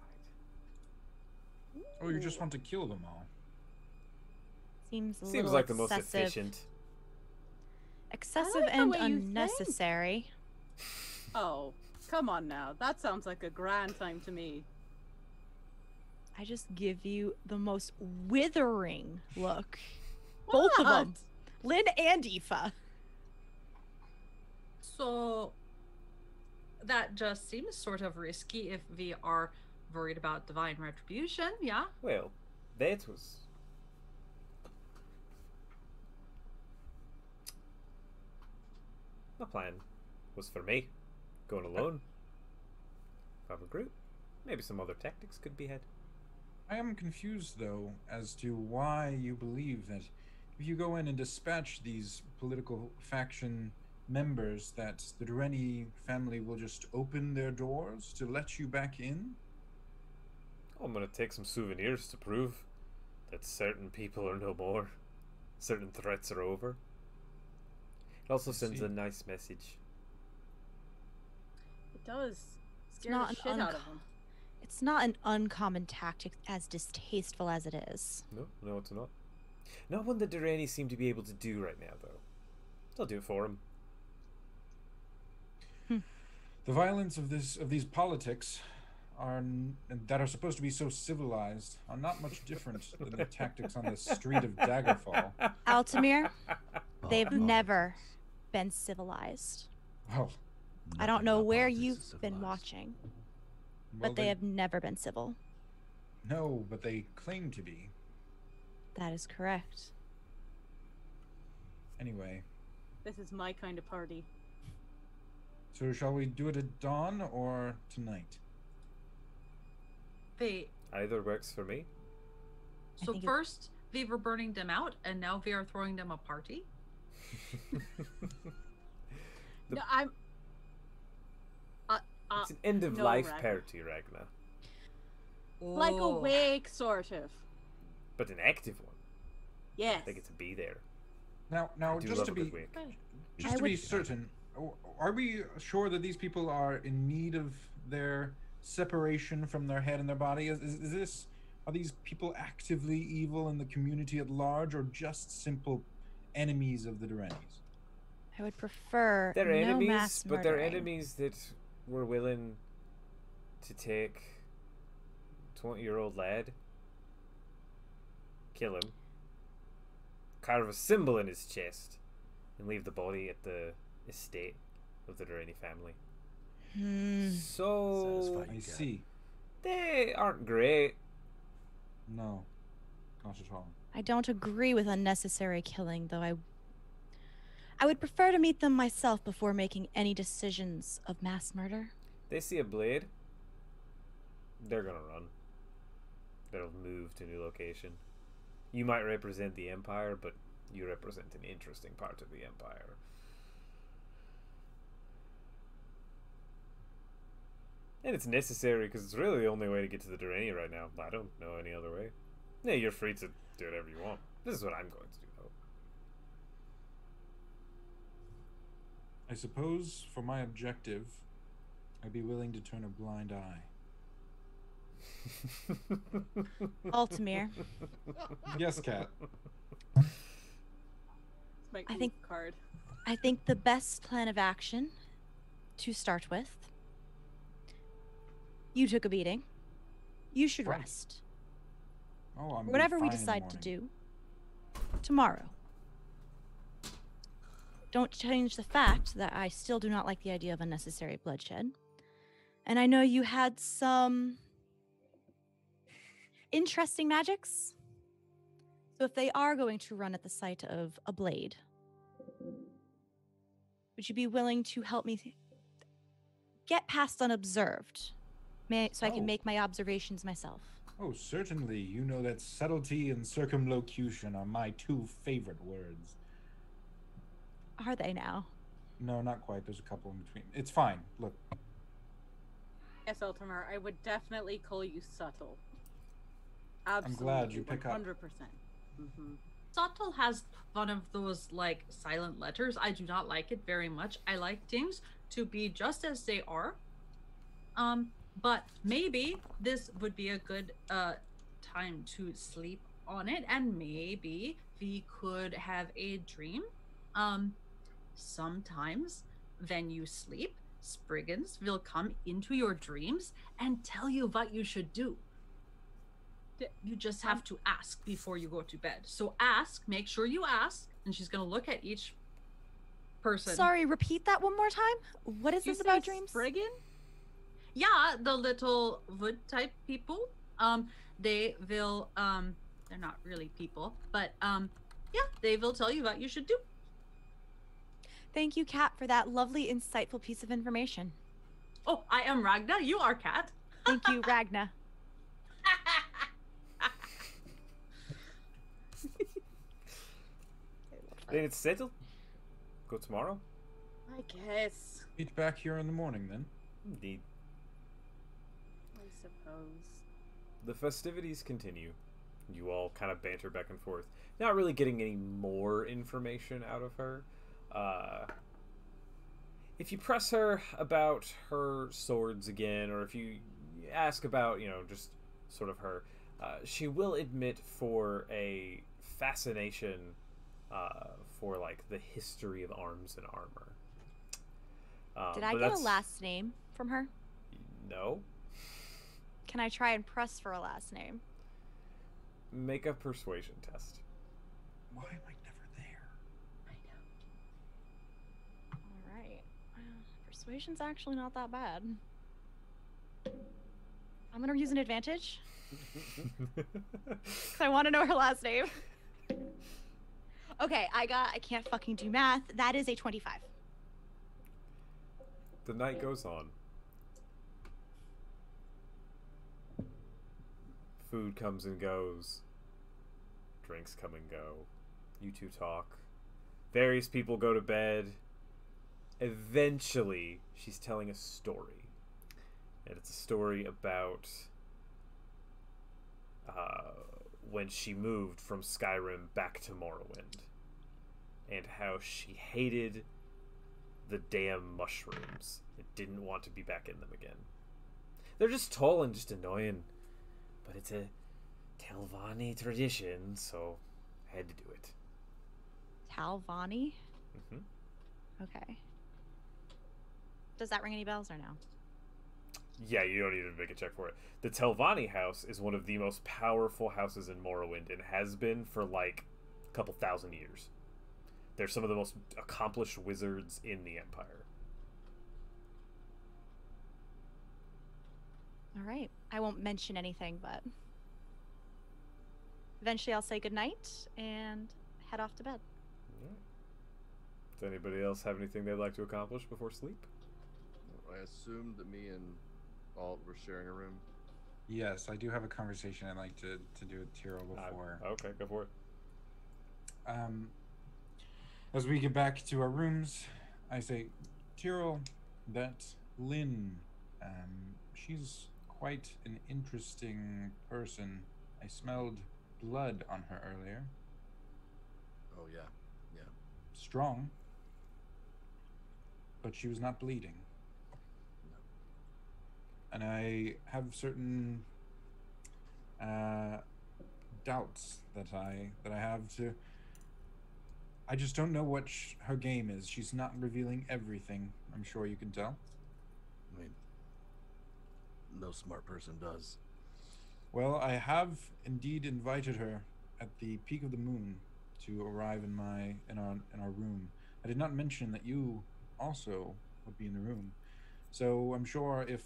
Oh, you just want to kill them all. Seems like the most excessive. efficient. Excessive like the and way you think. unnecessary. Oh, come on now. That sounds like a grand time to me. I just give you the most withering look. Both of them. Lynn and Aoife. So that just seems sort of risky if we are worried about divine retribution, yeah? Well, that was... My plan was for me, going alone. If I have a group, maybe some other tactics could be had. I am confused, though, as to why you believe that if you go in and dispatch these political faction members, that the Durrani family will just open their doors to let you back in? I'm gonna take some souvenirs to prove that certain people are no more. Certain threats are over. It also sends see. a nice message. It does. Scare not the an shit out of them. It's not an uncommon tactic, as distasteful as it is. No, it's not. Not one that Durrani seem to be able to do right now, though. I'll do it for him. The violence of these politics that are supposed to be so civilized are not much different than the tactics on the street of Daggerfall. Altamir, they've never been civilized. Well, I don't know about where politics is you've been civilized. watching, well, but they have never been civil. No, but they claim to be. That is correct. Anyway, This is my kind of party. so shall we do it at dawn or tonight? Wait, Either works for me. so think it- first we were burning them out and now we are throwing them a party? No, I'm. It's an end of no, life Ragnar. party, Ragnar. Like a Oh. wake, sort of. But an active one. Yes. They get to be there. Now, I do just love to a be good wake. just I to be would- certain, are we sure that these people are in need of their separation from their head and their body? Are these people actively evil in the community at large, or just simple enemies of the Durranis? I would prefer They're no enemies, mass but they're murdering. enemies that were willing to take 20-year-old lad, kill him, carve a symbol in his chest, and leave the body at the estate of the Durrani family. So Satisfying. I see. they aren't great. No, not at all. I don't agree with unnecessary killing, though. I would prefer to meet them myself before making any decisions of mass murder. They see a blade, they're gonna run. They'll move to a new location. You might represent the Empire, but you represent an interesting part of the Empire. And it's necessary because it's really the only way to get to the Durrani right now. I don't know any other way. Yeah, you're free to do whatever you want. This is what I'm going to do, though. I suppose for my objective, I'd be willing to turn a blind eye. Altamir. Yes, Cat. My I think card. I think the best plan of action to start with. You took a beating. You should Right. rest. Oh, I'm Whatever we fine in the decide to morning. do tomorrow. Don't change the fact that I still do not like the idea of unnecessary bloodshed. And I know you had some interesting magics. So if they are going to run at the sight of a blade, would you be willing to help me get past unobserved? So I can Oh. make my observations myself. Oh, certainly. You know that subtlety and circumlocution are my two favorite words. Are they now? No, not quite. There's a couple in between. It's fine. Look, Yes, Altamar, I would definitely call you subtle. I'm glad you pick up. 100%. Mm-hmm. Subtle has one of those like silent letters. I do not like it very much. I like things to be just as they are. But maybe this would be a good time to sleep on it, and maybe we could have a dream. Sometimes when you sleep, Spriggans will come into your dreams and tell you what you should do. You just have to ask before you go to bed. So ask, make sure you ask, and she's gonna look at each person. Sorry, repeat that one more time. What is You this about say dreams? Spriggan? Yeah, the little wood type people. They will they're not really people, but yeah, they will tell you what you should do. Thank you, Kat, for that lovely, insightful piece of information. Oh, I am Ragna, you are Kat. Thank you, Ragna. Then it's settled. Go tomorrow. I guess. meet back here in the morning then. Indeed. I suppose. The festivities continue. You all kind of banter back and forth. Not really getting any more information out of her. If you press her about her swords again, or if you ask about, just sort of her, she will admit for a fascination for, like, the history of arms and armor. Did I get a last name from her? No. Can I try and press for a last name? Make a persuasion test. Why am I never there? I know. All right. Persuasion's actually not that bad. I'm gonna use an advantage because I want to know her last name. Okay, I can't fucking do math. That is a 25. The night goes on. Food comes and goes. Drinks come and go. You two talk. Various people go to bed. Eventually, she's telling a story. And it's a story about when she moved from Skyrim back to Morrowind. And how she hated the damn mushrooms. And didn't want to be back in them again. They're just tall and just annoying. But it's a Telvanni tradition, so I had to do it. Talvani? Mm-hmm. Okay. Does that ring any bells or no? Yeah, you don't need to make a check for it. The Telvanni house is one of the most powerful houses in Morrowind and has been for like a couple thousand years. They're some of the most accomplished wizards in the Empire. All right. I won't mention anything, but eventually I'll say goodnight and head off to bed. Does anybody else have anything they'd like to accomplish before sleep? I assumed that me and Alt were sharing a room. Yes, I do have a conversation I'd like to do with Tyrell before. Okay, go for it. As we get back to our rooms, I say, Tyrell, that Lynn, she's quite an interesting person. I smelled blood on her earlier. Oh, yeah. Yeah. Strong, but she was not bleeding. No. And I have certain doubts that I have to. I just don't know what her game is. She's not revealing everything. I'm sure you can tell. I mean, no smart person does. Well, I have indeed invited her at the peak of the moon to arrive in our room. I did not mention that you also would be in the room. So I'm sure if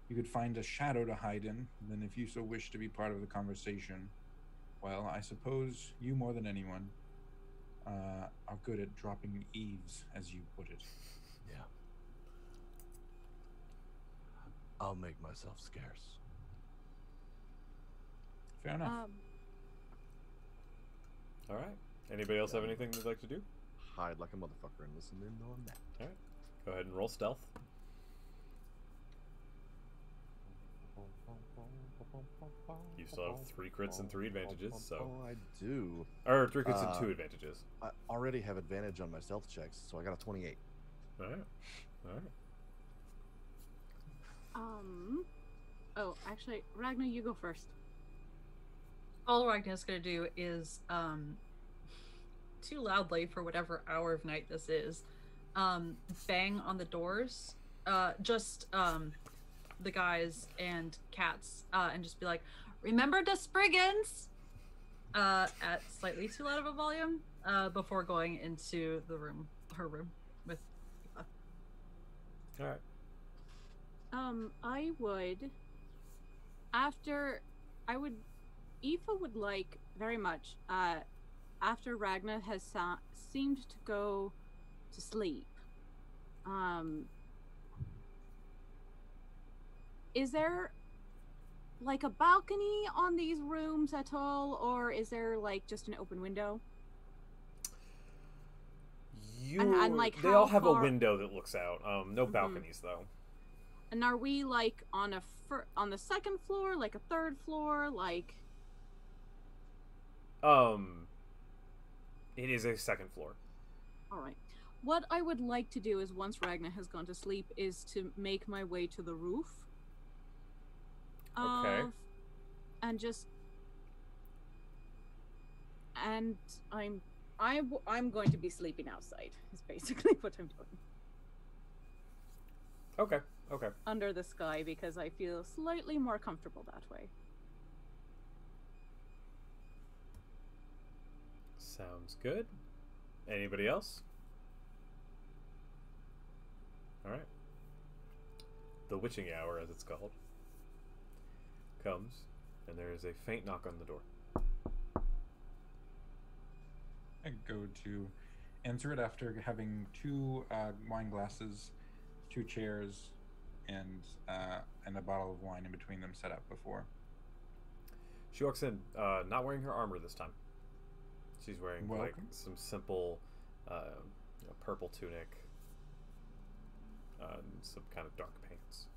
you could find a shadow to hide in, then if you so wish to be part of the conversation, well, I suppose you more than anyone are good at dropping eaves, as you put it. Yeah. I'll make myself scarce. Fair enough. All right. Anybody else have anything they'd like to do? Hide like a motherfucker and listen in on that. All right. Go ahead and roll stealth. You still have 3 crits and 3 advantages, so... Oh, I do. Or 3 crits and 2 advantages. I already have advantage on my stealth checks, so I got a 28. Alright. Alright. Oh, actually, Ragnar, you go first. All Ragnar's gonna do is, too loudly for whatever hour of night this is, bang on the doors, the guys and cats, and just be like, "Remember the Spriggans!" At slightly too loud of a volume, before going into her room with Aoife. All right. I would, Aoife would like very much, after Ragnar has seemed to go to sleep, is there like a balcony on these rooms at all, or is there like just an open window? And like they all have a window that looks out. No balconies though. And are we like on the second floor, like a third floor, like? It is a second floor. All right. What I would like to do is, once Ragnar has gone to sleep, is to make my way to the roof. Okay. I'm going to be sleeping outside. Is basically what I'm doing. Okay. Okay. Under the sky, because I feel slightly more comfortable that way. Sounds good. Anybody else? All right. The witching hour, as it's called, comes, and there is a faint knock on the door. I go to answer it after having 2 wine glasses, 2 chairs, and a bottle of wine in between them set up before. She walks in, not wearing her armor this time. She's wearing like some simple purple tunic, and some kind of dark pants.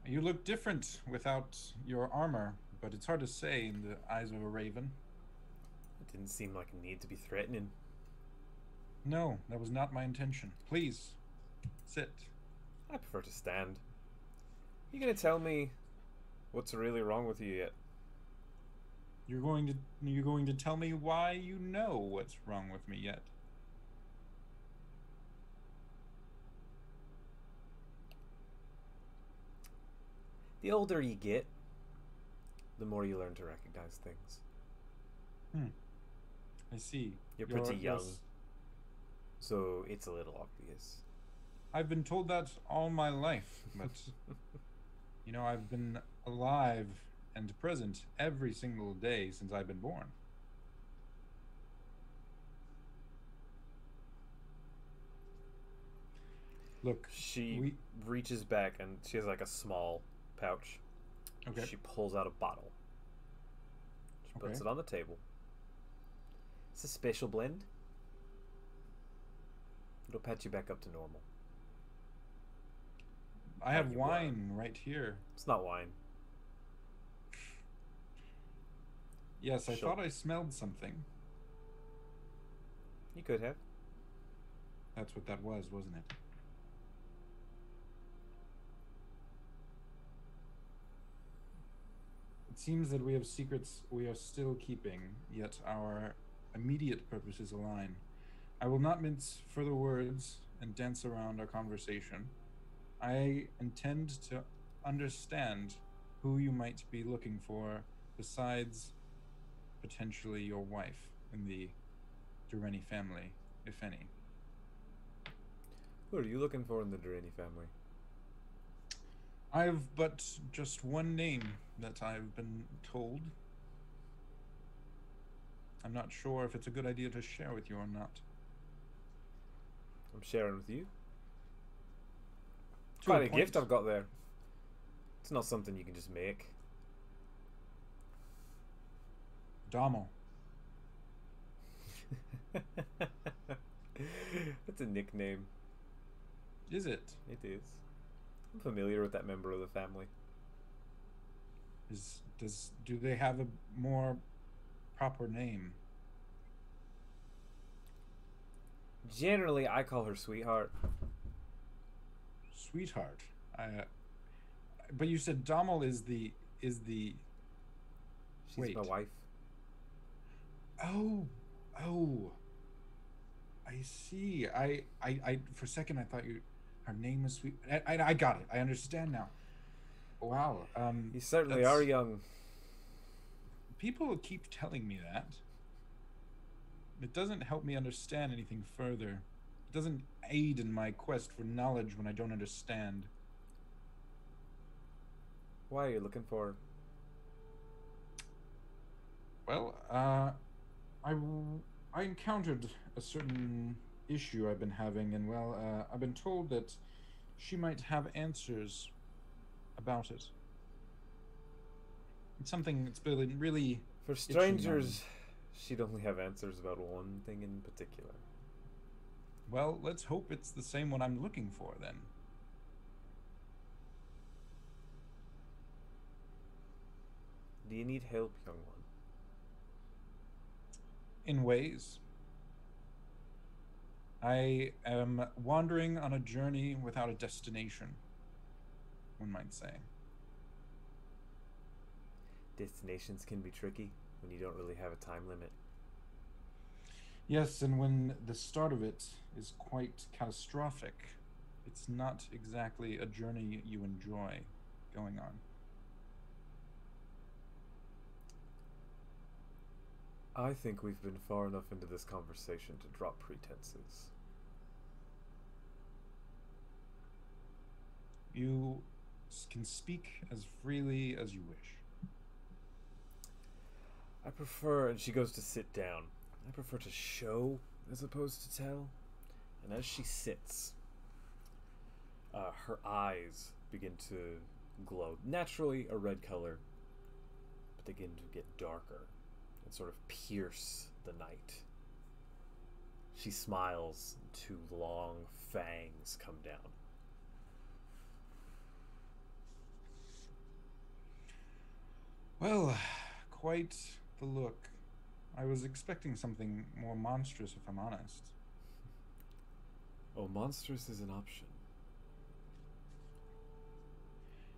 You look different without your armor, but it's hard to say in the eyes of a raven. It didn't seem like a need to be threatening. No, that was not my intention. Please, sit. I prefer to stand. You gonna tell me what's really wrong with you yet? You're going to tell me why you know what's wrong with me yet? The older you get, the more you learn to recognize things. I see. You're pretty young, so it's a little obvious. I've been told that all my life, but you know, I've been alive and present every single day since I've been born. Look, She reaches back and she has like a small pouch. Okay. She pulls out a bottle. She puts it on the table. It's a special blend. It'll patch you back up to normal. I have wine right here. It's not wine. Yes, I thought I smelled something. You could have. That's what that was, wasn't it? It seems that we have secrets we are still keeping, yet our immediate purposes align. I will not mince further words and dance around our conversation. I intend to understand who you might be looking for besides potentially your wife in the Durrani family, if any. Who are you looking for in the Durrani family? I have but just one name that I've been told. I'm not sure if it's a good idea to share with you or not. I'm sharing with you. To a Quite a point. gift I've got there. It's not something you can just make. Dommel. That's a nickname. Is it? It is. I'm familiar with that member of the family. Do they have a more proper name? Generally, I call her Sweetheart. Sweetheart. But you said Dommel is the. She's my wife. Oh. I see. I for a second I thought her name was Sweet. I got it. I understand now. Wow. You certainly are young. People keep telling me that. It doesn't help me understand anything further. It doesn't aid in my quest for knowledge when I don't understand. Why are you looking for her? Well, I encountered a certain issue I've been having, and I've been told that she might have answers about it. It's something that's been really For itching strangers, she'd only have answers about one thing in particular. Well, let's hope it's the same one I'm looking for then. Do you need help, young one? In ways. I am wandering on a journey without a destination, one might say. Destinations can be tricky when you don't really have a time limit. Yes, and when the start of it is quite catastrophic, it's not exactly a journey you enjoy going on. I think we've been far enough into this conversation to drop pretenses. You can speak as freely as you wish. I prefer, and she goes to sit down, I prefer to show as opposed to tell. And as she sits, her eyes begin to glow. Naturally a red color, but they begin to get darker and sort of pierce the night. She smiles, and two long fangs come down. Well, quite the look. I was expecting something more monstrous, if I'm honest. Oh, monstrous is an option.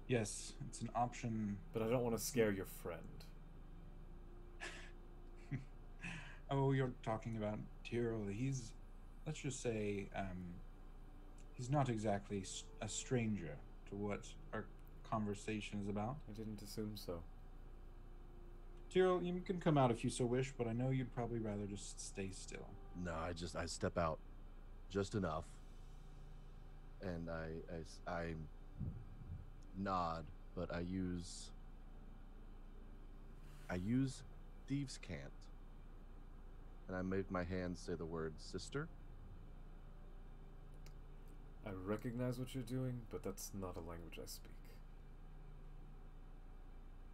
Yes, it's an option. But I don't want to scare your friend. Oh, you're talking about Tyrell. He's, let's just say, he's not exactly a stranger to what our conversation is about. I didn't assume so. Tyrell, you can come out if you so wish, but I know you'd probably rather just stay still. No, I step out just enough, and I nod, but I use thieves' cant, and I make my hands say the word sister. I recognize what you're doing, but that's not a language I speak.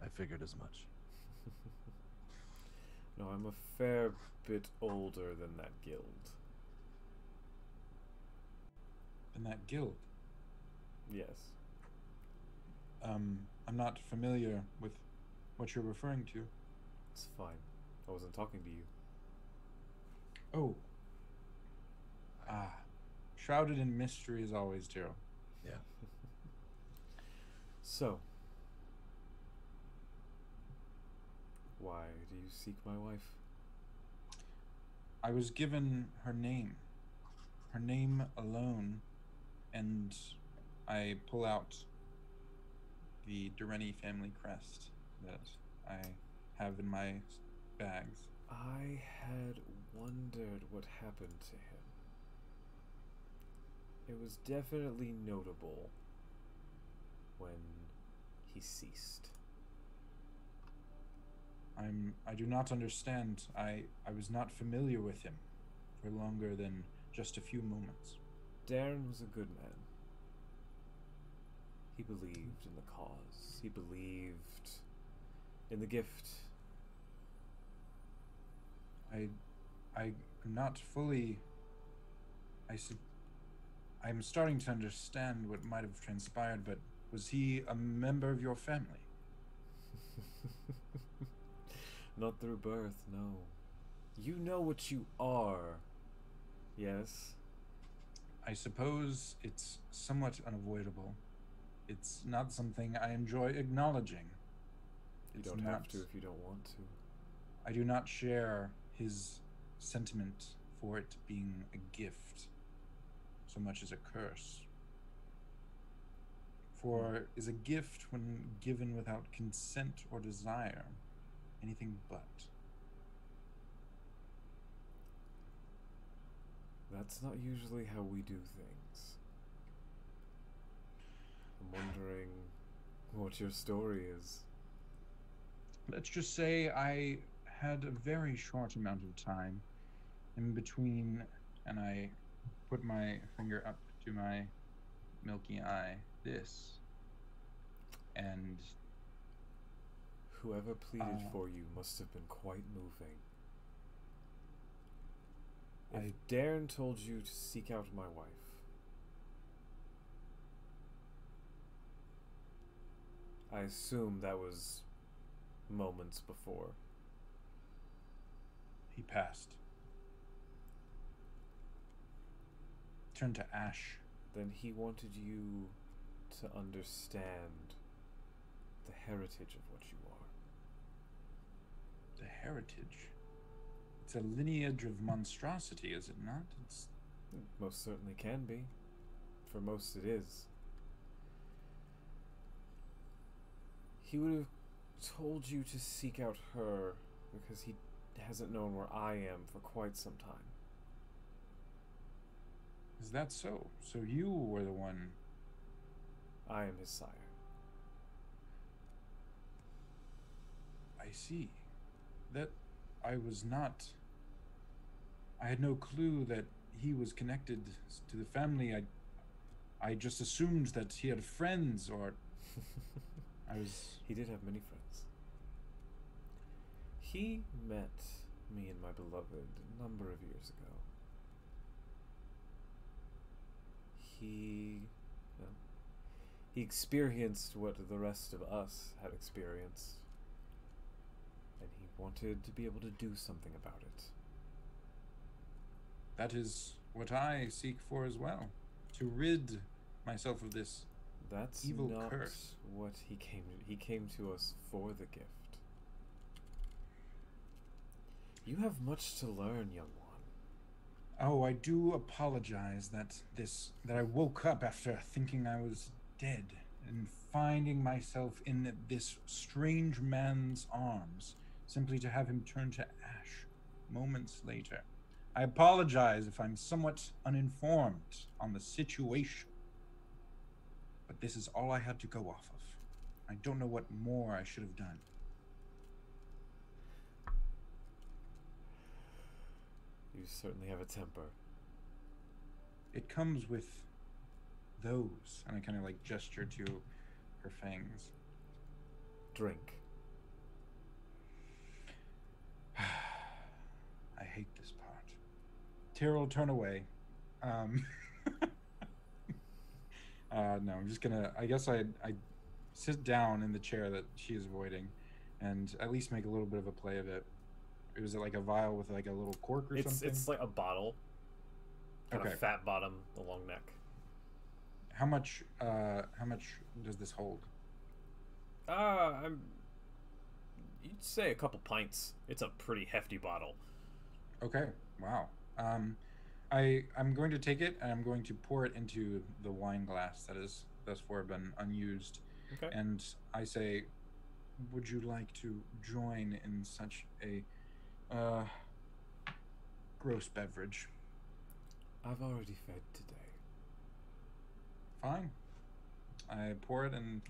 I figured as much. No, I'm a fair bit older than that guild. In that guild? Yes. I'm not familiar with what you're referring to. It's fine. I wasn't talking to you. Oh. Ah. Shrouded in mystery as always, Gerald. Yeah. So, why do you seek my wife? I was given her name alone, and I pull out the Dureni family crest that I have in my bags. I had wondered what happened to him. It was definitely notable when he ceased. I do not understand. I was not familiar with him for longer than just a few moments. Darren was a good man. He believed in the cause. He believed in the gift. I'm not fully... I'm starting to understand what might have transpired, but was he a member of your family? Not through birth, no. You know what you are. Yes? I suppose it's somewhat unavoidable. It's not something I enjoy acknowledging. You don't have to if you don't want to. I do not share his sentiment for it being a gift so much as a curse. For is a gift, when given without consent or desire, anything but. That's not usually how we do things. I'm wondering what your story is. Let's just say I had a very short amount of time in between, and I put my finger up to my milky eye, and whoever pleaded for you must have been quite moving. If Darren told you to seek out my wife, I assume that was moments before. He passed. Turned to ash. Then he wanted you to understand the heritage of what you are. The heritage? It's a lineage of monstrosity, is it not? It most certainly can be. For most it is. He would have told you to seek out her because he hasn't known where I am for quite some time. Is that so? So you were the one... I am his sire. I see. That I was not... I had no clue that he was connected to the family. I just assumed that he had friends, or... He did have many friends. He met me and my beloved a number of years ago. He experienced what the rest of us had experienced, and he wanted to be able to do something about it. That is what I seek for as well. To rid myself of this evil curse. What he came to. He came to us for the gift. You have much to learn, young one. Oh, I do apologize that I woke up after thinking I was dead and finding myself in this strange man's arms, simply to have him turn to ash moments later. I apologize if I'm somewhat uninformed on the situation, but this is all I had to go off of. I don't know what more I should have done. You certainly have a temper. It comes with those. And I kind of like gesture to her fangs. Drink. I hate this part. Tyrell, turn away. No, I'm just gonna. I guess I sit down in the chair that she is avoiding, and at least make a little bit of a play of it. Was it like a vial with like a little cork or something? It's like a bottle. Kind of fat bottom, a long neck. How much does this hold? You'd say a couple pints. It's a pretty hefty bottle. Okay. Wow. I'm going to take it and I'm going to pour it into the wine glass that has thus far been unused. Okay. And I say, would you like to join in such a gross beverage? I've already fed today. Fine. I pour it and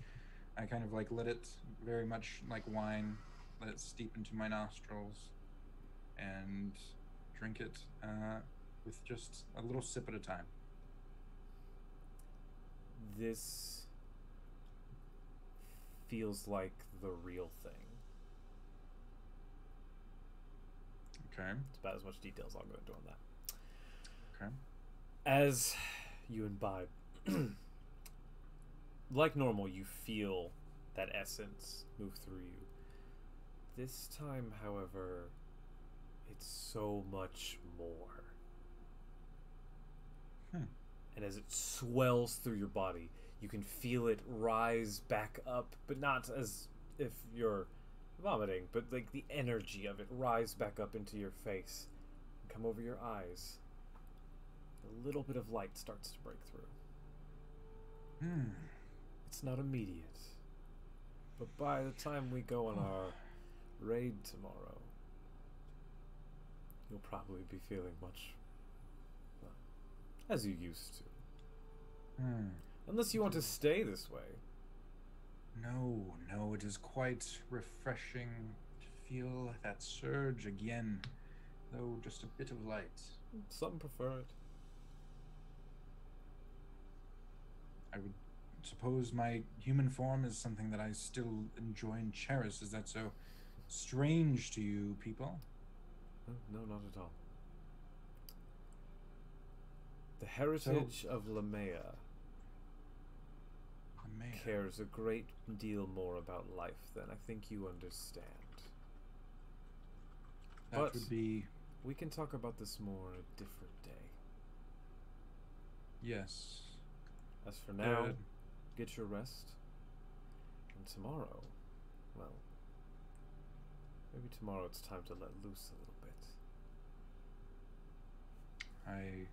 I kind of like let it very much like wine, let it steep into my nostrils and drink it with just a little sip at a time. This feels like the real thing. Okay. It's about as much detail as I'll go into on that. Okay. As you imbibe, like normal, you feel that essence move through you. This time, however, it's so much more. And as it swells through your body, you can feel it rise back up, but not as if you're vomiting, but like the energy of it rise back up into your face and come over your eyes. A little bit of light starts to break through. It's not immediate, but by the time we go on our raid tomorrow, you'll probably be feeling much, well, as you used to. Unless you want to stay this way. No, it is quite refreshing to feel that surge again, though just a bit of light. Some prefer it. I would suppose my human form is something that I still enjoy and cherish. Is that so strange to you people? No, not at all. The heritage of Lamea cares a great deal more about life than I think you understand. That would be... We can talk about this more a different day. Yes. As for now, get your rest. And tomorrow, well, maybe tomorrow it's time to let loose a little bit. I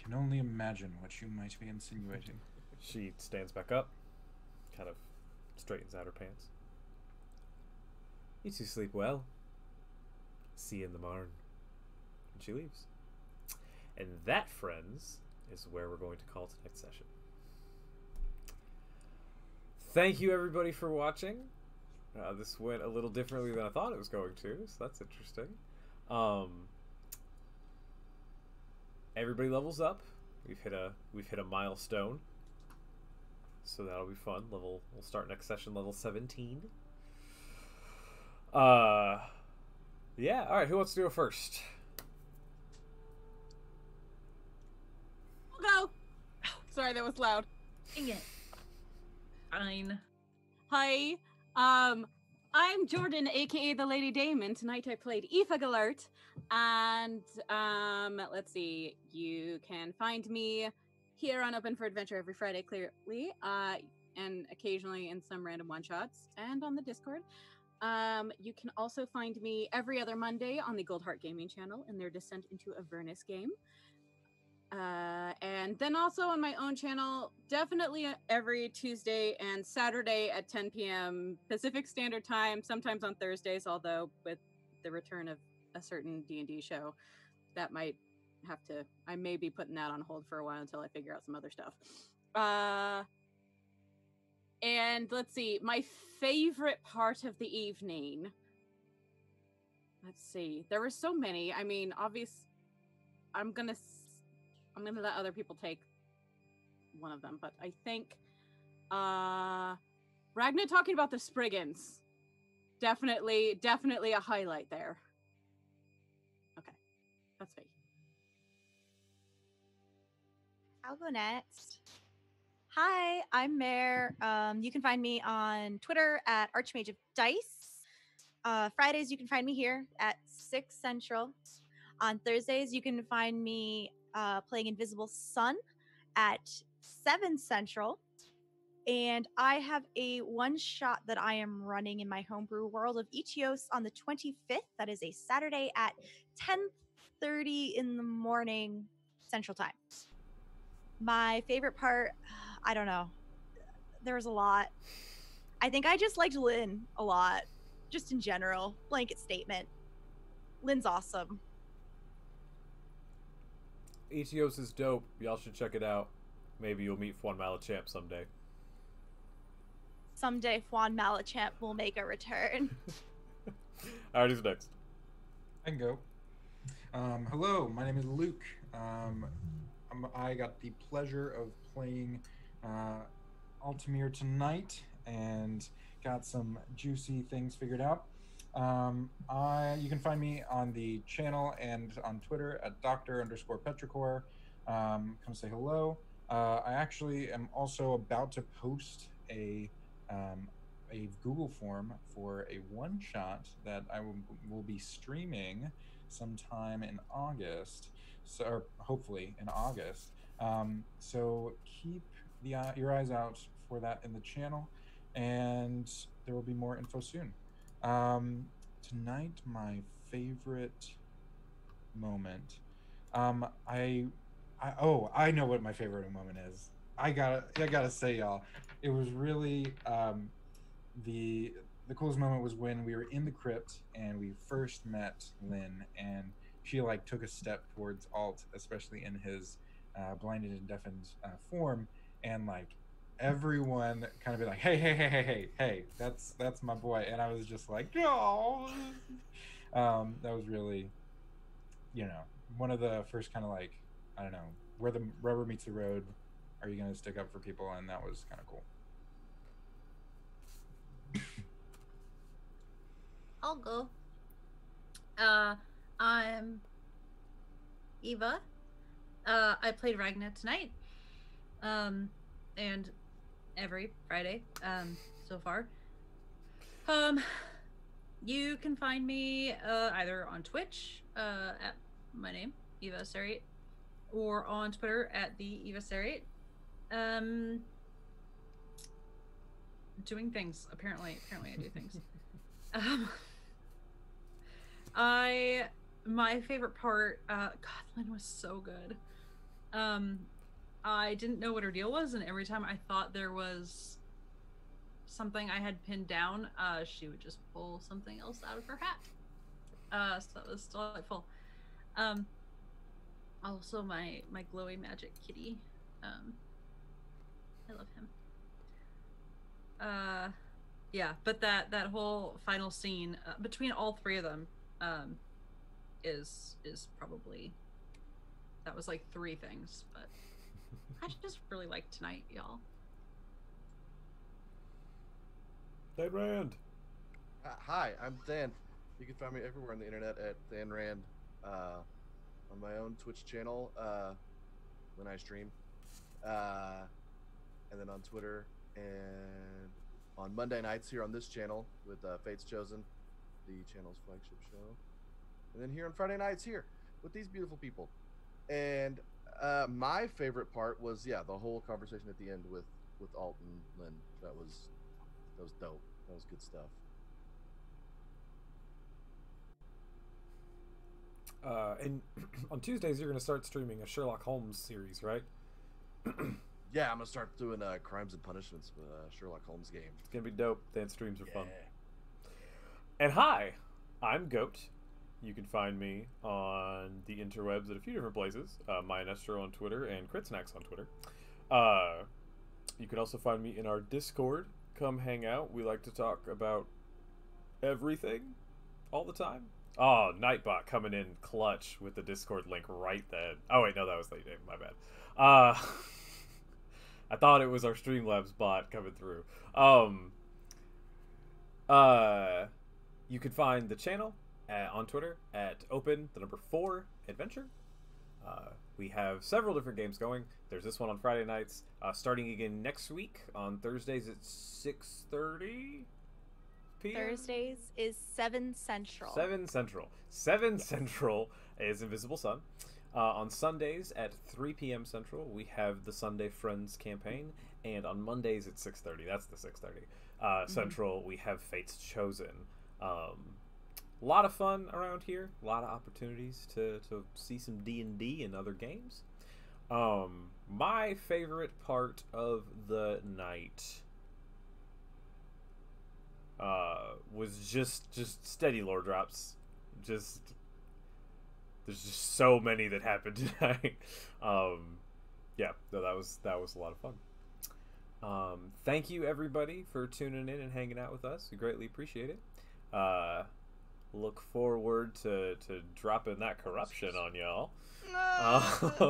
can only imagine what you might be insinuating. She stands back up, kind of straightens out her pants. You two sleep well. See you in the morn. And she leaves. And that, friends, is where we're going to call tonight's session. Thank you, everybody, for watching. This went a little differently than I thought it was going to, so that's interesting. Everybody levels up. We've hit a milestone, so that'll be fun. We'll start next session level 17. Yeah. All right. Who wants to go first? I'll go. Sorry, that was loud. Dang it. Fine. Hi. I'm Jordan, aka the Lady Damon. Tonight I played Aoife Galert, and let's see. You can find me here on Open for Adventure every Friday, clearly, and occasionally in some random one-shots, and on the Discord. You can also find me every other Monday on the Gold Heart Gaming channel in their Descent into Avernus game. And then also on my own channel, definitely every Tuesday and Saturday at 10 p.m. Pacific Standard Time, sometimes on Thursdays, although with the return of a certain D&D show, that might have to, I may be putting that on hold for a while until I figure out some other stuff. And let's see, my favorite part of the evening, let's see, there were so many. I mean, I'm gonna let other people take one of them, but I think Ragnar talking about the Spriggans. Definitely a highlight there. Okay, that's me. I'll go next. Hi, I'm Mare. You can find me on Twitter at Archmage of Dice. Fridays, you can find me here at 6 Central. On Thursdays, you can find me playing Invisible Sun at 7 Central. And I have a one-shot that I am running in my homebrew World of Etios on the 25th. That is a Saturday at 10:30 in the morning Central Time. My favorite part, I don't know. There was a lot. I think I just liked Lynn a lot. Just in general. Blanket statement. Lynn's awesome. Etios is dope. Y'all should check it out. Maybe you'll meet Fwan Malachamp someday. Someday Fwan Malachamp will make a return. Alright, who's next? I can go. Hello, my name is Luke. I got the pleasure of playing Altamir tonight and got some juicy things figured out. You can find me on the channel and on Twitter at Dr_Petrichor. Come say hello. I actually am also about to post a Google form for a one-shot that I will be streaming sometime in August, or hopefully in August. So keep your eyes out for that in the channel, and there will be more info soon. Tonight, my favorite moment. I know what my favorite moment is. I gotta say, y'all, it was really the coolest moment was when we were in the crypt and we first met Lynn, and she like took a step towards Alt, especially in his blinded and deafened form, and like everyone kind of be like, hey, that's my boy, and I was just like, oh. That was really, one of the first kind of like, I don't know, where the rubber meets the road. Are you gonna stick up for people? And that was kind of cool. I'll go. I'm Eva. I played Ragna tonight. And every Friday, so far. You can find me either on Twitch at my name, Eva Sariate, or on Twitter at the Eva Sariate. Doing things. Apparently I do things. My favorite part, God, Lynn was so good. I didn't know what her deal was, and every time I thought there was something I had pinned down, she would just pull something else out of her hat. So that was delightful. Also my glowy magic kitty. I love him. Yeah, but that whole final scene between all three of them is probably, that was like three things, but I just really like tonight, y'all. Dan Rand. Hi, I'm Than. You can find me everywhere on the internet at Than Rand. On my own Twitch channel when I stream, and then on Twitter, and on Monday nights here on this channel with Fate's Chosen, the channel's flagship show, and then here on Friday nights here with these beautiful people. And my favorite part was the whole conversation at the end with Alt and Lynn. That was dope. That was good stuff. And on Tuesdays, you're going to start streaming a Sherlock Holmes series, right? Yeah, I'm going to start doing Crimes and Punishments with Sherlock Holmes game. It's going to be dope. Dance streams are fun. And hi, I'm Goat. You can find me on the interwebs at a few different places. Maya Nestro on Twitter and Critsnacks on Twitter. You can also find me in our Discord. Come hang out. We like to talk about everything all the time. Oh, Nightbot coming in clutch with the Discord link right then. Oh wait, no, that was late, my bad. I thought it was our Streamlabs bot coming through. You can find the channel on Twitter at open4adventure. We have several different games going. There's this one on Friday nights, starting again next week on Thursdays at 6:30 p.m. Thursdays is 7 Central. 7 Central. 7 Central is Invisible Sun. On Sundays at 3 p.m. Central, we have the Sunday Friends campaign, and on Mondays at 6:30. That's the 6:30 Central. We have Fates Chosen. A lot of fun around here. A lot of opportunities to see some D&D and other games. My favorite part of the night was just steady lore drops. There's just so many that happened tonight. Yeah, no, that was a lot of fun. Thank you everybody for tuning in and hanging out with us. We greatly appreciate it. Look forward to dropping that corruption on y'all.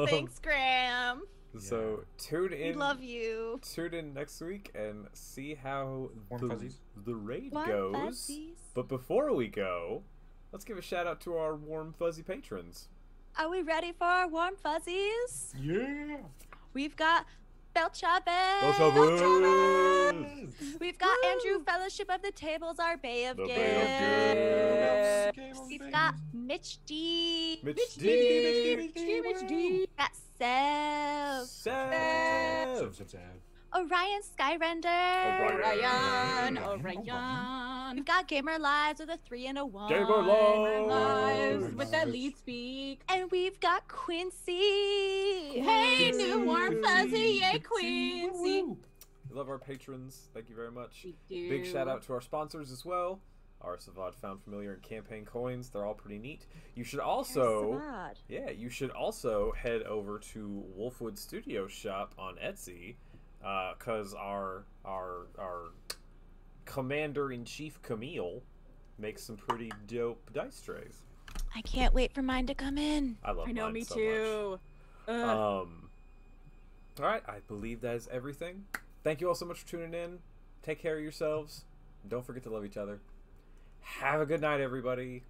Thanks, Graham. So tune in. We love you. Tune in next week and see how Fuzzies. the raid Warm goes. Fuzzies. But before we go, let's give a shout out to our Warm Fuzzy patrons. Are we ready for our warm fuzzies? Yeah. We've got Bel Chavez. We've got Andrew, Fellowship of the Tables, our Bay of Gifts. We've got Mitch D. Mitch D. We've got Sev. Orion Skyrender. Orion. We've got Gamer Lives with a 3 and a 1. Gamer Lives with that lead speak. And we've got Quincy. Hey, new warm fuzzy, yay, Quincy. We love our patrons. Thank you very much. We do. Big shout out to our sponsors as well. Our Savad Found Familiar and Campaign Coins. They're all pretty neat. You should also, you should also head over to Wolfwood Studio Shop on Etsy, because our Commander-in-Chief Camille makes some pretty dope dice trays. I can't wait for mine to come in. I love I know, mine me so too. much. All right, I believe that is everything. Thank you all so much for tuning in. Take care of yourselves. Don't forget to love each other. Have a good night, everybody.